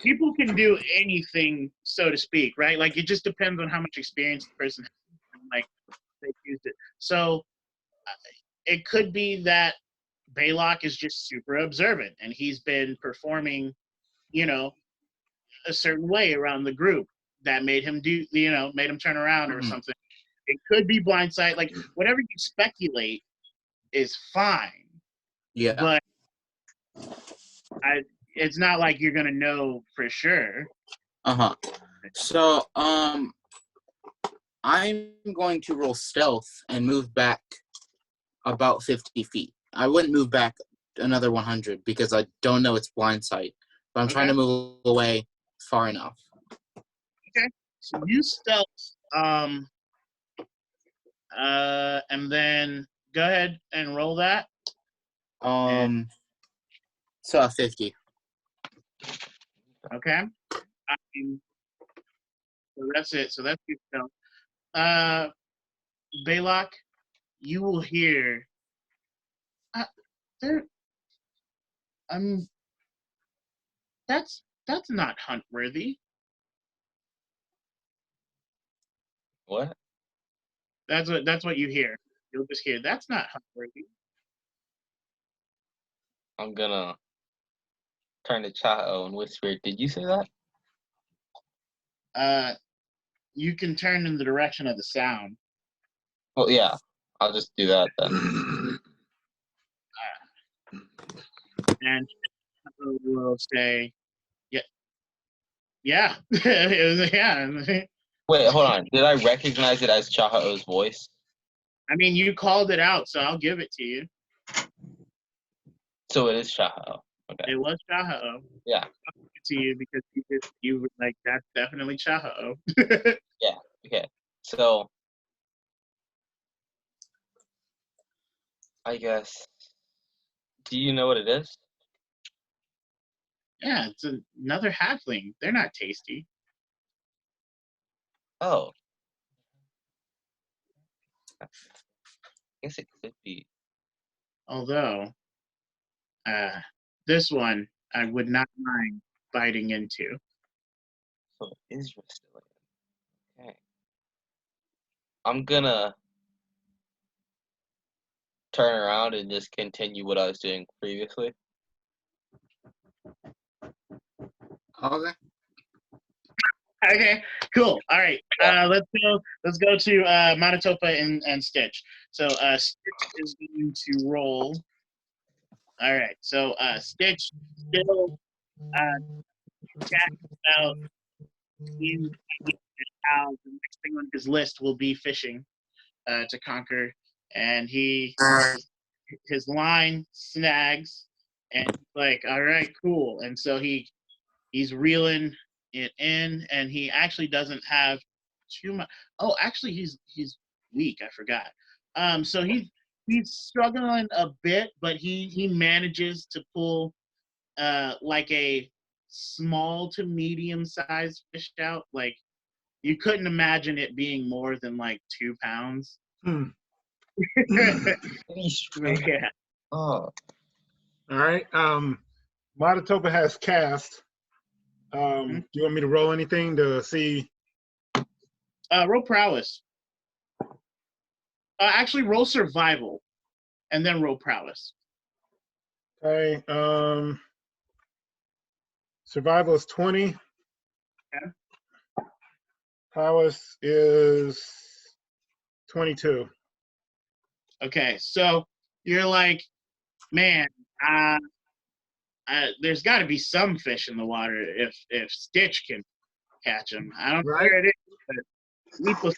People can do anything, so to speak, right? Like, it just depends on how much experience the person has, like, they used it. So it could be that Belac is just super observant, and he's been performing, a certain way around the group that made him made him turn around or something. It could be blindsight. Like whatever you speculate is fine, Yeah. but it's not like you're gonna know for sure. So, I'm going to roll stealth and move back about 50 feet. I wouldn't move back another 100 because I don't know it's blind sight, but I'm trying to move away far enough. Okay. So you stealth, and then go ahead and roll that. So a 50. Okay. So that's it. So that's your stealth. Belac, you will hear. There. That's not hunt worthy. What? That's what you hear. You'll just hear that's not hunt worthy. I'm gonna turn to Chaho and whisper, did you say that? You can turn in the direction of the sound. Well, yeah. I'll just do that then. And will say, yeah. Yeah. Wait, hold on. Did I recognize it as Chaho's voice? I mean, you called it out, so I'll give it to you. So it is Chaho. Okay. It was Chaho. Yeah. I'll give it to you because you were like, that's definitely Chaho. Yeah. Okay. So I guess. Do you know what it is? Yeah, it's another halfling. They're not tasty. Oh. I guess it could be. Although, this one I would not mind biting into. So it is Rasitlian. Okay. I'm gonna turn around and just continue what I was doing previously. Okay. Okay, cool. All right, let's go to Manitopa and Stitch. So Stitch is going to roll. All right, so Stitch still chatting about seeing how the next thing on his list will be fishing to conquer, and his line snags, and he's like, all right, cool, and so he's reeling it in, and he actually doesn't have too much. Oh, actually, he's weak. I forgot. So he's struggling a bit, but he manages to pull like a small to medium sized fish out. Like you couldn't imagine it being more than like 2 pounds. Yeah. Oh. All right. Manitopa has cast. Do you want me to roll anything to see? Roll prowess. Actually, roll survival, and then roll prowess. Okay. Survival is 20. Okay. Prowess is 22. Okay, so you're like, man, there's got to be some fish in the water if Stitch can catch them. I don't know where it is, but we put,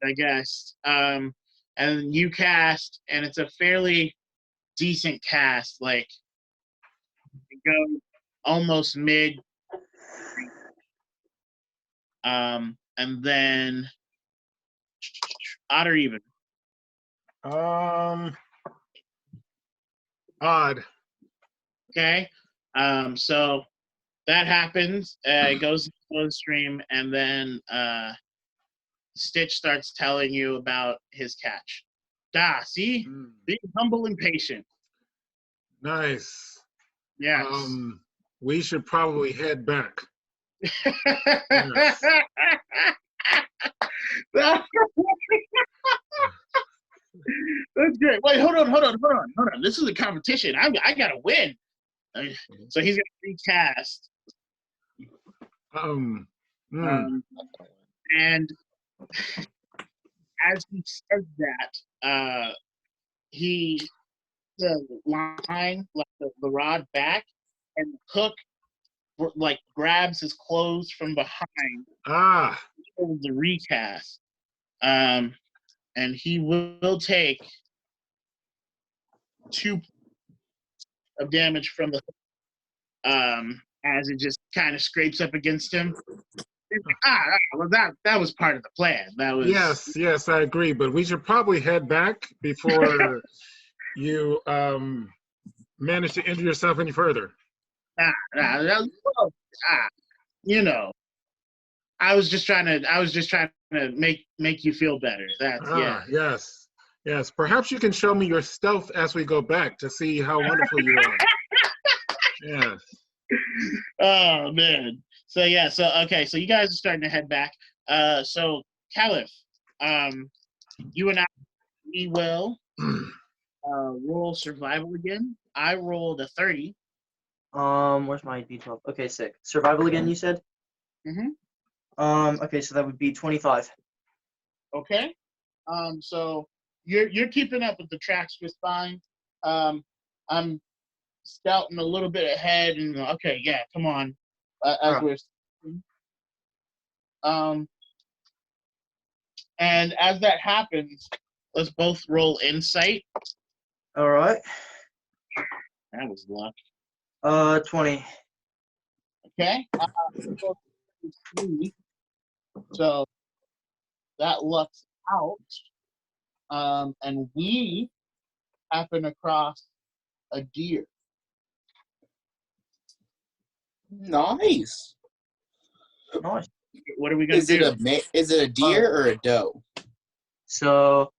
I guess. And you cast, and it's a fairly decent cast. Like, you go almost mid. And then odd or even. Odd. Okay. So that happens. It goes into the stream, and then Stitch starts telling you about his catch. See? Being humble and patient. Nice. Yes. We should probably head back. That's great. Wait, hold on. This is a competition. I gotta win. So he's gonna recast. And as he says that, he the line, like the rod back, and the hook like grabs his clothes from behind. Ah, The recast, and he will take 2 of damage from the as it just kind of scrapes up against him. Well, that was part of the plan. That was yes, I agree. But we should probably head back before you manage to injure yourself any further. You know, I was just trying to make you feel better. That's Yes. Perhaps you can show me your stealth as we go back to see how wonderful you are. Yes. Oh man. So so you guys are starting to head back. So Kaliff, you and I, we will roll survival again. I rolled a 30. Where's my D12? Okay, sick. Survival again, you said? Okay, so that would be 25. Okay. So you're keeping up with the tracks just fine. I'm scouting a little bit ahead, and okay, yeah, come on. As we're and as that happens, let's both roll insight. All right. That was luck. 20. Okay. So that luck's out. And we happen across a deer. Nice. Nice. What are we gonna Is do? it a deer or a doe? So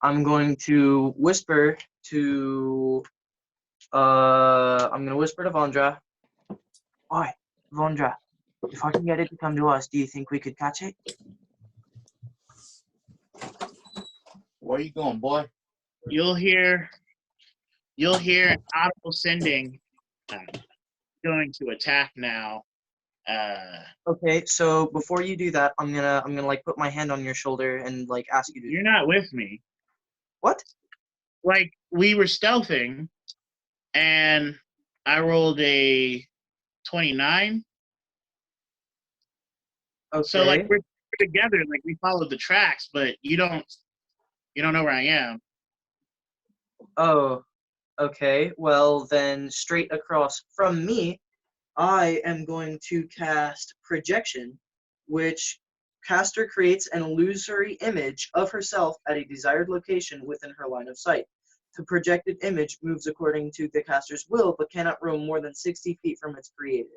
I'm going to whisper to Vandra. Oi, Vandra, if I can get it to come to us, do you think we could catch it? Where are you going, boy? You'll hear an audible sending going to attack now. Okay, so before you do that, I'm gonna like put my hand on your shoulder and like ask you to. You're not with me. What? Like, we were stealthing, and I rolled a 29. Okay. So like we're together, like we followed the tracks, but you don't know where I am. Oh, okay. Well then, straight across from me, I am going to cast Projection, which caster creates an illusory image of herself at a desired location within her line of sight. The projected image moves according to the caster's will, but cannot roam more than 60 feet from its creator.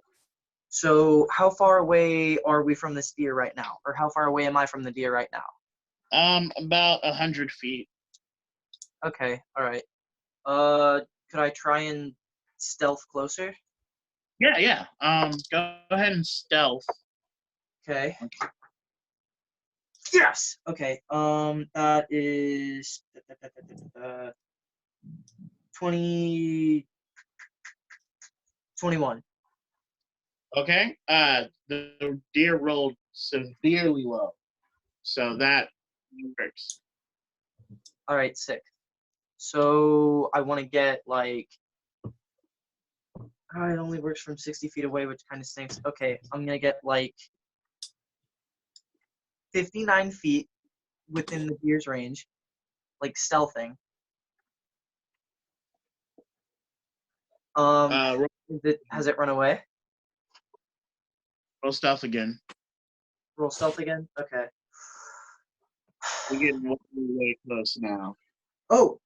So how far away are we from this deer right now? Or how far away am I from the deer right now? About 100 feet. Okay, all right. Could I try and stealth closer? Yeah. Go ahead and stealth. Okay. Yes. Okay. That is 21. Okay. The deer rolled severely low, so that works. All right, sick. So I want to get like. Oh, it only works from 60 feet away, which kind of stinks. Okay, I'm gonna get like 59 feet within the deer's range, like stealthing. Has it run away? Roll stealth again. Roll stealth again? Okay. We're getting way close now. Oh,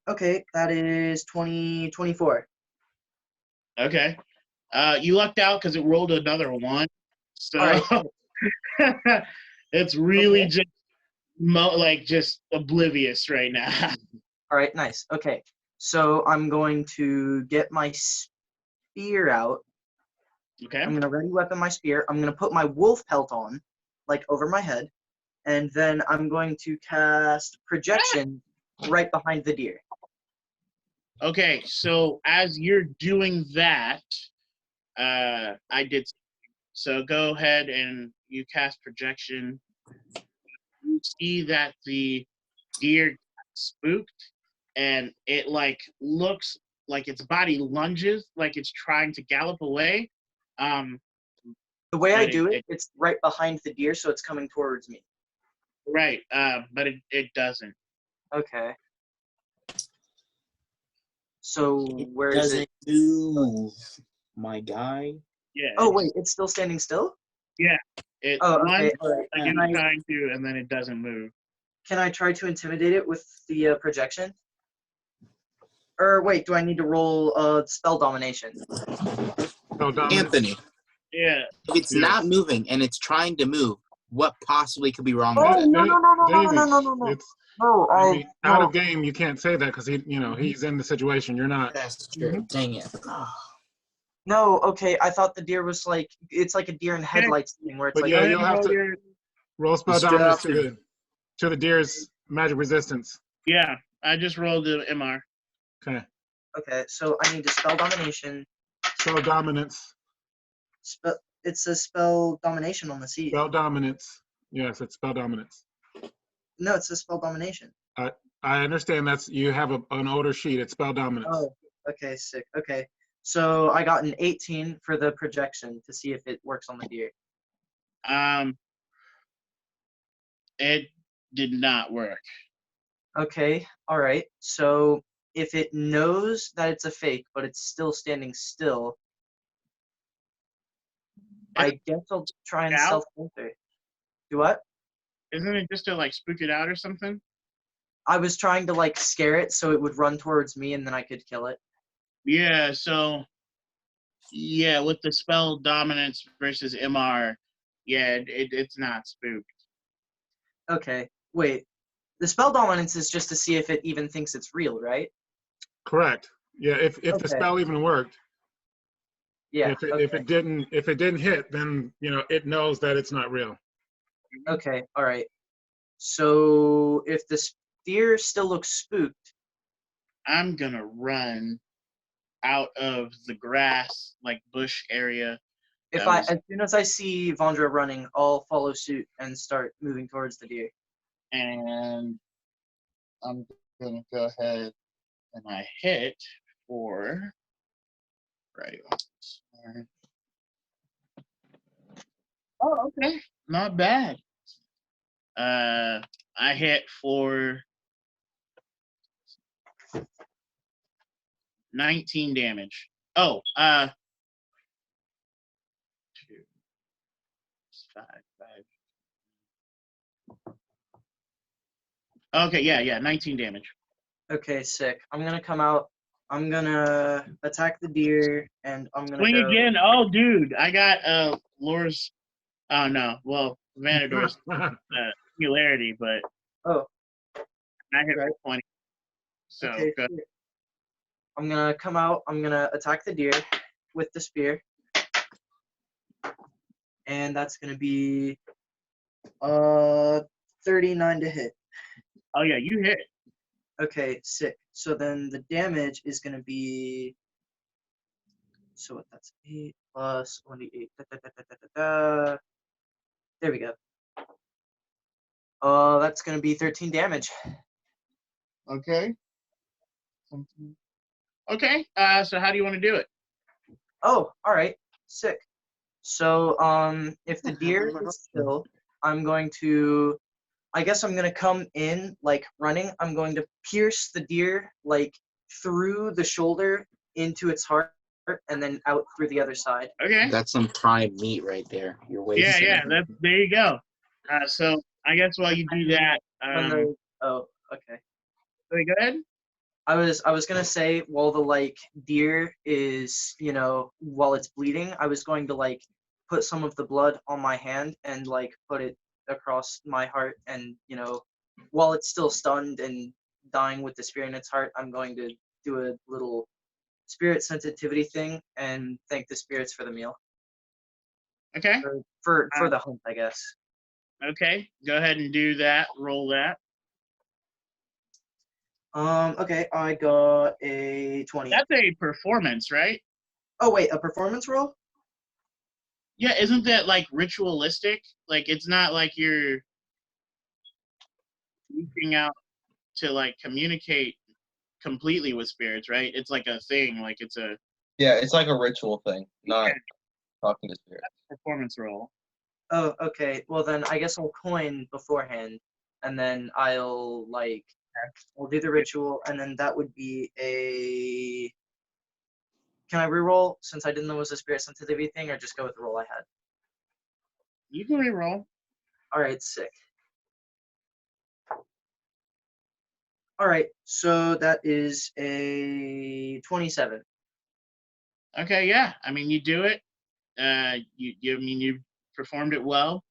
okay, that is 24. Okay. You lucked out because it rolled another 1. So Right. it's really just oblivious right now. All right, nice. Okay, so I'm going to get my spear out. Okay. I'm gonna ready weapon my spear. I'm gonna put my wolf pelt on, like over my head, and then I'm going to cast Projection right behind the deer. Okay, so as you're doing that, I did. So go ahead and you cast Projection. you see that the deer got spooked, and it like looks like its body lunges like it's trying to gallop away. The way I But do it, it's right behind the deer, so it's coming towards me. Right, but it doesn't. Okay. So where is Doesn't it? move, my guy. Yeah. Oh wait, it's still standing still? It Oh, lunges okay. All right. like it's trying to, and then it doesn't move. Can I try to intimidate it with the projection? Or wait, do I need to roll spell domination? No, dominance. Anthony, Yeah. if it's not moving and it's trying to move, what possibly could be wrong with Oh it? no! It's, No, I mean, out no. of game, you can't say that because he's in the situation. You're not. That's true. Dang it. No, okay. I thought the deer was like it's like a deer in headlights thing where it's But like yeah, Go ahead you'll and have roll to your- roll spell Straight dominance after. to the deer's magic resistance. Yeah, I just rolled the MR. Okay. okay. So I need to spell domination. Spell dominance. It says spell domination on the seat. Spell dominance. Yes, it's spell dominance. No, it says spell domination. I understand you have an older sheet. It's spell dominance. Oh, okay, sick. Okay. So I got an 18 for the projection to see if it works on the deer. It did not work. Okay, all right. So if it knows that it's a fake, but it's still standing still, I guess I'll try and Out? self-filter. Do what? Isn't it just to like spook it out or something? I was trying to like scare it so it would run towards me and then I could kill it. Yeah, so yeah, with the spell dominance versus MR, yeah, it's not spooked. Okay, wait. The spell dominance is just to see if it even thinks it's real, right? Correct. Yeah. If the Okay. spell even worked. Yeah. If Okay. it didn't hit, then it knows that it's not real. Okay. All right. So if the deer still looks spooked, I'm gonna run out of the grass, like bush area. as soon as I see Vandra running, I'll follow suit and start moving towards the deer. And I'm gonna go ahead and I hit for right. Oh, okay, not bad. I hit for 19 damage. Oh, 2, 5. Okay, yeah, 19 damage. Okay, sick. I'm gonna come out. I'm gonna attack the deer, and I'm gonna Swing go. again. Oh, dude, I got Lore's. Oh no, well, Vanador's singularity, but Oh, I hit right. for 20. So Okay, good. sick. I'm gonna come out. I'm gonna attack the deer with the spear, and that's gonna be 39 to hit. Oh yeah, you hit. Okay, sick. So then the damage is gonna be. So what? That's 8 plus 1d8. There we go. That's gonna be 13 damage. Okay. Okay. So how do you want to do it? Oh, all right, sick. So if the deer is still, I'm going to. I guess I'm gonna come in like running. I'm going to pierce the deer like through the shoulder into its heart, and then out through the other side. Okay. That's some prime meat right there. You're wasting Yeah. it. There you go. So I guess while you do that, Oh, okay. go ahead. I was gonna say while the like deer is while it's bleeding, I was going to like put some of the blood on my hand and like put it across my heart, and while it's still stunned and dying with the spear in its heart, I'm going to do a little spirit sensitivity thing and thank the spirits for the meal. Okay. For the hunt, I guess. Okay. Go ahead and do that. Roll that. Okay, I got a 20. That's a performance, right? Oh wait, a performance roll? Yeah, isn't that like ritualistic? Like it's not like you're reaching out to like communicate completely with spirits, right? It's like a thing, like it's a Yeah, it's like a ritual thing, not talking to spirits. performance role. Oh, okay. Well, then I guess I'll coin beforehand, and then I'll do the ritual, and then that would be a. Can I reroll since I didn't know it was a spirit sensitivity thing, or just go with the roll I had? You can reroll. All right, sick. All right, so that is a 27. Okay, yeah. I mean, you do it. You performed it well.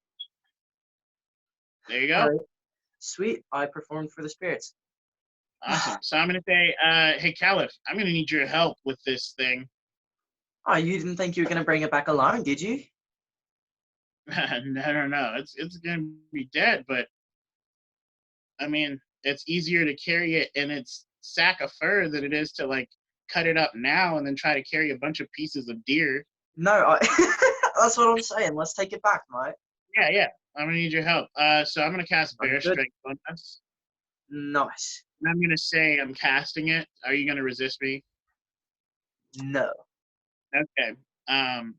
There you go. All right, sweet. I performed for the spirits. Awesome. So I'm gonna say, hey Kaliff, I'm gonna need your help with this thing. Oh, you didn't think you were gonna bring it back alone, did you? No. It's gonna be dead, but I mean, it's easier to carry it in its sack of fur than it is to like cut it up now and then try to carry a bunch of pieces of deer. No, that's what I'm saying. Let's take it back, mate. Yeah. I'm gonna need your help. So I'm gonna cast Bear Understood. Strength on us. Nice. And I'm gonna say I'm casting it. Are you gonna resist me? No. Okay.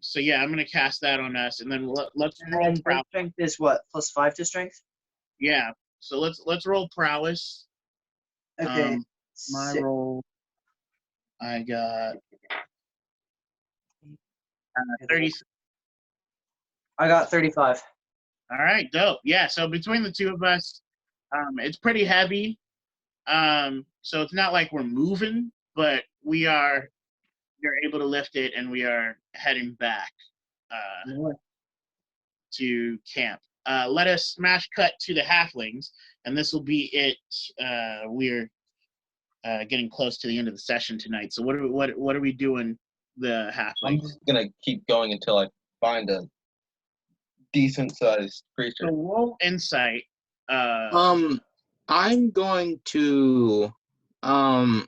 So yeah, I'm gonna cast that on us, and then let's roll And prowess. strength is what? +5 to strength? Yeah. So let's roll prowess. Okay. My sick. roll. I got 30. I got 35. All right, dope. Yeah. So between the two of us, it's pretty heavy. So it's not like we're moving, but we're able to lift it, and we are heading back to camp. Let us smash cut to the halflings, and this will be it. We're getting close to the end of the session tonight. So what are we doing? The I'm halflings. just gonna keep going until I find a decent sized creature. So roll insight. I'm going to I'm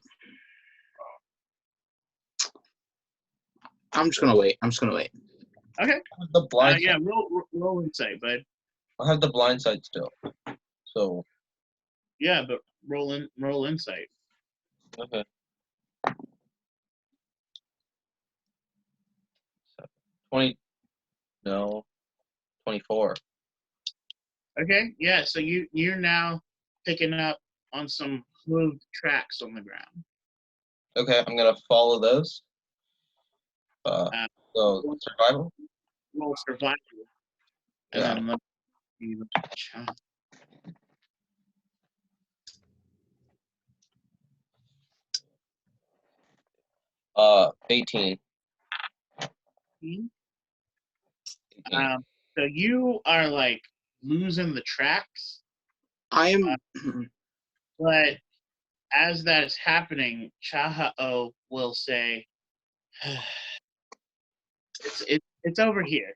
just gonna wait. Okay. I have the blind Yeah. sight. Roll insight, bud. I have the blind sight still. So Yeah, but roll insight. okay. 20 no 24. Okay. Yeah. So you're now picking up on some hooved tracks on the ground. Okay, I'm gonna follow those. So survival? Roll survival, and Yeah. then let me look at the chat. Uh 18. 18. 18. So you are like losing the tracks, I am but as that is happening, Chaha'o will say, "It's over here,"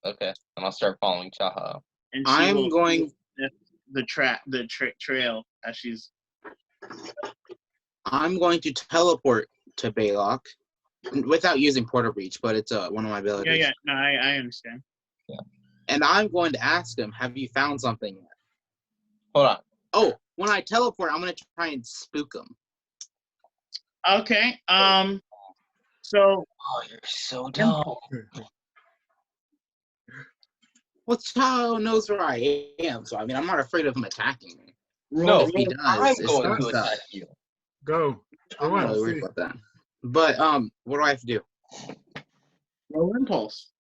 Okay, and I'll start following Chaha. and she I'm will going the trail as she's. I'm going to teleport to Belac without using Portal Breach, but it's one of my abilities. Yeah. No, I understand. And I'm going to ask him, have you found something yet? Hold on. Oh, when I teleport, I'm going to try and spook him. Okay. So. Oh, you're so dumb. Well, Chao knows where I am, so I mean, I'm not afraid of him attacking me. No, If he does, I'm it's going not to stuff. attack you. Go. I'm Go not on. really worried See. about that. But what do I have to do? Roll impulse.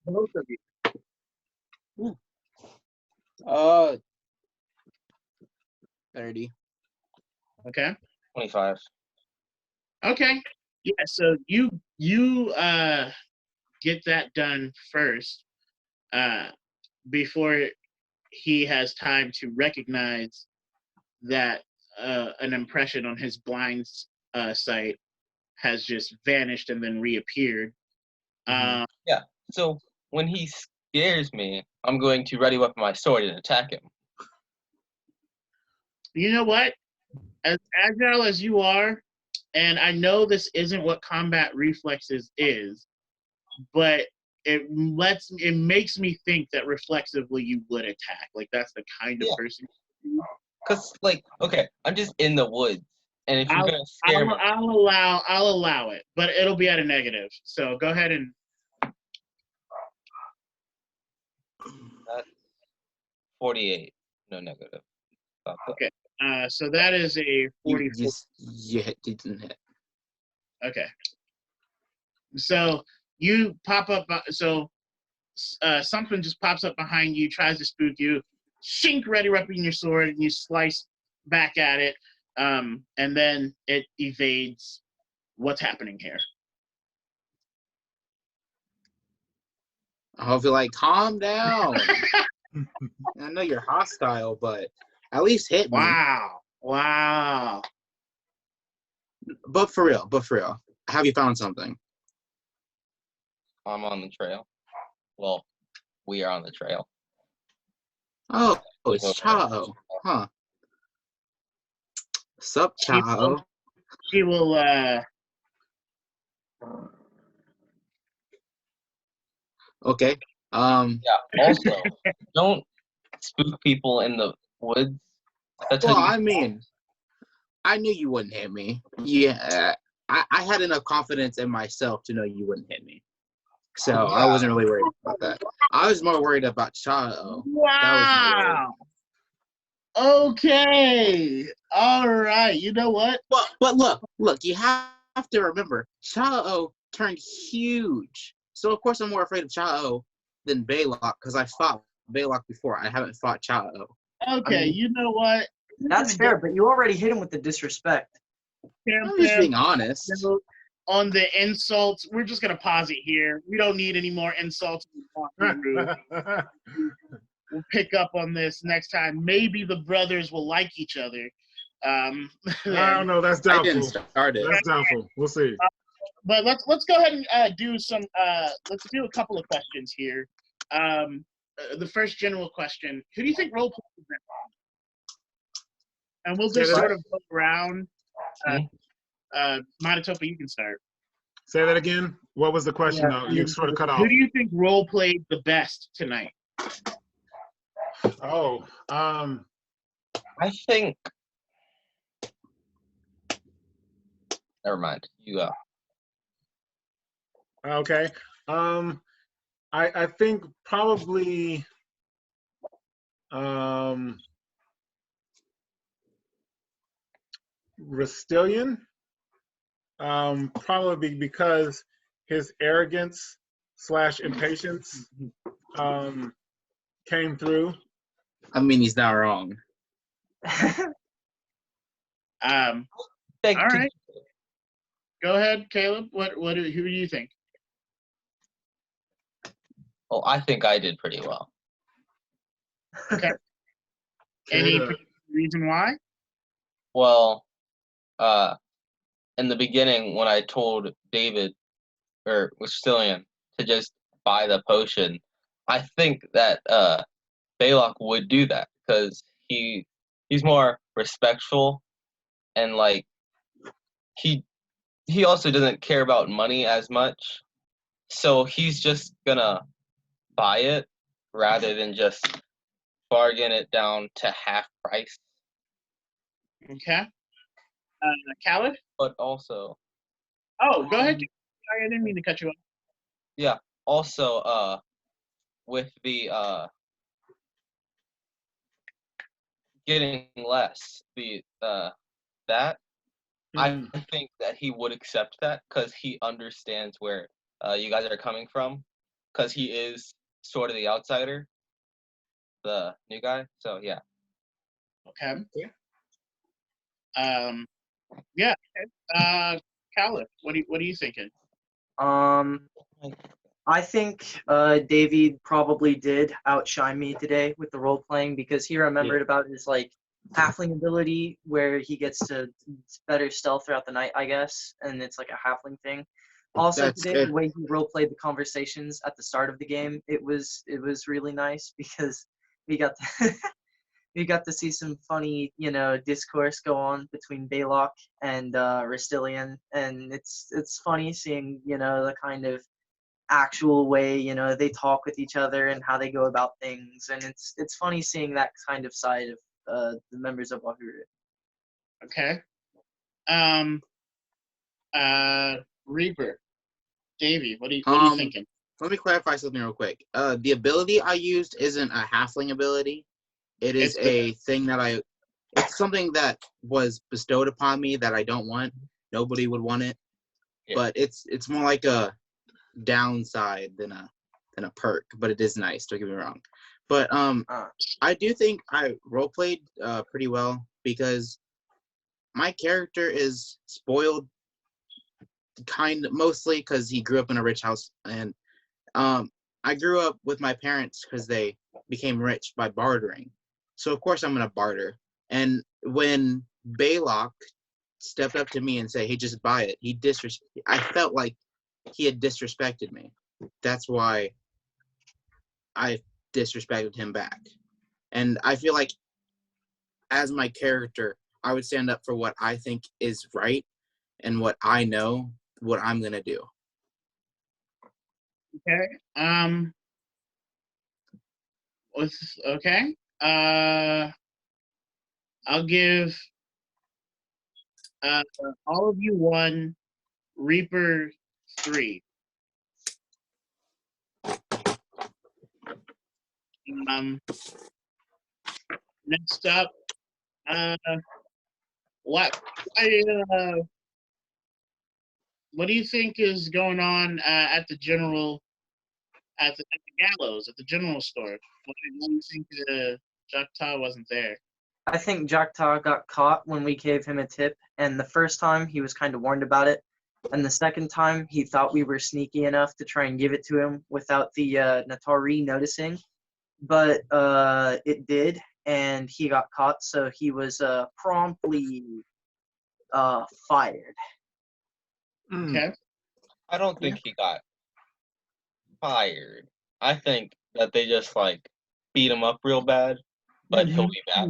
Both of you. 30. Okay. 25. Okay. Yeah. So you get that done first, before he has time to recognize that an impression on his blind sight has just vanished and then reappeared. Mhm. Yeah. So when he scares me, I'm going to ready weapon my sword and attack him. You know what? As agile as you are, and I know this isn't what combat reflexes is, but it makes me think that reflexively you would attack. Like that's the kind of Yeah. person. Cause like, okay, I'm just in the woods, and if you're I'll, gonna scare me, I'll allow it, but it'll be at a negative. So go ahead and that's 48, no negative. Stop that. okay. So that is a 44. You didn't hit. Okay. So you pop up. So something just pops up behind you, tries to spook you. Shink, ready, repping your sword, and you slice back at it. And then it evades. What's happening here? I'll be like, calm down. I know you're hostile, but at least hit me. Wow. But for real, have you found something? I'm on the trail. Well, we are on the trail. Oh, it's Chao. Huh. Sup, Chao? She will. Okay. Yeah. Also, don't spook people in the woods. That's Well, how you, I mean, I knew you wouldn't hit me. Yeah. I had enough confidence in myself to know you wouldn't hit me. So I wasn't really worried about that. I was more worried about Chao. Wow. Okay. All right. You know what? But look, you have to remember, Chao turned huge. So of course I'm more afraid of Chao than Belac because I fought Belac before. I haven't fought Chao. Okay. I mean, you know what? That's fair, but you already hit him with the disrespect. I'm just being honest. On the insults, we're just gonna pause it here. We don't need any more insults. We'll pick up on this next time. Maybe the brothers will like each other. I don't know. That's I doubtful. didn't start it. That's doubtful. We'll see. But let's go ahead and do some. Let's do a couple of questions here. The first general question: who do you think role plays is wrong? And we'll just Say that- sort of go around. Manitopa, you can start. Say that again. What was the question? Yeah. Though? You sort of cut off. Who do you think role played the best tonight? Oh, I think. Never mind. You go. okay. I think probably Rasitlian, probably because his arrogance / impatience came through. I mean, he's not wrong. All right. Go ahead, Caleb. Who do you think? Well, I think I did pretty well. Okay. Any Okay, particular reason why? Well, in the beginning when I told David or Rasitlian to just buy the potion, I think that Belac would do that because he's more respectful and like he also doesn't care about money as much, so he's just gonna buy it rather than just bargain it down to half price. Okay. Kaliff? But also, Oh, go ahead. Sorry, I didn't mean to cut you off. yeah, also with the getting less that I think that he would accept that because he understands where you guys are coming from because he is sort of the outsider, the new guy. So yeah. Okay. Yeah. Okay. Kaliff, what are you thinking? I think David probably did outshine me today with the role playing because he remembered about his like halfling ability where he gets to better stealth throughout the night, I guess, and it's like a halfling thing. Also, That's today good. the way he role played the conversations at the start of the game, it was really nice because we got to, we got to see some funny, discourse go on between Belac and Rasitlian, and it's funny seeing, the kind of actual way, you know, they talk with each other and how they go about things, and it's funny seeing that kind of side of the members of Wahuru. Okay. Reaper, Davey, what are you thinking? Let me clarify something real quick. The ability I used isn't a halfling ability. It is a thing that it's something that was bestowed upon me that I don't want. Nobody would want it. Yeah. But it's more like a downside than a perk, but it is nice, don't get me wrong. But I do think I roleplayed pretty well because my character is spoiled mostly because he grew up in a rich house, and I grew up with my parents because they became rich by bartering. So of course I'm gonna barter. And when Belac stepped up to me and said, "Hey, just buy it," I felt like he had disrespected me. That's why I disrespected him back. And I feel like as my character, I would stand up for what I think is right and what I know, what I'm gonna do. Okay. Okay. I'll give all of you 1, Reaper 3. Next up, what do you think is going on at the gallows, at the general store? Why do you think Jakta wasn't there? I think Jakta got caught when we gave him a tip, and the first time he was kind of warned about it, and the second time he thought we were sneaky enough to try and give it to him without the Natari noticing, but it did, and he got caught, so he was promptly fired. Okay. I don't think he got fired. I think that they just beat him up real bad, but he'll be back.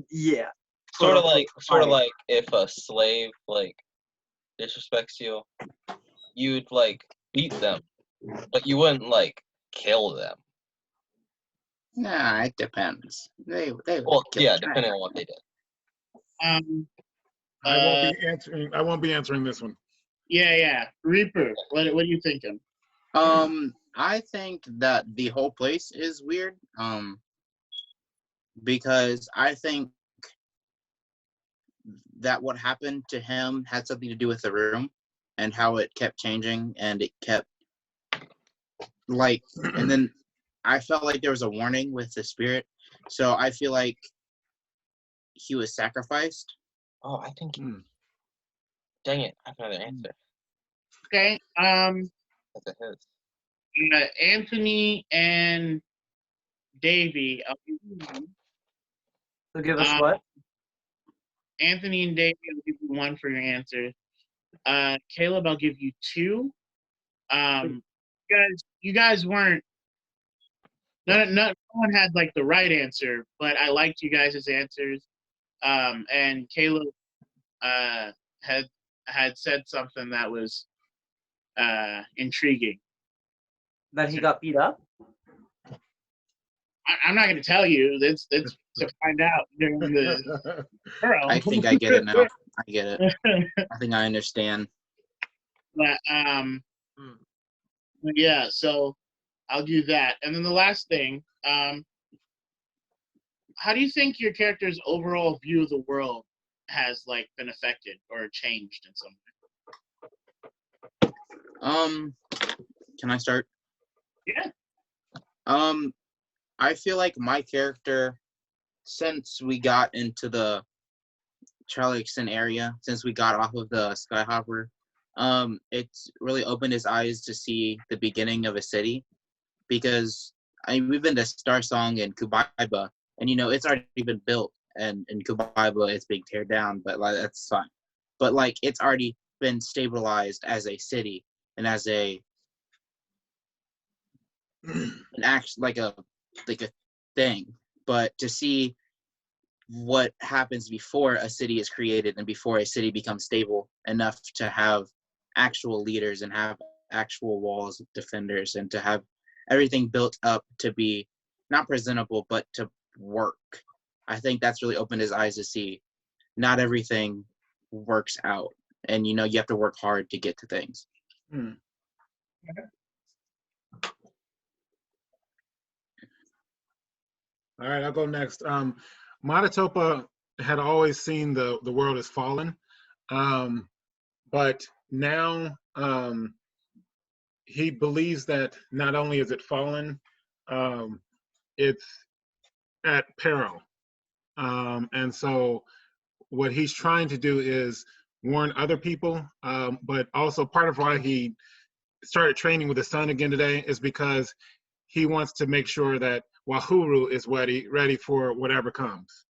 Yeah. Sort of like if a slave disrespects you, you'd beat them, but you wouldn't kill them. Nah, it depends. They Well, yeah, depending on what they did. I won't be answering this one. Yeah. Reaper, what are you thinking? I think that the whole place is weird. Because I think that what happened to him had something to do with the room and how it kept changing, and it kept and then I felt like there was a warning with the spirit, so I feel like he was sacrificed. Oh, I think. Dang it! I have another answer. Okay. That's a his. Anthony and Davey. I'll give you 1. So give us what? Anthony and Davey, I'll give you 1 for your answer. Caleb, I'll give you 2. You guys weren't. No one had the right answer, but I liked you guys' answers. And Caleb had said something that was intriguing. That he got beat up? I'm not going to tell you. It's to find out during the girl. I think I get it now. I get it. I think I understand. But yeah, so I'll do that. And then the last thing, how do you think your character's overall view of the world has been affected or changed in some way? Can I start? Yeah. I feel like my character, since we got into the Chaluk'Sen area, since we got off of the Skyhopper, it's really opened his eyes to see the beginning of a city, because we've been to Star Song and Kubaiba, and it's already been built, and in Kubaiba it's being teared down, but that's fine. But it's already been stabilized as a city and as an act like a thing. But to see what happens before a city is created and before a city becomes stable enough to have actual leaders and have actual walls of defenders and to have everything built up to be not presentable but to work. I think that's really opened his eyes to see not everything works out, and you have to work hard to get to things. Hmm. All right, I'll go next. Matatopa had always seen the world as fallen, but now he believes that not only is it fallen, it's at peril. And so what he's trying to do is warn other people, but also part of why he started training with his son again today is because he wants to make sure that Wahuru is ready for whatever comes.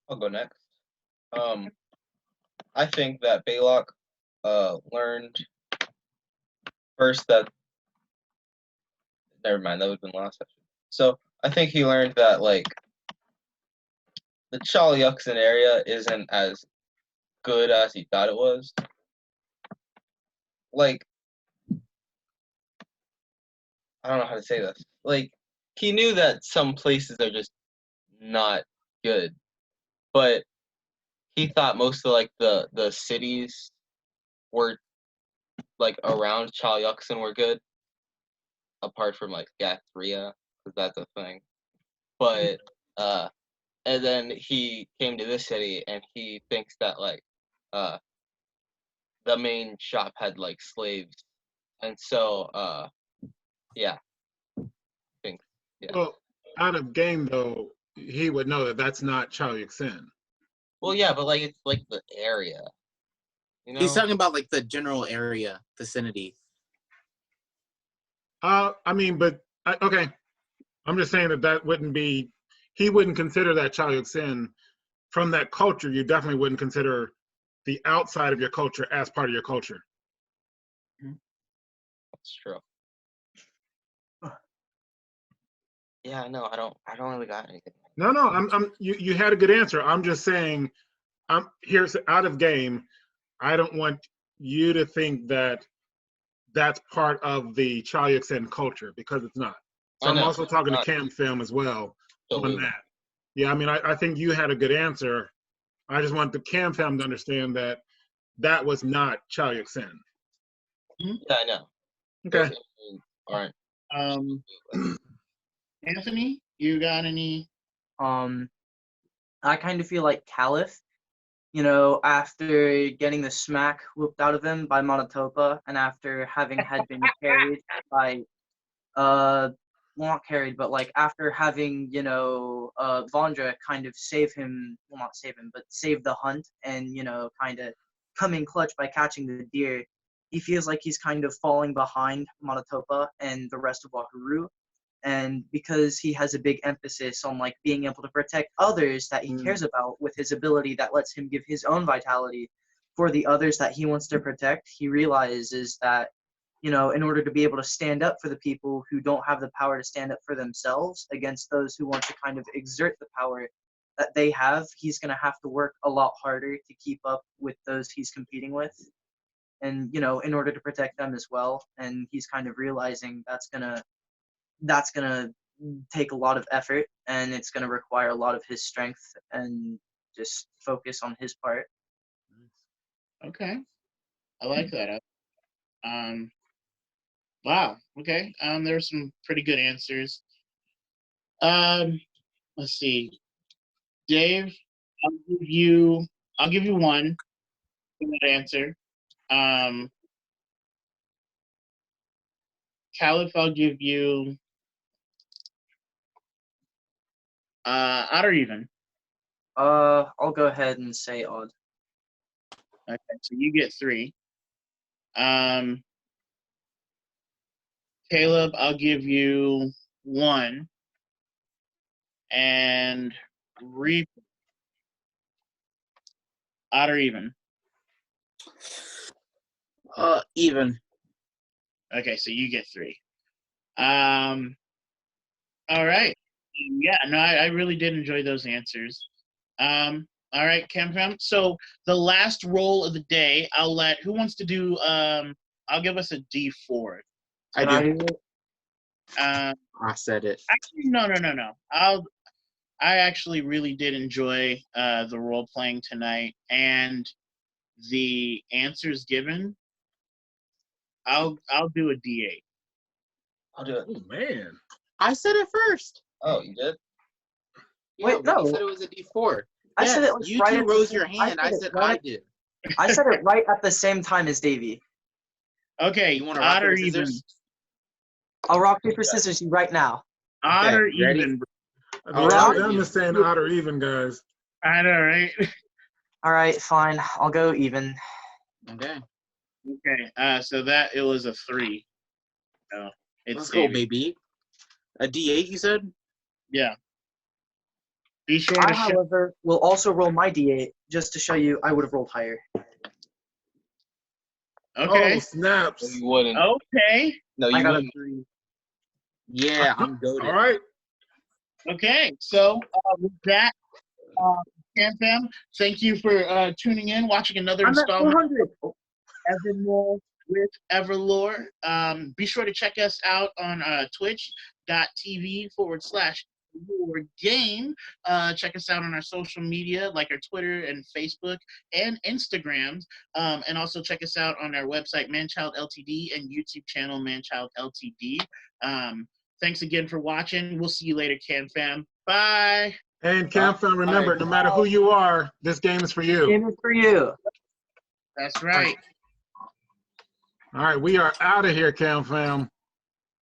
I'll go next. I think that Belac learned first that. Never mind, that would have been last session. So I think he learned that like the Chaluk'Sen area isn't as good as he thought it was. Like, I don't know how to say this. Like, he knew that some places are just not good, but he thought most of like the cities were like around Chaluk'Sen were good, apart from like Gathria, because that's a thing. But and then he came to this city and he thinks that like the main shop had like slaves, and so yeah, I think yeah. Well, out of game though, he would know that that's not Chaluk'Sen. Well, yeah, but like it's like the area, you know. He's talking about like the general area vicinity. I mean, but okay, I'm just saying that wouldn't be. He wouldn't consider that Chaluk'Sen from that culture. You definitely wouldn't consider the outside of your culture as part of your culture. That's true. Yeah, no, I don't really got anything. No, you had a good answer. I'm just saying, here's out of game. I don't want you to think that that's part of the Chaluk'Sen culture because it's not. So I I'm know, also talking to not Cam Film as well on totally. that. Yeah, I mean, I think you had a good answer. I just want the Cam Film to understand that that was not Chaluk'Sen. Yeah, I know. Okay. Those aren't. Anthony, you got any? I kind of feel like Kaliff, after getting the smack whooped out of him by Matatopa, and after having had been carried by, well, not carried, but like after having, Vandra kind of save him, well, not save him, but save the hunt and, kind of come in clutch by catching the deer, he feels like he's kind of falling behind Matatopa and the rest of Wahuru. And because he has a big emphasis on like being able to protect others that he cares about with his ability that lets him give his own vitality for the others that he wants to protect, he realizes that, in order to be able to stand up for the people who don't have the power to stand up for themselves against those who want to kind of exert the power that they have, he's going to have to work a lot harder to keep up with those he's competing with. And, in order to protect them as well. And he's kind of realizing that's gonna take a lot of effort, and it's gonna require a lot of his strength and just focus on his part. Okay, I like that. Wow. Okay. There were some pretty good answers. Let's see, Dave. I'll give you one for that answer. Kaliff, I'll give you odd or even. I'll go ahead and say odd. Okay, so you get 3. Caleb, I'll give you 1. And Reap, odd or even. Even. Okay, so you get 3. All right. Yeah, no, I really did enjoy those answers. All right, Cam Fam. So the last roll of the day, I'll let, who wants to do, I'll give us a D4. I Can do. Uh, I said it. actually, no. I actually really did enjoy the role playing tonight, and the answers given. I'll do a D8. I'll do it. Oh man. I said it first. Oh, you did? Yeah, Wait, when no. you said it was a D4. I said Yes, it was you right two at the rose same- your hand. I said right I at- did. I said it right at the same time as Davey. Okay, You want to rock odd or paper even. scissors? I'll rock paper scissors you right now. Odd Okay, or ready? even. The Oh, algorithm yeah. is saying odd or even, guys. I know, right? All right, fine. I'll go even. Okay. Okay, so that it was a 3. So it's Let's go, Davey. baby. A D8, you said? Yeah. Be sure I, to show. however, will also roll my D8 just to show you I would have rolled higher. Okay. Oh, snaps. No, you wouldn't. Okay. No, I you got a wouldn't. 3. Yeah, I'm goaded. All right. Okay. So with that, Cam Fam, thank you for tuning in, watching another I'm at installment 400. of EverMore with EverLore. Be sure to check us out on twitch.tv/LoreGame. Check us out on our social media, like our Twitter and Facebook and Instagrams. And also check us out on our website, ManChild Ltd, and YouTube channel, ManChild Ltd. Thanks again for watching. We'll see you later, Cam Fam. Bye. And Campfire, remember, no matter who you are, this game is for you. Game is for you. That's right. All right, we are out of here, Cam Fam.